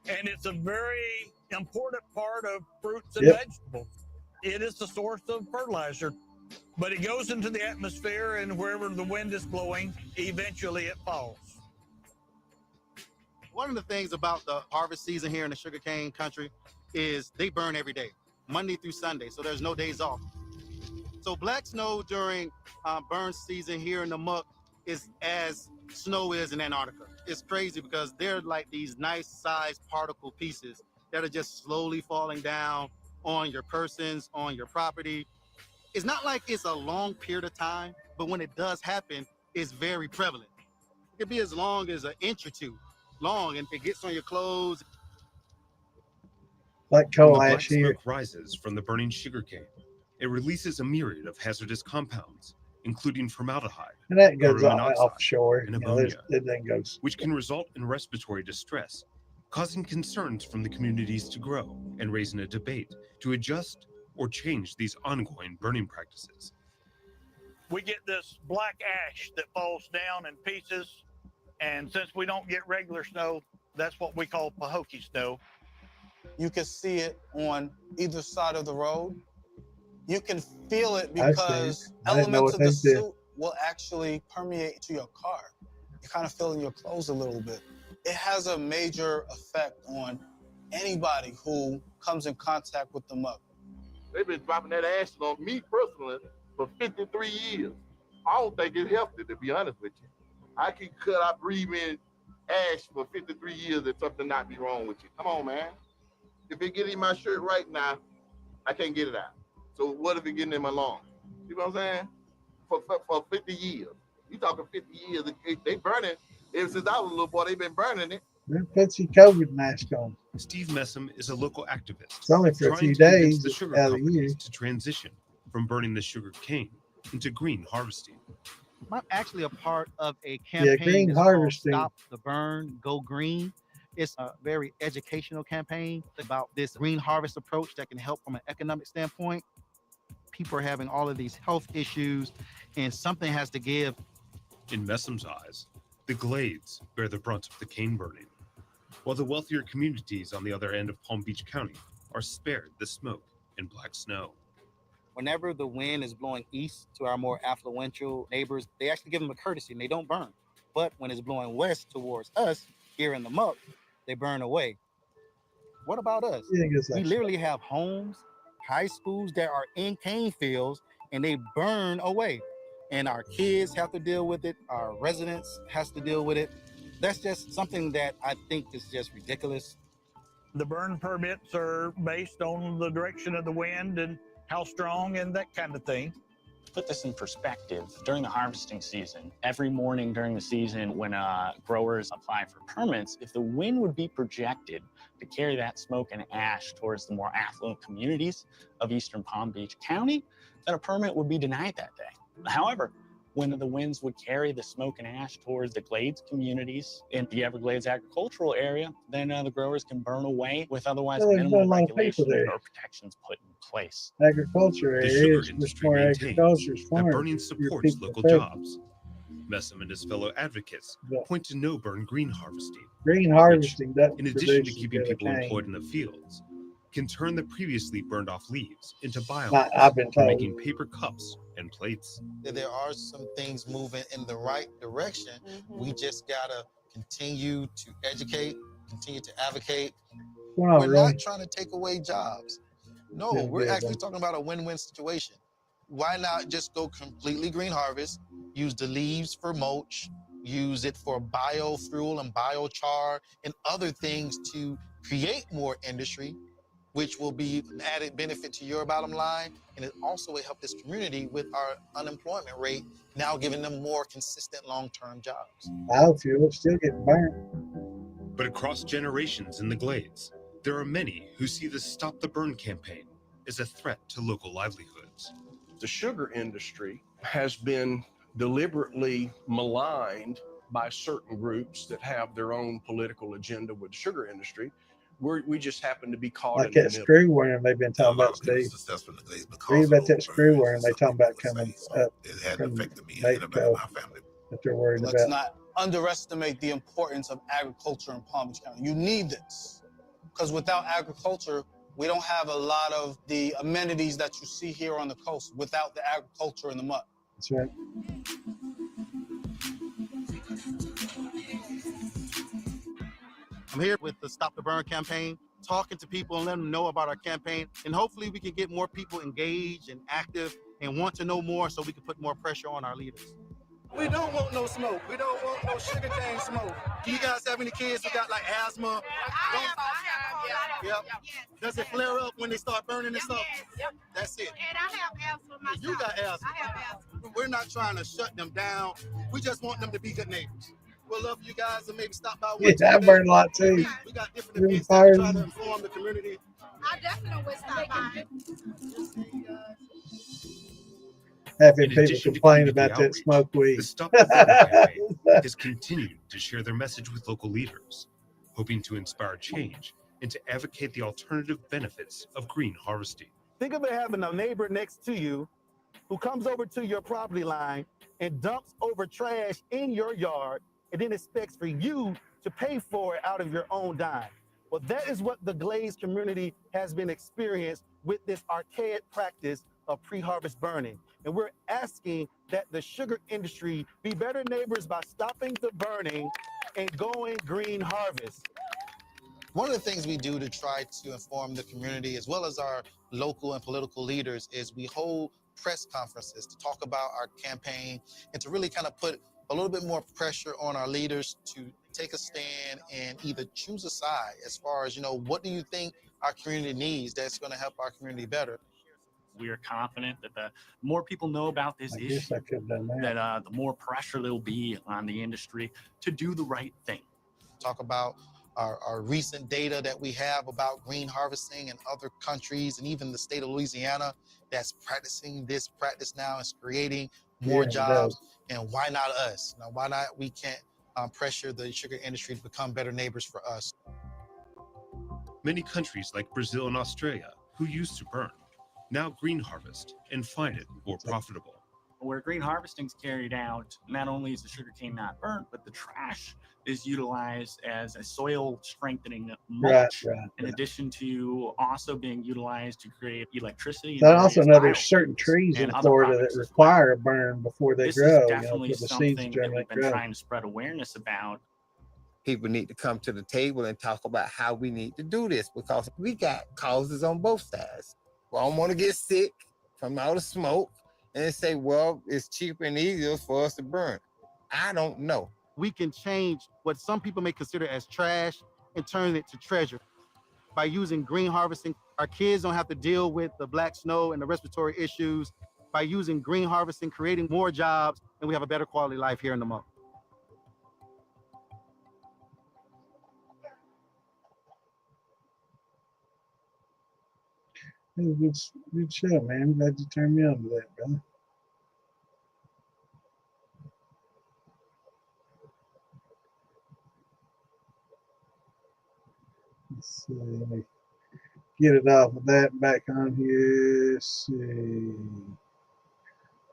and it's a very important part of fruits and vegetables. It is the source of fertilizer, but it goes into the atmosphere, and wherever the wind is blowing, eventually it falls. One of the things about the harvest season here in the sugarcane country is they burn every day, Monday through Sunday, so there's no days off. So black snow during burn season here in the muck is as snow is in Antarctica. It's crazy because they're like these nice sized particle pieces that are just slowly falling down on your persons, on your property. It's not like it's a long period of time, but when it does happen, it's very prevalent. It could be as long as an inch or two long, and it gets on your clothes. Like When coal the black ash here. smoke rises from the burning sugarcane, it releases a myriad of hazardous compounds, including formaldehyde, And that goes carbon monoxide, offshore. and You know, ammonia, it then goes. which can result in respiratory distress, causing concerns from the communities to grow and raising a debate to adjust or change these ongoing burning practices. We get this black ash that falls down in pieces, and since we don't get regular snow, that's what we call Pahokee snow. You can see it on either side of the road. You can feel it because elements of the suit will actually permeate to your car. You kind of feel in your clothes a little bit. It has a major effect on anybody who comes in contact with the muck. They've been dropping that ash on me personally for 53 years. I don't think it's healthy, to be honest with you. I can breathe in ash for 53 years and something not be wrong with you. Come on, man. If it get in my shirt right now, I can't get it out. So what if it getting in my lungs? You know what I'm saying? For 50 years. You talking 50 years. They burn it. Ever since I was a little boy, they've been burning it. They put your COVID mask on. Steve Messam is a local activist. It's only for a trying few to convince days the sugar out of the year. companies to transition from burning the sugar cane into green harvesting. I'm actually a part of a campaign green harvesting. Called Stop the Burn, Go Green. It's a very educational campaign about this green harvest approach that can help from an economic standpoint. People are having all of these health issues, and something has to give. In Messham's eyes, the glades bear the brunt of the cane burning, while the wealthier communities on the other end of Palm Beach County are spared the smoke and black snow. Whenever the wind is blowing east to our more affluential neighbors, they actually give them a courtesy and they don't burn. But when it's blowing west towards us here in the muck, they burn away. What about us? We literally have homes, high schools that are in cane fields, and they burn away. And our kids have to deal with it. Our residents has to deal with it. That's just something that I think is just ridiculous. The burn permits are based on the direction of the wind and how strong and that kind of thing. Put this in perspective, during the harvesting season, every morning during the season when growers apply for permits, if the wind would be projected to carry that smoke and ash towards the more affluent communities of eastern Palm Beach County, then a permit would be denied that day. However, when the winds would carry the smoke and ash towards the Glades communities in the Everglades agricultural area, then the growers can burn away with otherwise minimal regulations or protections put in place. Agriculture areas, much more agriculture is that burning supports local jobs. Messam and his fellow advocates point to no burn green harvesting. Green harvesting, which, in addition to keeping people employed in the fields, can turn the previously burned off leaves into biomass, I've been told, making paper cups and plates. There are some things moving in the right direction. We just gotta continue to educate, continue to advocate. We're not trying to take away jobs. No, we're actually talking about a win-win situation. Why not just go completely green harvest, use the leaves for mulch, use it for biofuel and biochar and other things to create more industry, which will be an added benefit to your bottom line. And it also will help this community with our unemployment rate, now giving them more consistent long-term jobs. Biofuel still getting burned. But across generations in the Glades, there are many who see the Stop the Burn campaign as a threat to local livelihoods. The sugar industry has been deliberately maligned by certain groups that have their own political agenda with the sugar industry. We just happen to be caught like in the that middle. screw worm they've been talking about, Steve. Read about that screw worm they talking about coming up from Mexico that they're worried about. Let's not underestimate the importance of agriculture in Palm Beach County. You need this, because without agriculture, we don't have a lot of the amenities that you see here on the coast without the agriculture and the mud. That's right. I'm here with the Stop the Burn campaign, talking to people and letting them know about our campaign. And hopefully we can get more people engaged and active and want to know more so we can put more pressure on our leaders. We don't want no smoke. We don't want no sugarcane smoke. Do you guys have any kids who got like asthma? I have. Yep. Does it flare up when they start burning and stuff? Yep. That's it. And I have asthma myself. You got asthma. I have asthma. We're not trying to shut them down. We just want them to be good neighbors. We'll love you guys and maybe stop by. Yeah, I burn a lot too. We got different events that we try to inform the community. I definitely would stop by. Having people complain about that smoke weed. The Stop the Burn campaign has continued to share their message with local leaders, hoping to inspire change and to advocate the alternative benefits of green harvesting. Think of it having a neighbor next to you who comes over to your property line and dumps over trash in your yard and then expects for you to pay for it out of your own dime. Well, that is what the Glades community has been experienced with this archaic practice of pre-harvest burning. And we're asking that the sugar industry be better neighbors by stopping the burning and going green harvest. One of the things we do to try to inform the community as well as our local and political leaders is we hold press conferences to talk about our campaign and to really kind of put a little bit more pressure on our leaders to take a stand and either choose a side as far as, what do you think our community needs that's going to help our community better? We are confident that the more people know about this issue, the more pressure there'll be on the industry to do the right thing. Talk about our recent data that we have about green harvesting in other countries, and even the state of Louisiana that's practicing this practice now, is creating more jobs. And why not us? Now, why not we can't pressure the sugar industry to become better neighbors for us? Many countries like Brazil and Australia, who used to burn, now green harvest and find it more profitable. Where green harvesting is carried out, not only is the sugarcane not burnt, but the trash is utilized as a soil strengthening mulch, in addition to also being utilized to create electricity. I also know there's certain trees in Florida that require a burn before they grow. This is definitely something that we've been trying to spread awareness about. People need to come to the table and talk about how we need to do this, because we got causes on both sides. Well, I don't want to get sick from all the smoke and say, well, it's cheaper and easier for us to burn. I don't know. We can change what some people may consider as trash and turn it to treasure. By using green harvesting, our kids don't have to deal with the black snow and the respiratory issues. By using green harvesting, creating more jobs, and we have a better quality life here in the month. Good show, man. I'm glad you turned me on to that, brother. Let's see. Let me get it off of that and back on here. Let's see.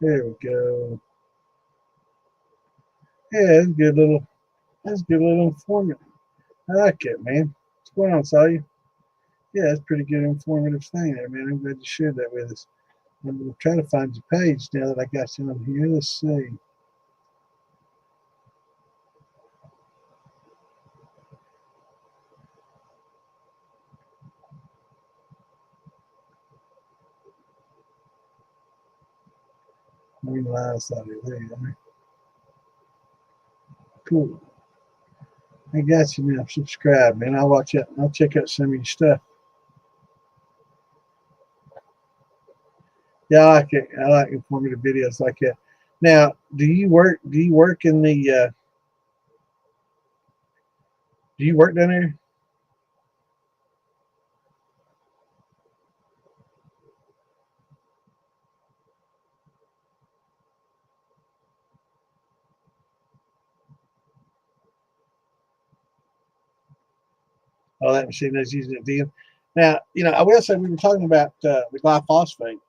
There we go. Yeah, that's a good little informative. I like it, man. What's going on, Sawyer? Yeah, that's pretty good informative thing there, man. I'm glad you shared that with us. I'm going to try to find your page now that I got you on here. Let's see. Green lines out of there. Cool. I got you now. Subscribe, man. I'll watch it. I'll check out some of your stuff. Yeah, I like it. I like informative videos like that. Now, do you work in the do you work down there? Oh, that machine that's using it deal. Now, I will say we were talking about the glyphosate.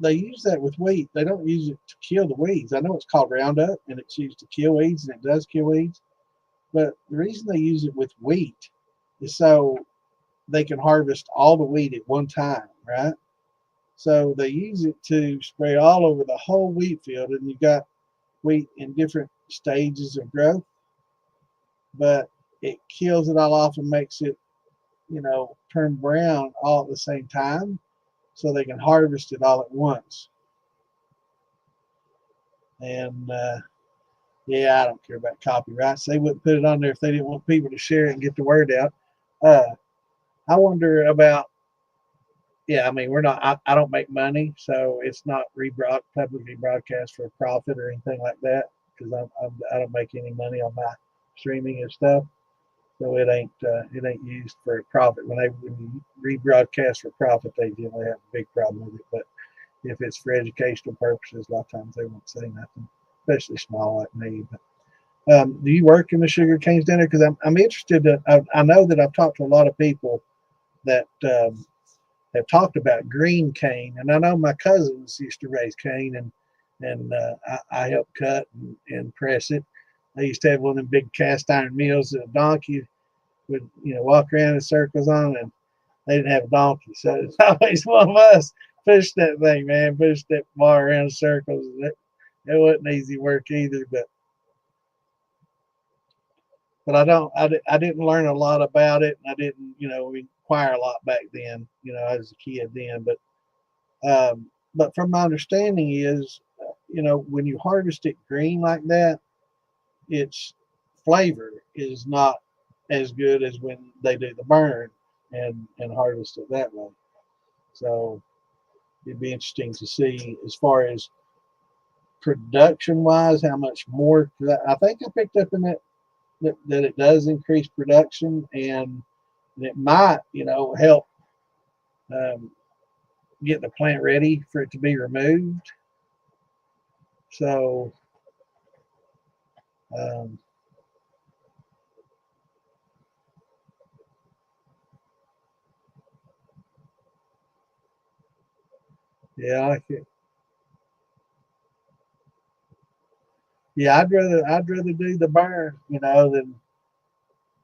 They use that with wheat. They don't use it to kill the weeds. I know it's called Roundup, and it's used to kill weeds, and it does kill weeds. But the reason they use it with wheat is so they can harvest all the wheat at one time, right? So they use it to spray all over the whole wheat field, and you got wheat in different stages of growth, but it kills it all off and makes it, turn brown all at the same time, so they can harvest it all at once. And yeah, I don't care about copyrights. They wouldn't put it on there if they didn't want people to share it and get the word out. I wonder about, yeah, I mean, I don't make money, so it's not publicly broadcast for profit or anything like that, because I don't make any money on my streaming and stuff. So it ain't used for profit. When you rebroadcast for profit, they generally have a big problem with it. But if it's for educational purposes, a lot of times they won't say nothing, especially small like me. But do you work in the sugar canes down there? Because I'm interested. I know that I've talked to a lot of people that have talked about green cane, and I know my cousins used to raise cane, and I helped cut and press it. I used to have one of them big cast iron mills that a donkey would, walk around in circles on, and they didn't have a donkey. So it's always one of us push that thing, man, push that bar around in circles. It wasn't easy work either, but I didn't learn a lot about it, and I didn't, inquire a lot back then, as a kid then. But from my understanding is, when you harvest it green like that, its flavor is not as good as when they do the burn and harvest it that way. So it'd be interesting to see, as far as production wise, how much more. I think I picked up in that that it does increase production, and it might, help get the plant ready for it to be removed. So, yeah, I'd rather do the burn, than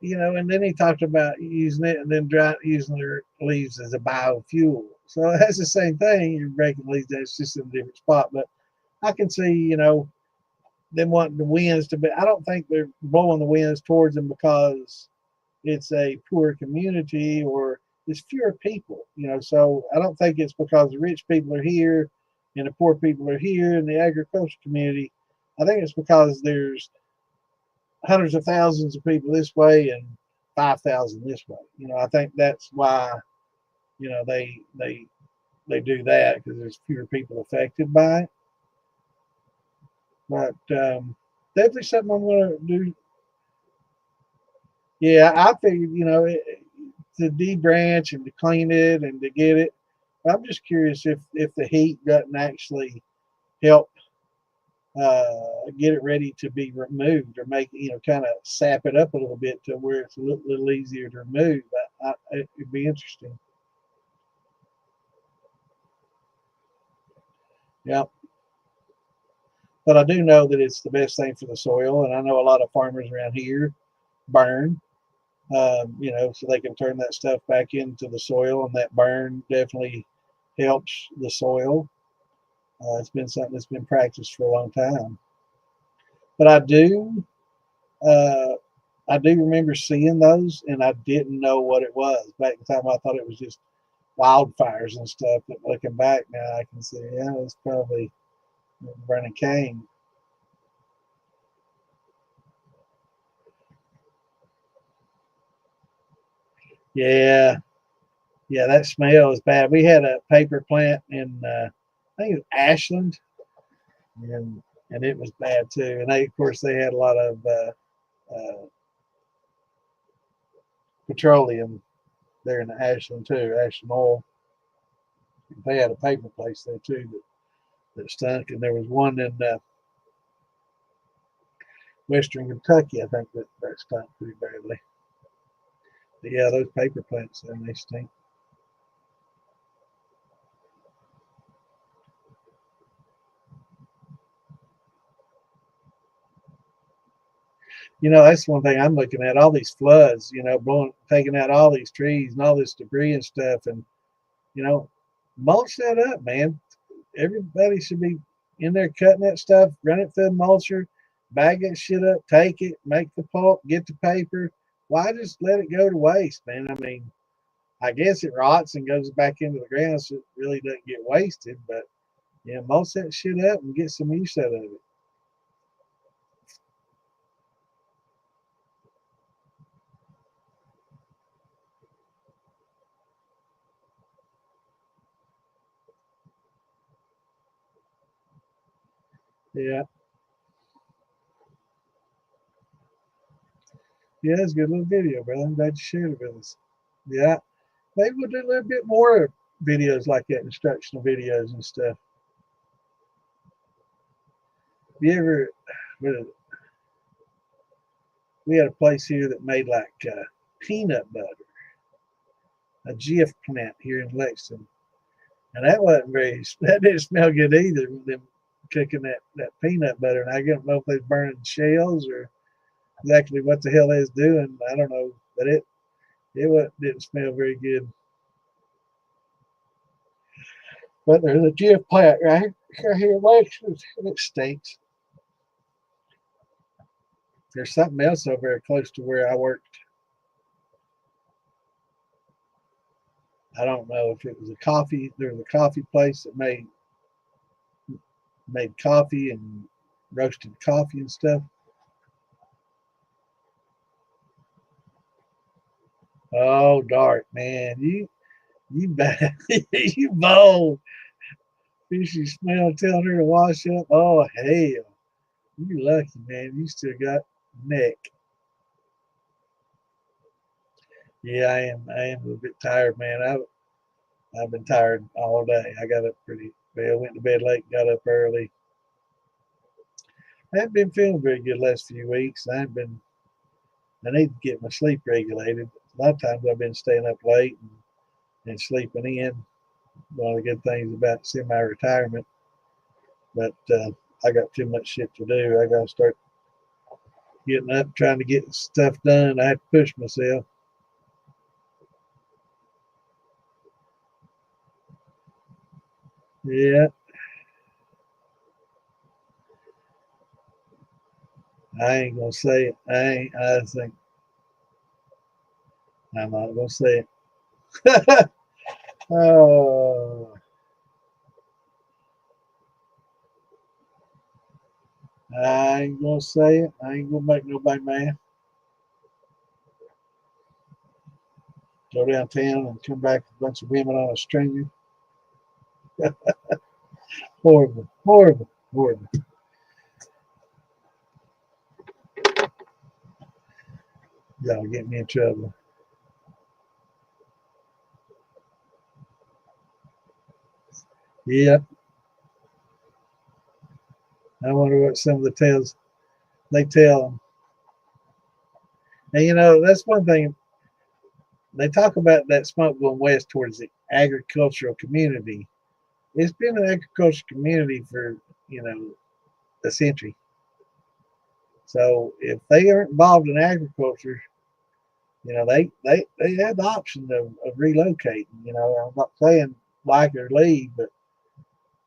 and then he talked about using it and then using their leaves as a biofuel. So that's the same thing. You're breaking leaves down, it's just in a different spot. But I can see, them wanting the winds to be. I don't think they're blowing the winds towards them because it's a poor community or there's fewer people, So I don't think it's because the rich people are here and the poor people are here in the agricultural community. I think it's because there's hundreds of thousands of people this way and 5,000 this way. I think that's why, they do that, because there's fewer people affected by it. But definitely something I'm going to do. Yeah, I figured, to debranch and to clean it and to get it. I'm just curious if the heat doesn't actually help get it ready to be removed, or make kind of sap it up a little bit to where it's a little easier to remove. It'd be interesting. Yeah, but I do know that it's the best thing for the soil, and I know a lot of farmers around here burn, so they can turn that stuff back into the soil, and that burn definitely helps the soil. It's been something that's been practiced for a long time. But I do remember seeing those, and I didn't know what it was. Back in the time, I thought it was just wildfires and stuff. But looking back now, I can see, yeah, it's probably burning cane. Yeah, that smell is bad. We had a paper plant in, I think it was Ashland, and it was bad too. And of course, they had a lot of petroleum there in Ashland too, Ashland oil. They had a paper place there too that stunk, and there was one in Western Kentucky, I think, that stunk pretty badly. But yeah, those paper plants, they stink. That's one thing I'm looking at, all these floods, taking out all these trees and all this debris and stuff. And, mulch that up, man. Everybody should be in there cutting that stuff, run it through the mulcher, bag that shit up, take it, make the pulp, get the paper. Why just let it go to waste, man? I mean, I guess it rots and goes back into the ground, so it really doesn't get wasted. But, mulch that shit up and get some use out of it. Yeah. Yeah, it's a good little video, brother. I'm glad you shared it with us. Yeah. Maybe we'll do a little bit more videos like that, instructional videos and stuff. You ever, we had a place here that made like peanut butter, a GF plant here in Lexington. And that that didn't smell good either, them cooking that peanut butter. And I don't know if they was burning shells or exactly what the hell they was doing. I don't know, but it didn't smell very good. But there's a GF plant right here in Lexington, and it stinks. There's something else over there close to where I worked. I don't know if it was a coffee. There was a coffee place that made coffee and roasted coffee and stuff. Oh, dark, man. You bad. You bold. Fishy smell telling her to wash up. Oh, hell. You lucky, man. You still got neck. Yeah, I am a little bit tired, man. I've been tired all day. I got up pretty well, went to bed late, got up early. I haven't been feeling very good the last few weeks. I need to get my sleep regulated. A lot of times I've been staying up late and sleeping in. One of the good things about semi-retirement, but I got too much shit to do. I got to start getting up, trying to get stuff done. I have to push myself. Yeah, I ain't gonna say it. I think I'm not gonna say it. Oh, I ain't gonna say it. I ain't gonna make nobody mad. Go downtown and come back with a bunch of women on a string. Horrible, horrible, horrible. Y'all get me in trouble. Yeah. I wonder what some of the tales they tell them. And you know, that's one thing they talk about, that smoke going west towards the agricultural community. It's been an agricultural community for, you know, a century. So if they aren't involved in agriculture, you know, they have the option of relocating. You know, I'm not saying like or leave, but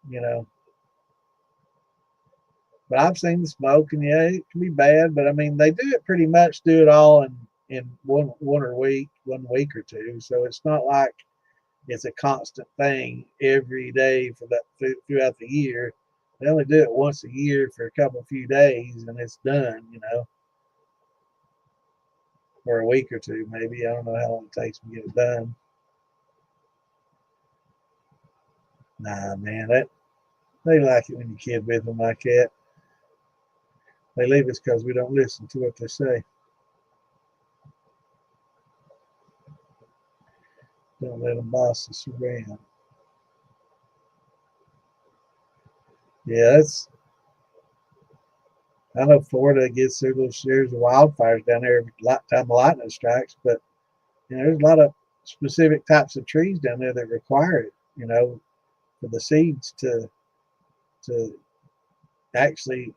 you know, but I've seen the smoke, and yeah, it can be bad. But I mean, they do it all in one week or two. So it's not like it's a constant thing every day for that throughout the year. They only do it once a year for a few days, and it's done. You know, for a week or two, maybe. I don't know how long it takes to get it done. Nah, man, they like it when you kid with them like that. They leave us because we don't listen to what they say. Don't let them boss us around. Yeah, I know Florida gets through those series of wildfires down there every time the lightning strikes, but you know, there's a lot of specific types of trees down there that require it, you know, for the seeds to actually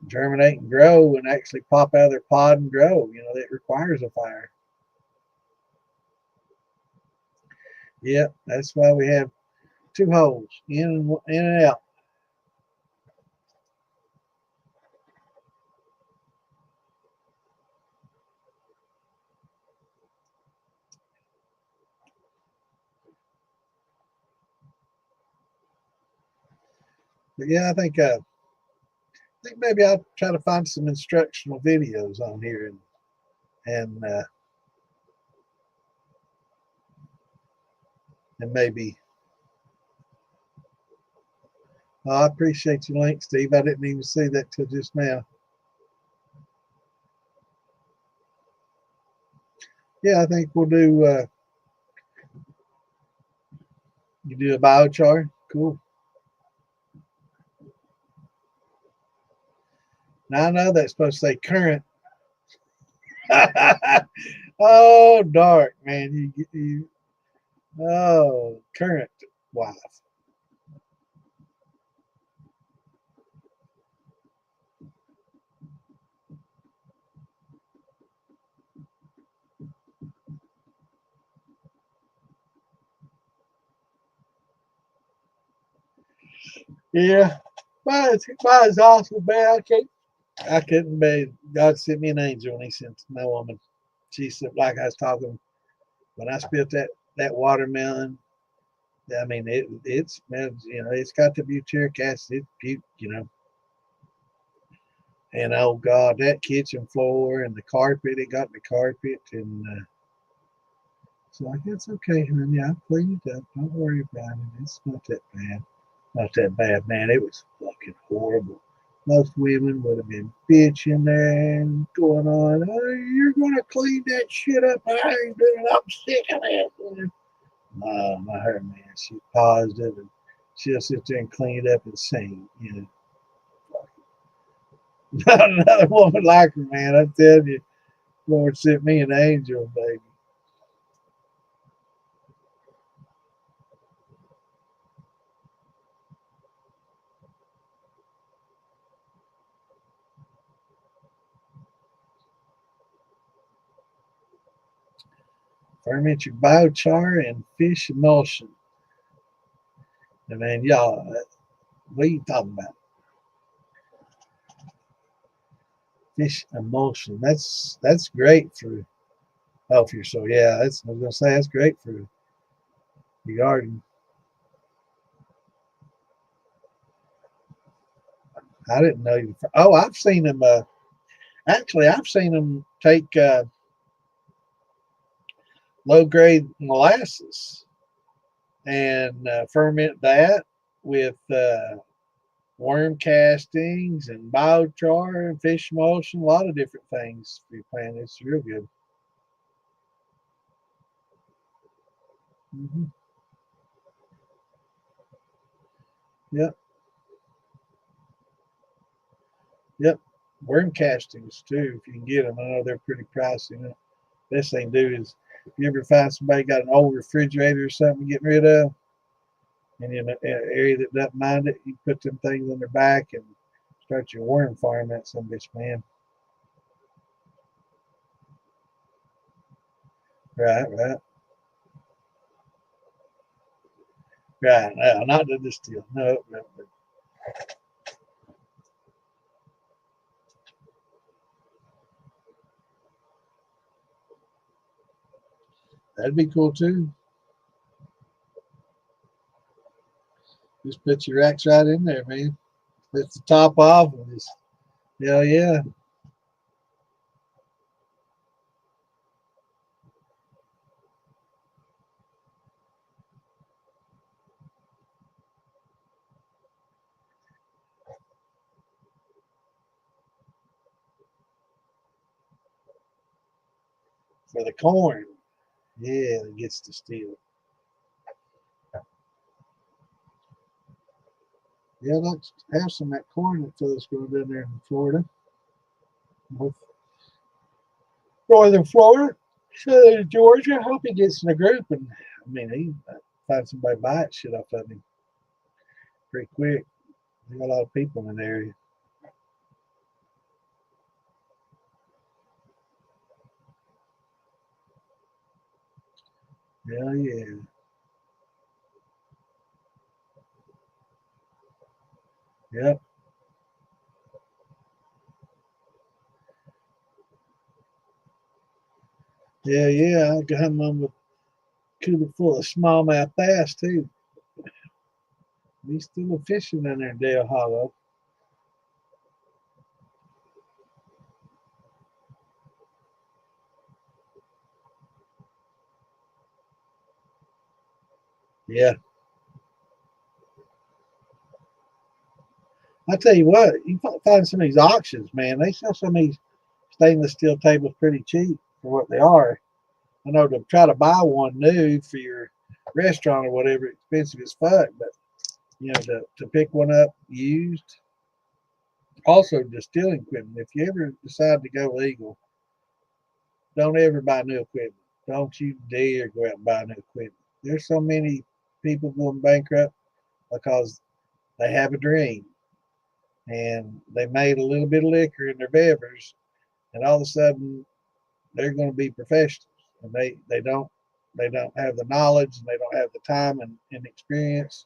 germinate and grow and actually pop out of their pod and grow. You know, that requires a fire. Yeah, that's why we have two holes, in and out. But yeah, I think maybe I'll try to find some instructional videos on here and maybe. Oh, I appreciate your link, Steve. I didn't even see that till just now. Yeah, I think we'll do. You do a biochar, cool. Now I know that's supposed to say current. Oh, dark, man. Oh, current wife. Yeah. Mine's awesome, man. I couldn't be. God sent me an angel and he sent my woman. She said, like I was talking, when I spit that watermelon, I mean, it smells, you know, it's got the butyric acid, you know. And oh God, that kitchen floor and the carpet, it got the carpet. And so like, it's okay, honey. I cleaned it up. Don't worry about it. It's not that bad. Not that bad, man. It was fucking horrible. Most women would have been bitching there and going on, oh, you're going to clean that shit up. I ain't doing it. I'm sick of it. No, not her, man. She's positive and she'll sit there and clean it up and sing. Not another woman like her, man. I tell you, Lord sent me an angel, baby. Ferment your biochar and fish emulsion. And man, y'all, what are you talking about? Fish emulsion. That's great for health your soil. Yeah, that's I was gonna say that's great for the garden. I didn't know you. Oh, I've seen them. Actually, I've seen them take low grade molasses and ferment that with worm castings and biochar and fish emulsion, a lot of different things for your plant. It's real good. Mm-hmm. Yep. Yep. Worm castings too, if you can get them. I know they're pretty pricey. Best thing to do is if you ever find somebody got an old refrigerator or something getting rid of, and in an area that doesn't mind it, you put them things on their back and start your worm farm. That's some bitch, man. Right. No, not the distill. No. That'd be cool too. Just put your racks right in there, man. Lift the top off and just, hell yeah. For the corn, yeah, it gets distilled. Yeah, let's have some of that corn that fella's growing down there in Florida. Northern Florida, Southern Georgia. I hope he gets in a group and I mean he find somebody buy it shit off of him pretty quick. There's a lot of people in the area. Hell yeah. Yep. Yeah. I got him on with a cooler full of smallmouth bass too. He's still fishing in there in Dale Hollow. Yeah. I tell you what, you find some of these auctions, man. They sell some of these stainless steel tables pretty cheap for what they are. I know to try to buy one new for your restaurant or whatever, expensive as fuck, but you know, to pick one up used. Also, distilling equipment. If you ever decide to go legal, don't ever buy new equipment. Don't you dare go out and buy new equipment. There's so many people going bankrupt because they have a dream and they made a little bit of liquor in their beverage, and all of a sudden they're going to be professionals, and they don't have the knowledge and they don't have the time and experience.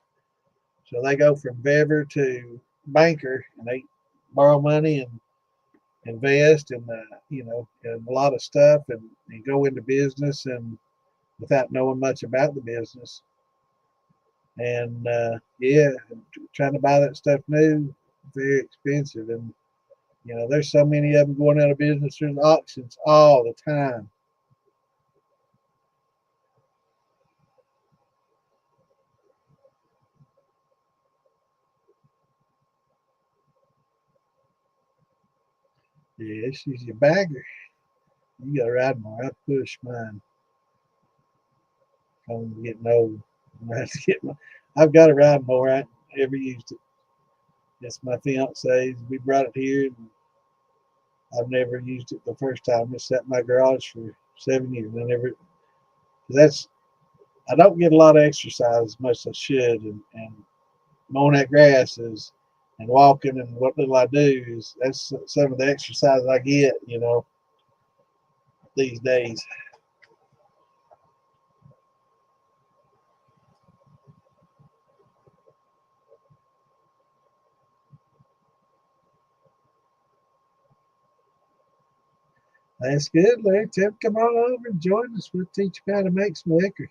So they go from bever to banker, and they borrow money and invest in in a lot of stuff, and go into business and without knowing much about the business. And yeah, trying to buy that stuff new, very expensive. And there's so many of them going out of business. There's auctions all the time. Yeah, she's your bagger. You got to ride more. I push mine. I'm getting old. I've got to ride more. I never used it. It's my fiance's. We brought it here, and I've never used it the first time. It sat in my garage for 7 years. I don't get a lot of exercise as much as I should, and mowing that grass is, and walking and what little I do that's some of the exercise I get, these days. That's good, Larry. Tim, come on over and join us. We'll teach you how to make some liquor.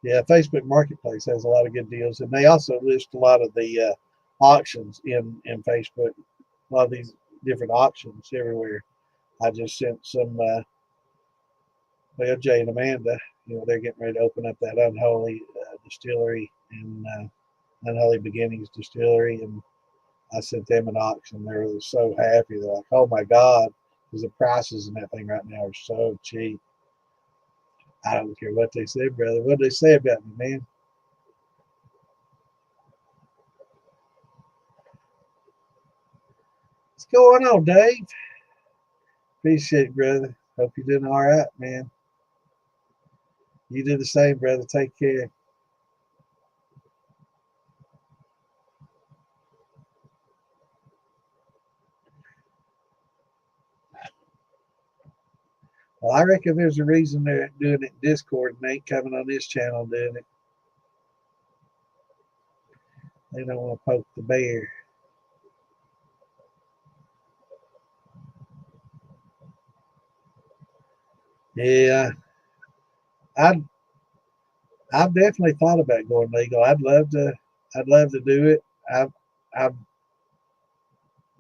Yeah, Facebook Marketplace has a lot of good deals, and they also list a lot of the auctions in Facebook. A lot of these different auctions everywhere. I just sent some. Jay and Amanda, they're getting ready to open up that Unholy Distillery and Unholy Beginnings Distillery, and I sent them an auction. They were so happy. They're like, "Oh my God!" Because the prices in that thing right now are so cheap. I don't care what they say, brother. What they say about me, man? What's going on, Dave? Appreciate it, brother. Hope you're doing all right, man. You do the same, brother. Take care. Well, I reckon there's a reason they're doing it in Discord and they ain't coming on this channel doing it. They don't want to poke the bear. Yeah, I've definitely thought about going legal. I'd love to do it. I've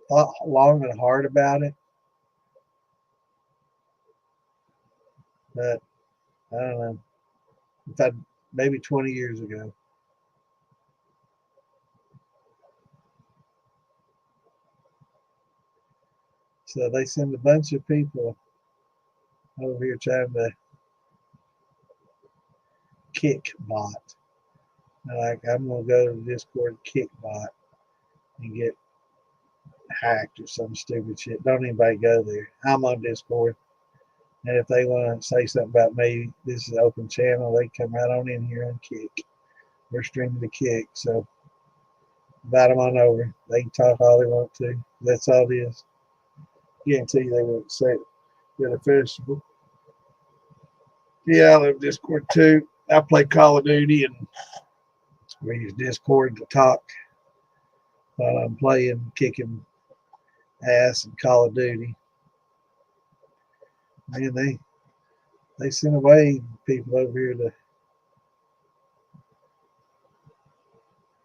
thought long and hard about it, but I don't know. In fact, maybe 20 years ago. So they send a bunch of people over here trying to kick bot. Like, I'm gonna go to the Discord kick bot and get hacked or some stupid shit. Don't anybody go there. I'm on Discord. And if they want to say something about me, this is an open channel. They come right on in here and kick. We're streaming the kick. So invite them on over. They can talk all they want to. That's all it is. Guarantee they won't say it at a festival. Yeah, I love Discord too. I play Call of Duty and we use Discord to talk while I'm playing, kicking ass in Call of Duty. Man, they send away people over here to,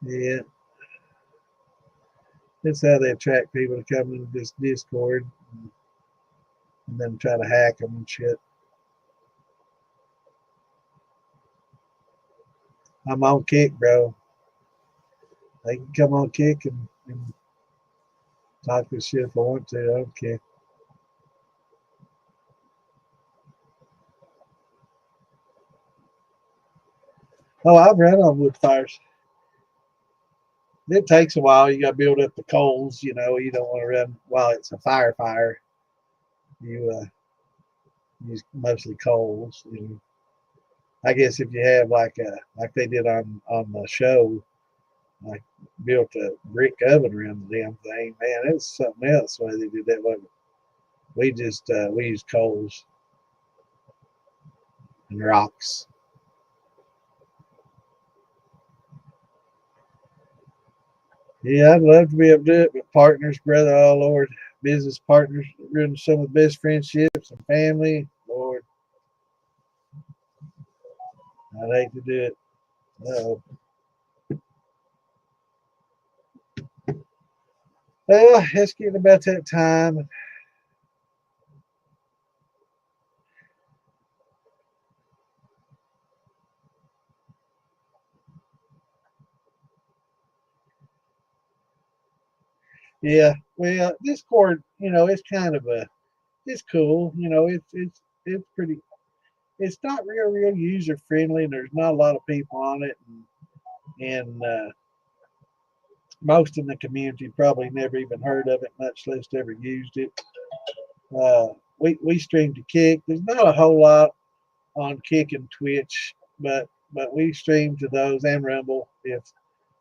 yeah. That's how they attract people to come into this Discord and then try to hack them and shit. I'm on Kick, bro. They can come on Kick and talk this shit if I want to. I don't care. Oh, I've run on wood fires. It takes a while. You got to build up the coals. You don't want to run while it's a fire. You use mostly coals. I guess if you have like they did on the show, like built a brick oven around the damn thing, man, it's something else the way they did that. Wasn't it? We just we use coals and rocks. Yeah, I'd love to be able to do it, but partners, brother, oh Lord, business partners, ruin some of the best friendships and family, Lord, I'd hate to do it. No. Well, it's getting about that time. Yeah, well, Discord, it's kind of it's cool. It's pretty. It's not real user friendly, and there's not a lot of people on it, and most in the community probably never even heard of it, much less ever used it. Uh, we stream to Kick. There's not a whole lot on Kick and Twitch, but we stream to those and Rumble if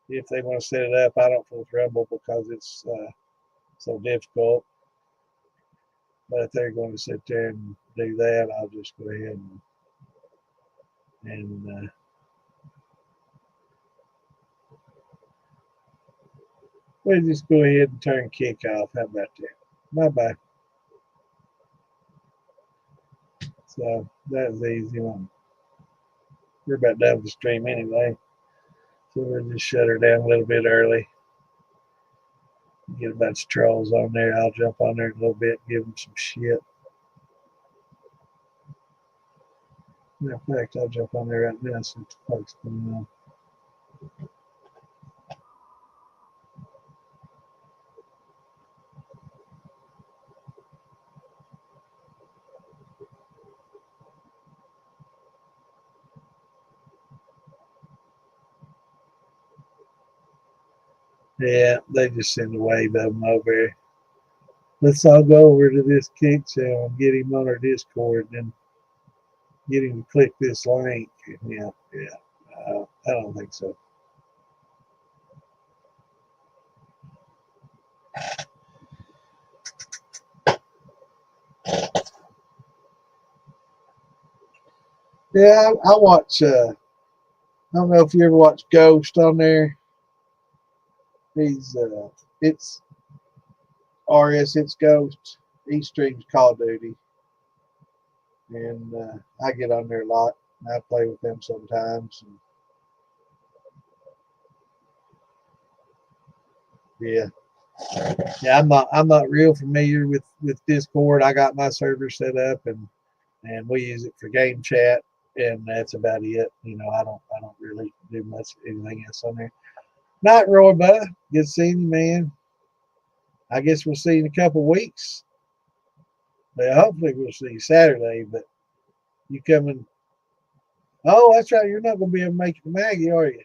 they want to set it up. I don't force Rumble because it's so difficult. But if they're going to sit there and do that, I'll just go ahead and we'll just go ahead and turn Kick off. How about that? Bye bye. So that was an easy one. We're about done with the stream anyway. So we'll just shut her down a little bit early. Get a bunch of trolls on there. I'll jump on there a little bit, give them some shit. In fact, I'll jump on there right now since the folks coming on. Yeah, they just send a wave of them over. Let's all go over to this Kick channel and get him on our Discord and get him to click this link. Yeah. I don't think so. Yeah, I watch. I don't know if you ever watch Ghost on there. It's RS. It's Ghost. He streams Call of Duty, and I get on there a lot. I play with them sometimes. And yeah. I'm not real familiar with Discord. I got my server set up, and we use it for game chat, and that's about it. I don't really do much anything else on there. Not Roy, bud. Good seeing you, man. I guess we'll see you in a couple of weeks. But hopefully we'll see you Saturday. But you coming? Oh, that's right. You're not going to be able to make it to Maggie, are you?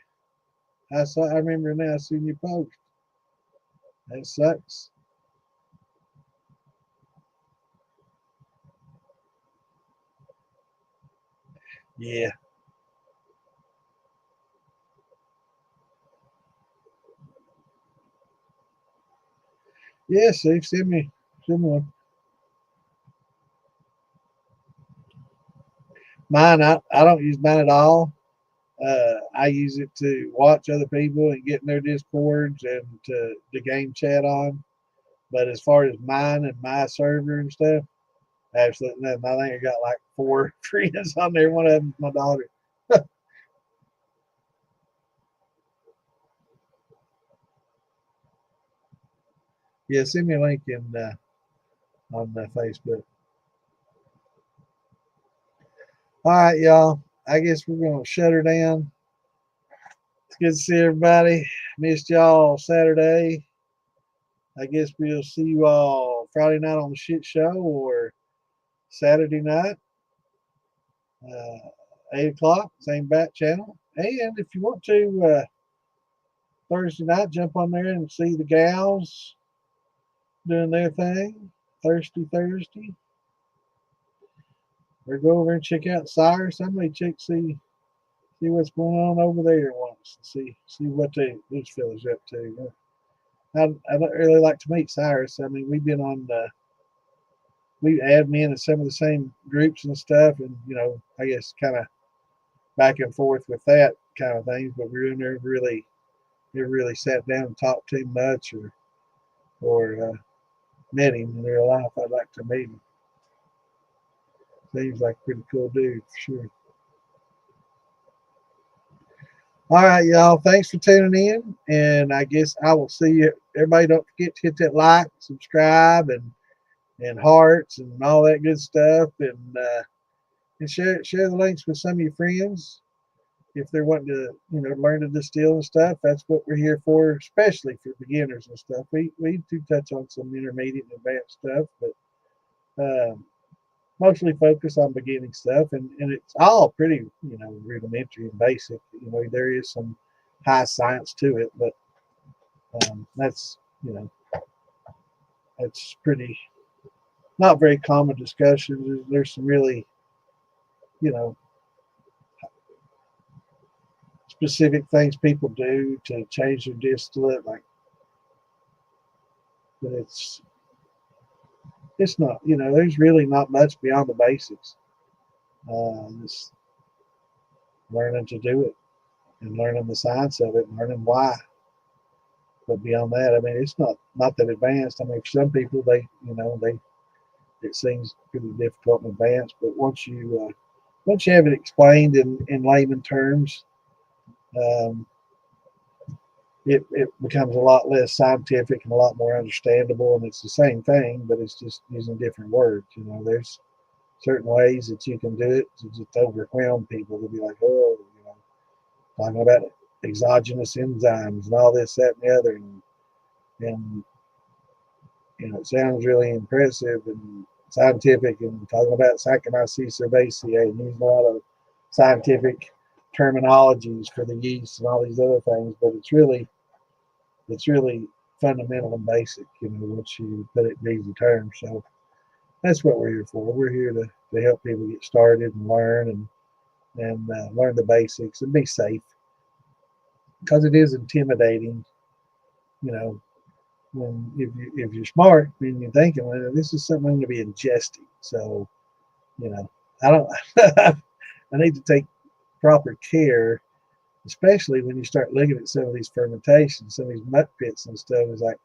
I remember now seeing your post. That sucks. Yeah. Yeah, Steve, send me one. Mine, I don't use mine at all. I use it to watch other people and get in their Discords and to game chat on. But as far as mine and my server and stuff, absolutely nothing. I think I got like 4 friends on there. One of them's my daughter. Yeah, send me a link on Facebook. All right, y'all. I guess we're going to shut her down. It's good to see everybody. Missed y'all Saturday. I guess we'll see you all Friday night on the shit show or Saturday night, 8 o'clock, same back channel. And if you want to, Thursday night, jump on there and see the gals doing their thing. Thursday. Or go over and check out Cyrus. I may see what's going on over there once. See what those fellas up to. I'd really like to meet Cyrus. I mean, we've been on we admin in some of the same groups and stuff, and I guess kind of back and forth with that kind of things. But we're never really sat down and talked too much or met him in real life. I'd like to meet him. Seems like a pretty cool dude for sure. All right, y'all. Thanks for tuning in, and I guess I will see you. Everybody, don't forget to hit that like, subscribe, and hearts and all that good stuff, and share the links with some of your friends. if they're wanting to, learn to distill and stuff, that's what we're here for, especially for beginners and stuff. We do touch on some intermediate and advanced stuff, but mostly focus on beginning stuff, and it's all pretty, rudimentary and basic. There is some high science to it, but that's, it's pretty not very common discussions. There's some really, specific things people do to change their distillate, but it's not, there's really not much beyond the basics. Just learning to do it and learning the science of it and learning why. But beyond that, I mean, it's not that advanced. I mean, for some people, it seems pretty difficult and advanced. But once you have it explained in layman terms, it becomes a lot less scientific and a lot more understandable. And it's the same thing, but it's just using different words. There's certain ways that you can do it to just overwhelm people. They'll be like, oh, talking about exogenous enzymes and all this, that, and the other, and it sounds really impressive and scientific, and talking about Saccharomyces cerevisiae and using a lot of scientific terminologies for the yeast and all these other things, but it's really fundamental and basic, once you put it in easy terms. So that's what we're here for. We're here to help people get started and learn and learn the basics and be safe, because it is intimidating, when if you're smart and you're thinking, well, this is something I'm going to be ingesting, so I don't I need to take proper care, especially when you start looking at some of these fermentations, some of these muck pits and stuff. It's like,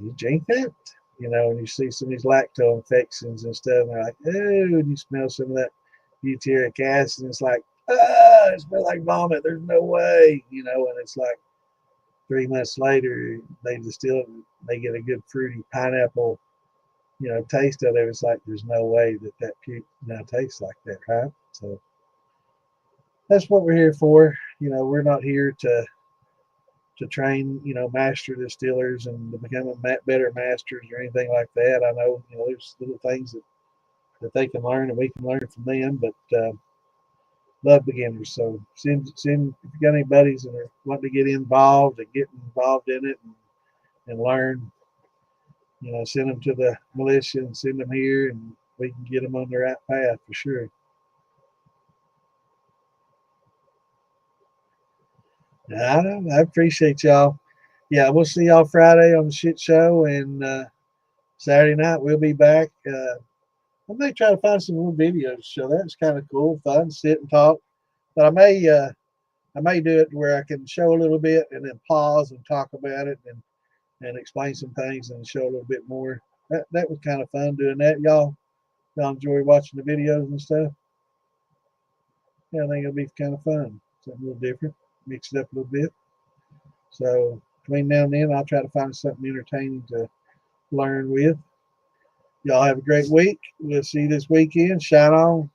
you drink that, and you see some of these lacto infections and stuff, and they're like, oh, and you smell some of that butyric acid, and it's like, it smells like vomit, there's no way, and it's like 3 months later they distill it and they get a good fruity pineapple, taste of it. It's like, there's no way that puke now tastes like that, right? So that's what we're here for. We're not here to train, master distillers and to become better masters or anything like that. I know, there's little things that they can learn and we can learn from them, but love beginners. So send if you got any buddies that are wanting to get involved and get involved in it and learn, send them to the militia and send them here, and we can get them on the right path for sure. I appreciate y'all. Yeah, we'll see y'all Friday on the shit show, and Saturday night we'll be back. I may try to find some more videos to show. That's kind of cool, fun, sit and talk. But I may do it where I can show a little bit and then pause and talk about it and explain some things and show a little bit more. That was kind of fun doing that. Y'all enjoy watching the videos and stuff? Yeah, I think it'll be kind of fun. Something a little different, mix it up a little bit. So between now and then, I'll try to find something entertaining to learn with. Y'all have a great week. We'll see you this weekend. Shine on.